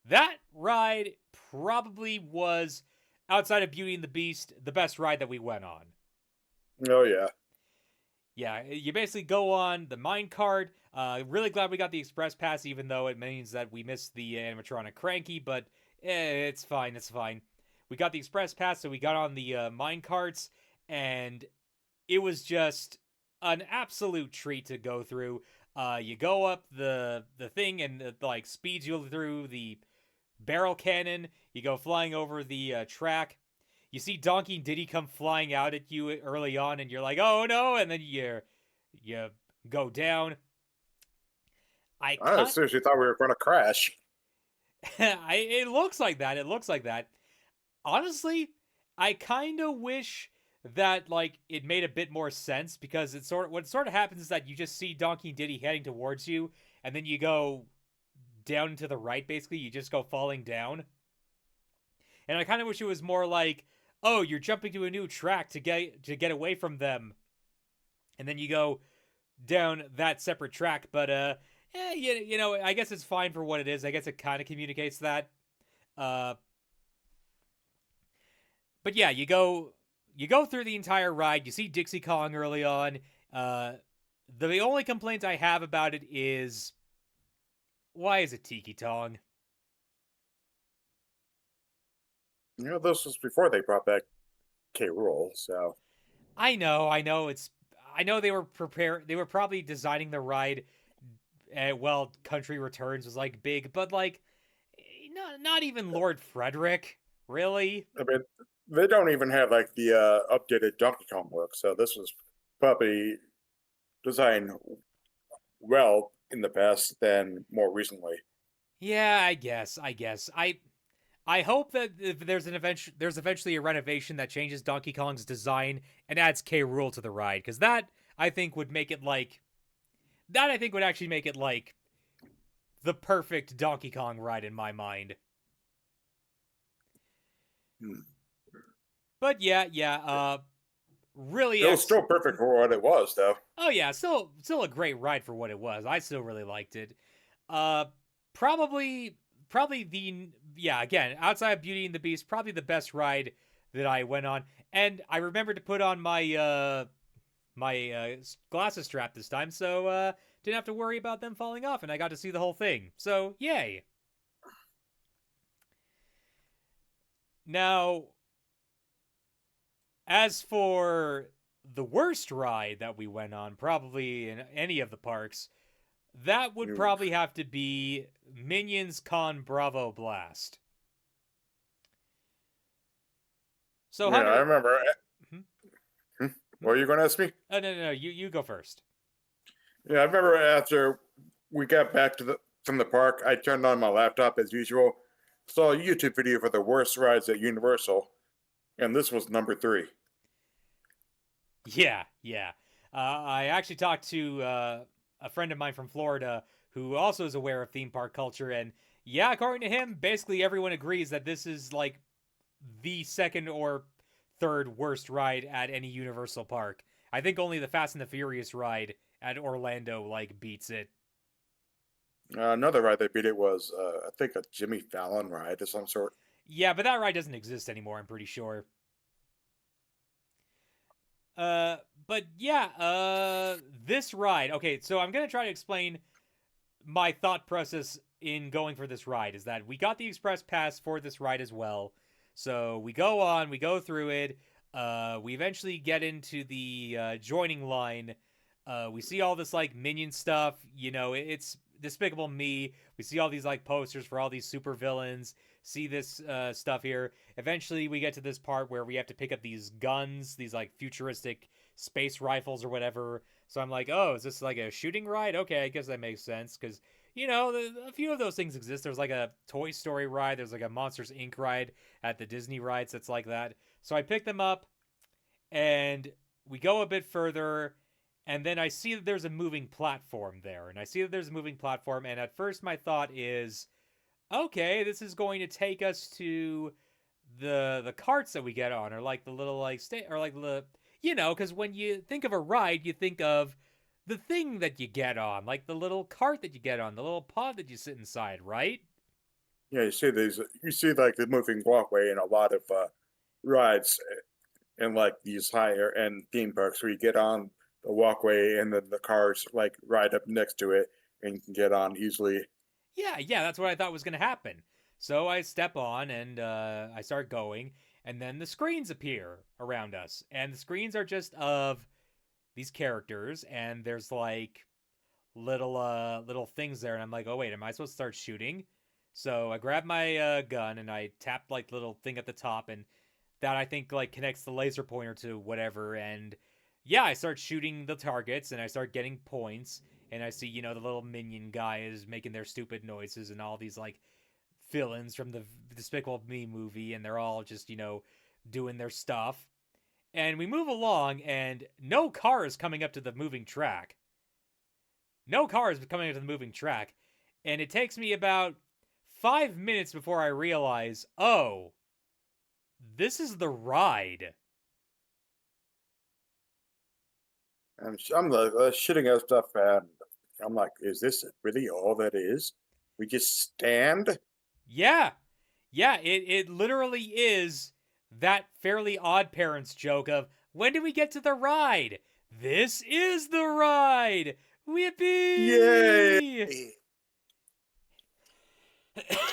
That ride probably was, outside of Beauty and the Beast, the best ride that we went on. Oh yeah. Yeah, you basically go on the mine cart. Really glad we got the express pass, even though it means that we missed the animatronic Cranky, but it's fine. It's fine. We got the express pass, so we got on the mine carts, and it was just an absolute treat to go through. You go up the thing and it like speeds you through the barrel cannon. You go flying over the track. You see Donkey and Diddy come flying out at you early on, and you're like, "Oh no!" And then you go down. I I cut. seriously thought we were going to crash. It looks like that. It looks like that. Honestly, I kind of wish that like it made a bit more sense because it's sort of what sort of happens is that you just see Donkey and Diddy heading towards you, and then you go down to the right. Basically, you just go falling down. And I kind of wish it was more like, oh, you're jumping to a new track to get away from them, and then you go down that separate track. But you know, I guess it's fine for what it is. I guess it kind of communicates that. Uh, but yeah, you go through the entire ride. You see Dixie Kong early on. Uh, the only complaint I have about it is why is it Tiki Tong? This was before they brought back K. Rool, so I know I know they were probably designing the ride well, Country Returns was like big, but like not even Lord Frederick, really? I mean, they don't even have like the updated Donkey Kong look. So this was probably designed well in the past than more recently. Yeah, I guess. I hope that if there's eventually a renovation that changes Donkey Kong's design and adds K. Rool to the ride, cuz that I think would make it like that I think would actually make it like the perfect Donkey Kong ride in my mind. Hmm. But yeah, really It was still perfect for what it was, though. Oh yeah, still a great ride for what it was. I still really liked it. Uh probably probably the yeah, again, outside of Beauty and the Beast, probably the best ride that I went on. And I remembered to put on my glasses strap this time, so didn't have to worry about them falling off and I got to see the whole thing. So, yay. Now, as for the worst ride that we went on, probably in any of the parks, that would You- probably have to be Minions Con Bravo Blast. So Yeah, how I do? remember. Hmm? What are you going to ask me? Oh no, you go first. Yeah, I remember after we got back to the from the park, I turned on my laptop as usual, saw a YouTube video for the worst rides at Universal, and this was number 3. Yeah. I actually talked to a friend of mine from Florida who also is aware of theme park culture, and yeah, according to him, basically everyone agrees that this is like the second or third worst ride at any Universal park. I think only the Fast and the Furious ride at Orlando like beats it. Another ride that beat it was, I think, a Jimmy Fallon ride of some sort. Yeah, but that ride doesn't exist anymore, I'm pretty sure. But yeah, this ride. Okay, so I'm gonna try to explain my thought process in going for this ride. Is that we got the express pass for this ride as well, so we go on, we go through it. We eventually get into the joining line. We see all this like minion stuff. You know, it's Despicable Me. We see all these like posters for all these super villains. See this stuff here. Eventually, we get to this part where we have to pick up these guns, these like futuristic space rifles or whatever. So I'm like, oh, is this like a shooting ride? Okay, I guess that makes sense because you know a few of those things exist. There's like a Toy Story ride. There's like a Monsters Inc. ride at the Disney rides that's like that. So I pick them up and we go a bit further and then I see that there's a moving platform there. And I see that there's a moving platform and at first my thought is okay, this is going to take us to the carts that we get on, or like the little like or like the because when you think of a ride, you think of the thing that you get on, like the little cart that you get on, the little pod that you sit inside, right? Yeah, you see like the moving walkway in a lot of rides in like these higher end theme parks where you get on the walkway and then the cars like ride up next to it and you can get on easily. Yeah, that's what I thought was going to happen. So I step on and I start going, and then the screens appear around us, and the screens are just of these characters, and there's like little things there, and I'm like, oh wait, am I supposed to start shooting? So I grab my gun and I tap like little thing at the top, and that I think like connects the laser pointer to whatever, and yeah, I start shooting the targets and I start getting points, and I see, the little minion guys making their stupid noises and all these like villains from the Despicable Me movie, and they're all just, doing their stuff. And we move along, and no car is coming up to the moving track. No car is coming up to the moving track. And it takes me about 5 minutes before I realize, oh, this is the ride. I'm shitting out stuff, and I'm like, is this really all that is? We just stand? Yeah. Yeah, it literally is that Fairly Odd Parents joke of, when do we get to the ride? This is the ride! Whippy! Yay!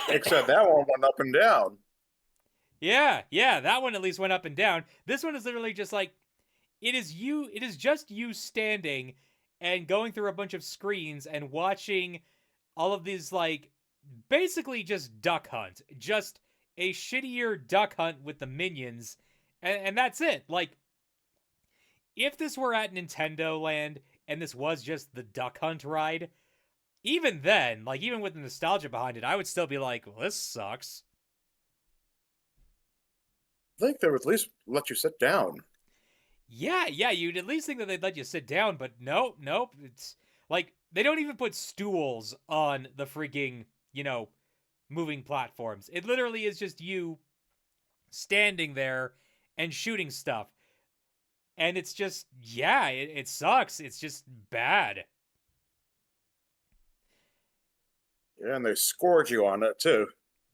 Except that one went up and down. Yeah, that one at least went up and down. This one is literally just like, it is just you standing and going through a bunch of screens and watching all of these, like, basically just Duck Hunt. Just a shittier Duck Hunt with the minions. And that's it. Like, if this were at Nintendo Land and this was just the Duck Hunt ride, even then, like, even with the nostalgia behind it, I would still be like, well, this sucks. I think they would at least let you sit down. Yeah, you'd at least think that they'd let you sit down, but nope. It's like, they don't even put stools on the freaking, moving platforms. It literally is just you standing there and shooting stuff. And it's just, yeah, it sucks. It's just bad. Yeah, and they scored you on it too.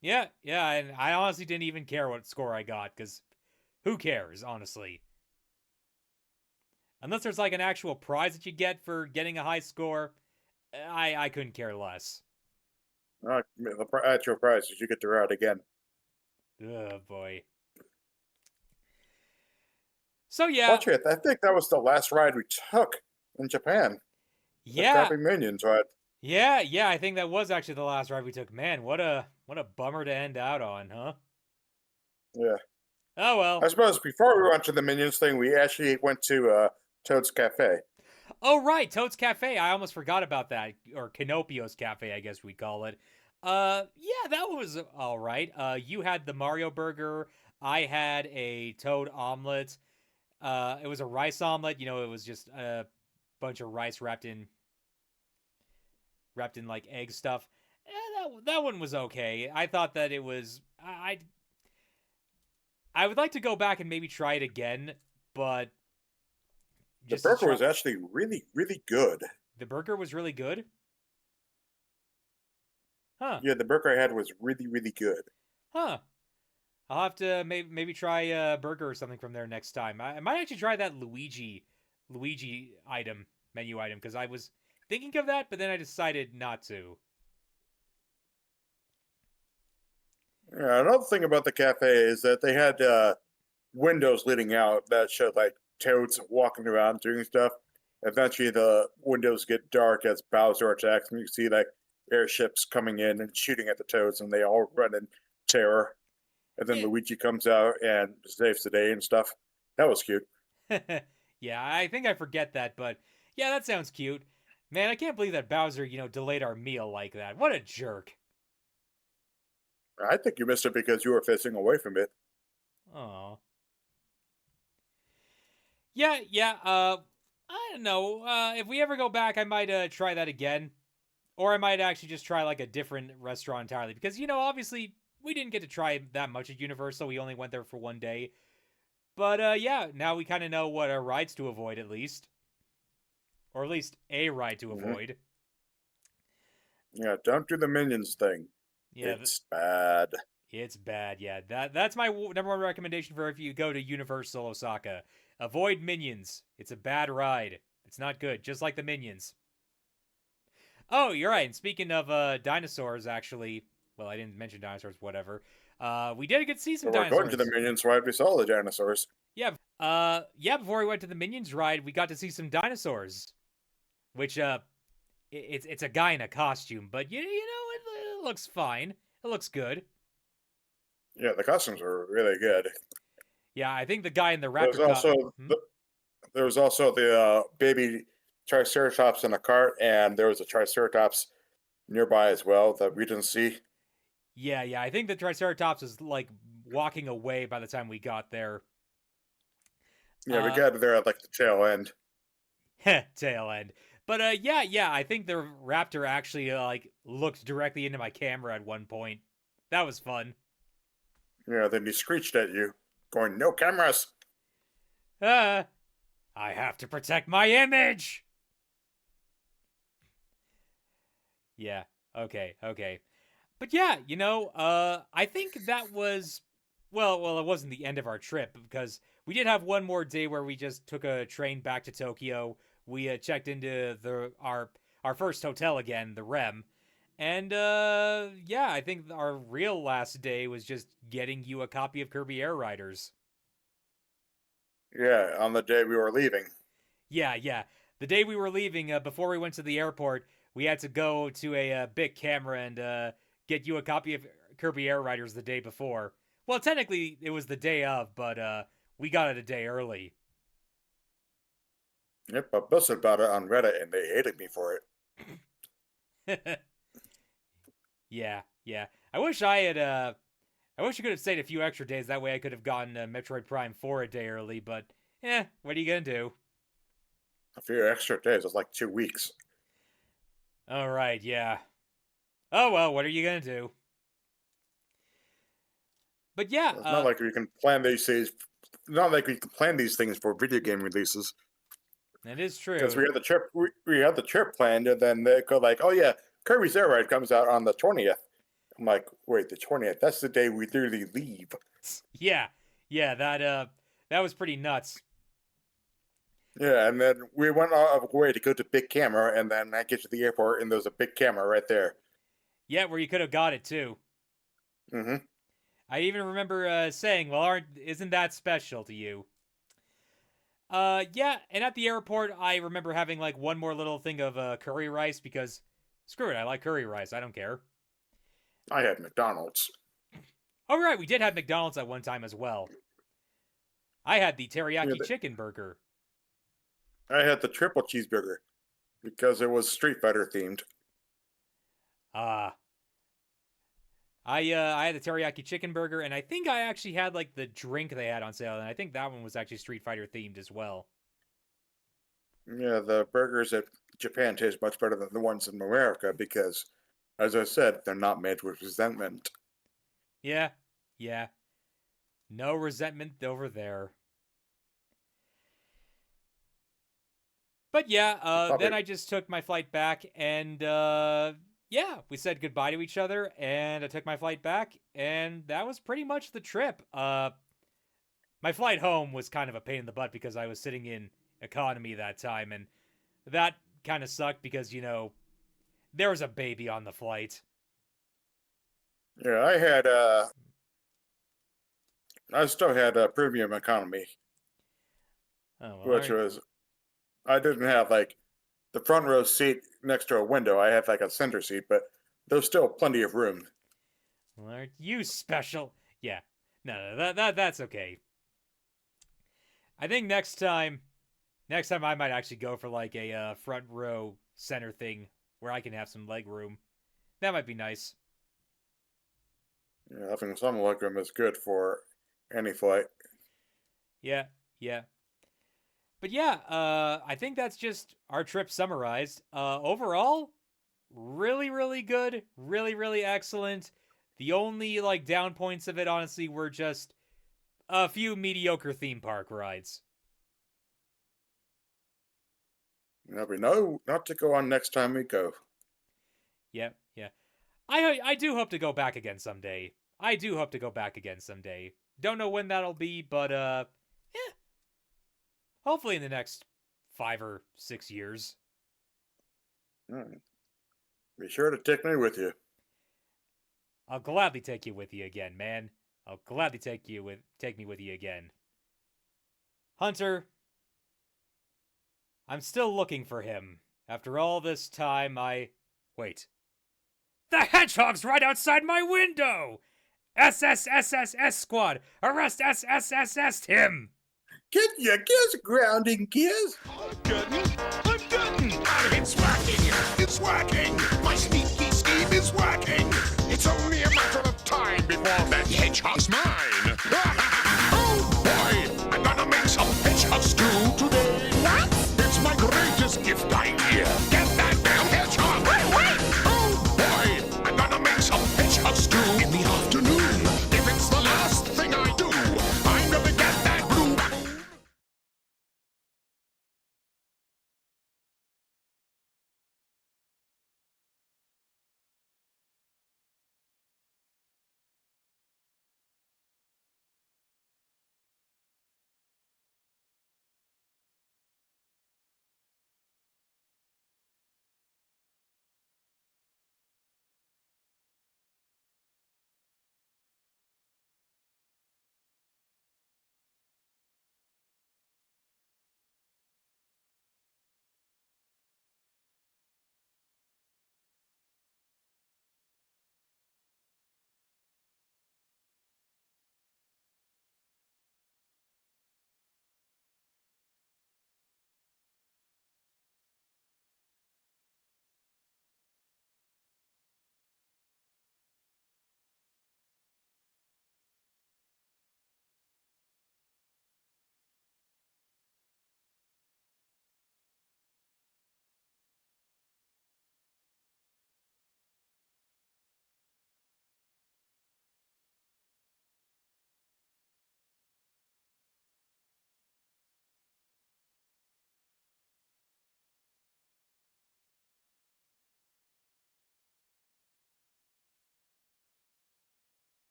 Yeah, and I honestly didn't even care what score I got, because who cares, honestly? Unless there's like an actual prize that you get for getting a high score, I couldn't care less. The actual prize is you get to ride again. Oh, boy. So, yeah. Watch it. I think that was the last ride we took in Japan. Yeah. The Crappy Minions ride. Yeah, I think that was actually the last ride we took. Man, what a bummer to end out on, huh? Yeah. Oh, well. I suppose before we went to the Minions thing, we actually went to Toad's Cafe. Oh, right, Toad's Cafe. I almost forgot about that. Or Canopio's Cafe, I guess we'd call it. Yeah, that was all right. You had the Mario Burger. I had a Toad omelet. It was a rice omelet. It was just a bunch of rice wrapped in like egg stuff. That one was okay. I thought that it was. I would like to go back and maybe try it again, but The burger was actually really, really good. The burger was really good? Huh. Yeah, the burger I had was really, really good. Huh. I'll have to maybe try a burger or something from there next time. I might actually try that Luigi menu item, because I was thinking of that, but then I decided not to. Yeah, another thing about the cafe is that they had windows leading out that showed like Toads walking around doing stuff. Eventually, the windows get dark as Bowser attacks, and you see like airships coming in and shooting at the Toads, and they all run in terror. And then Luigi comes out and saves the day and stuff. That was cute. Yeah, I think I forget that, but yeah, that sounds cute. Man, I can't believe that Bowser, delayed our meal like that. What a jerk. I think you missed it because you were facing away from it. Oh. Yeah, I don't know. If we ever go back, I might try that again. Or I might actually just try like a different restaurant entirely. Because, obviously, we didn't get to try that much at Universal. We only went there for one day. But, yeah, now we kind of know what rides to avoid, at least. Or at least a ride to avoid. Yeah, don't do the Minions thing. Yeah, it's bad. It's bad, yeah. That's my number one recommendation for if you go to Universal Osaka. Avoid Minions. It's a bad ride. It's not good, just like the Minions. Oh, you're right. And speaking of dinosaurs, actually, well, I didn't mention dinosaurs, whatever. We did get to see some dinosaurs. We're going to the Minions ride. We saw the dinosaurs. Yeah. Before we went to the Minions ride, we got to see some dinosaurs, which it's a guy in a costume, but it looks fine. It looks good. Yeah, the costumes were really good. Yeah, I think the guy in the There's raptor also there was also the baby Triceratops in a cart, and there was a Triceratops nearby as well that we didn't see. Yeah, I think the Triceratops is like walking away by the time we got there. Yeah, we got there at like the tail end. Tail end. But yeah, I think the raptor actually like looked directly into my camera at one point. That was fun. Yeah, then he screeched at you, going, "No cameras." Uh, I have to protect my image. Yeah. Okay. But yeah, I think that was well, it wasn't the end of our trip because we did have one more day where we just took a train back to Tokyo. We checked into our first hotel again, the REM. And yeah, I think our real last day was just getting you a copy of Kirby Air Riders. Yeah, on the day we were leaving. Yeah. The day we were leaving, before we went to the airport, we had to go to a big camera and get you a copy of Kirby Air Riders the day before. Well, technically it was the day of, but we got it a day early. Yep, I posted about it on Reddit, and they hated me for it. Yeah. I wish I wish I could have stayed a few extra days. That way I could have gotten Metroid Prime 4 a day early, but what are you gonna do? A few extra days. It's like 2 weeks. All right, yeah. Oh well, what are you gonna do? But yeah, It's not like we can plan these things. Not like we can plan these things for video game releases that is because true. we had the trip. We had the trip planned, and then they go like, "Oh yeah, Kirby's Air Ride comes out on the 20th." I'm like, "Wait, the 20th? That's the day we literally leave." Yeah, that was pretty nuts. Yeah, and then we went out of our way to go to Big Camera, and then I get to the airport, and there's a Big Camera right there. Yeah, where you could have got it too. Hmm. I even remember saying, "Well, isn't that special to you?" Yeah, and at the airport, I remember having like one more little thing of curry rice because screw it, I like curry rice. I don't care. I had McDonald's. Oh right, we did have McDonald's at one time as well. I had the Yeah, teriyaki chicken burger. I had the triple cheeseburger because it was Street Fighter themed. Ah, I had the teriyaki chicken burger, and I think I actually had like the drink they had on sale, and I think that one was actually Street Fighter themed as well. Yeah, the burgers at Japan taste much better than the ones in America because, as I said, they're not made with resentment. Yeah. No resentment over there. But yeah, Probably, then I just took my flight back, and yeah, we said goodbye to each other, and I took my flight back, and that was pretty much the trip. My flight home was kind of a pain in the butt because I was sitting in economy that time, and that kind of sucked because there was a baby on the flight. yeah, I still had a premium economy, Oh well, which was I didn't have like the front row seat next to a window. I had like a center seat, but there's still plenty of room. aren't you special? Yeah, no, that's okay. I think next time I might actually go for like a front row center thing where I can have some leg room. That might be nice. Yeah, having some leg room is good for any flight. Yeah. But yeah, I think that's just our trip summarized. Overall, really good, really excellent. The only like down points of it, honestly, were just a few mediocre theme park rides. Now we know not to go on next time we go. Yeah. I do hope to go back again someday. I do hope to go back again someday. Don't know when that'll be, but yeah, hopefully in the next 5 or 6 years. Hmm. Be sure to take me with you. I'll gladly take you with you again, man. I'll gladly take me with you again. Hunter, I'm still looking for him. After all this time, wait. The hedgehog's right outside my window! SSSSS squad! Arrest SSSS him! Get your gears grounding, gears. I'm getting. It's working. It's working. My sneaky scheme is working. It's only a matter of time before that hedgehog's mine.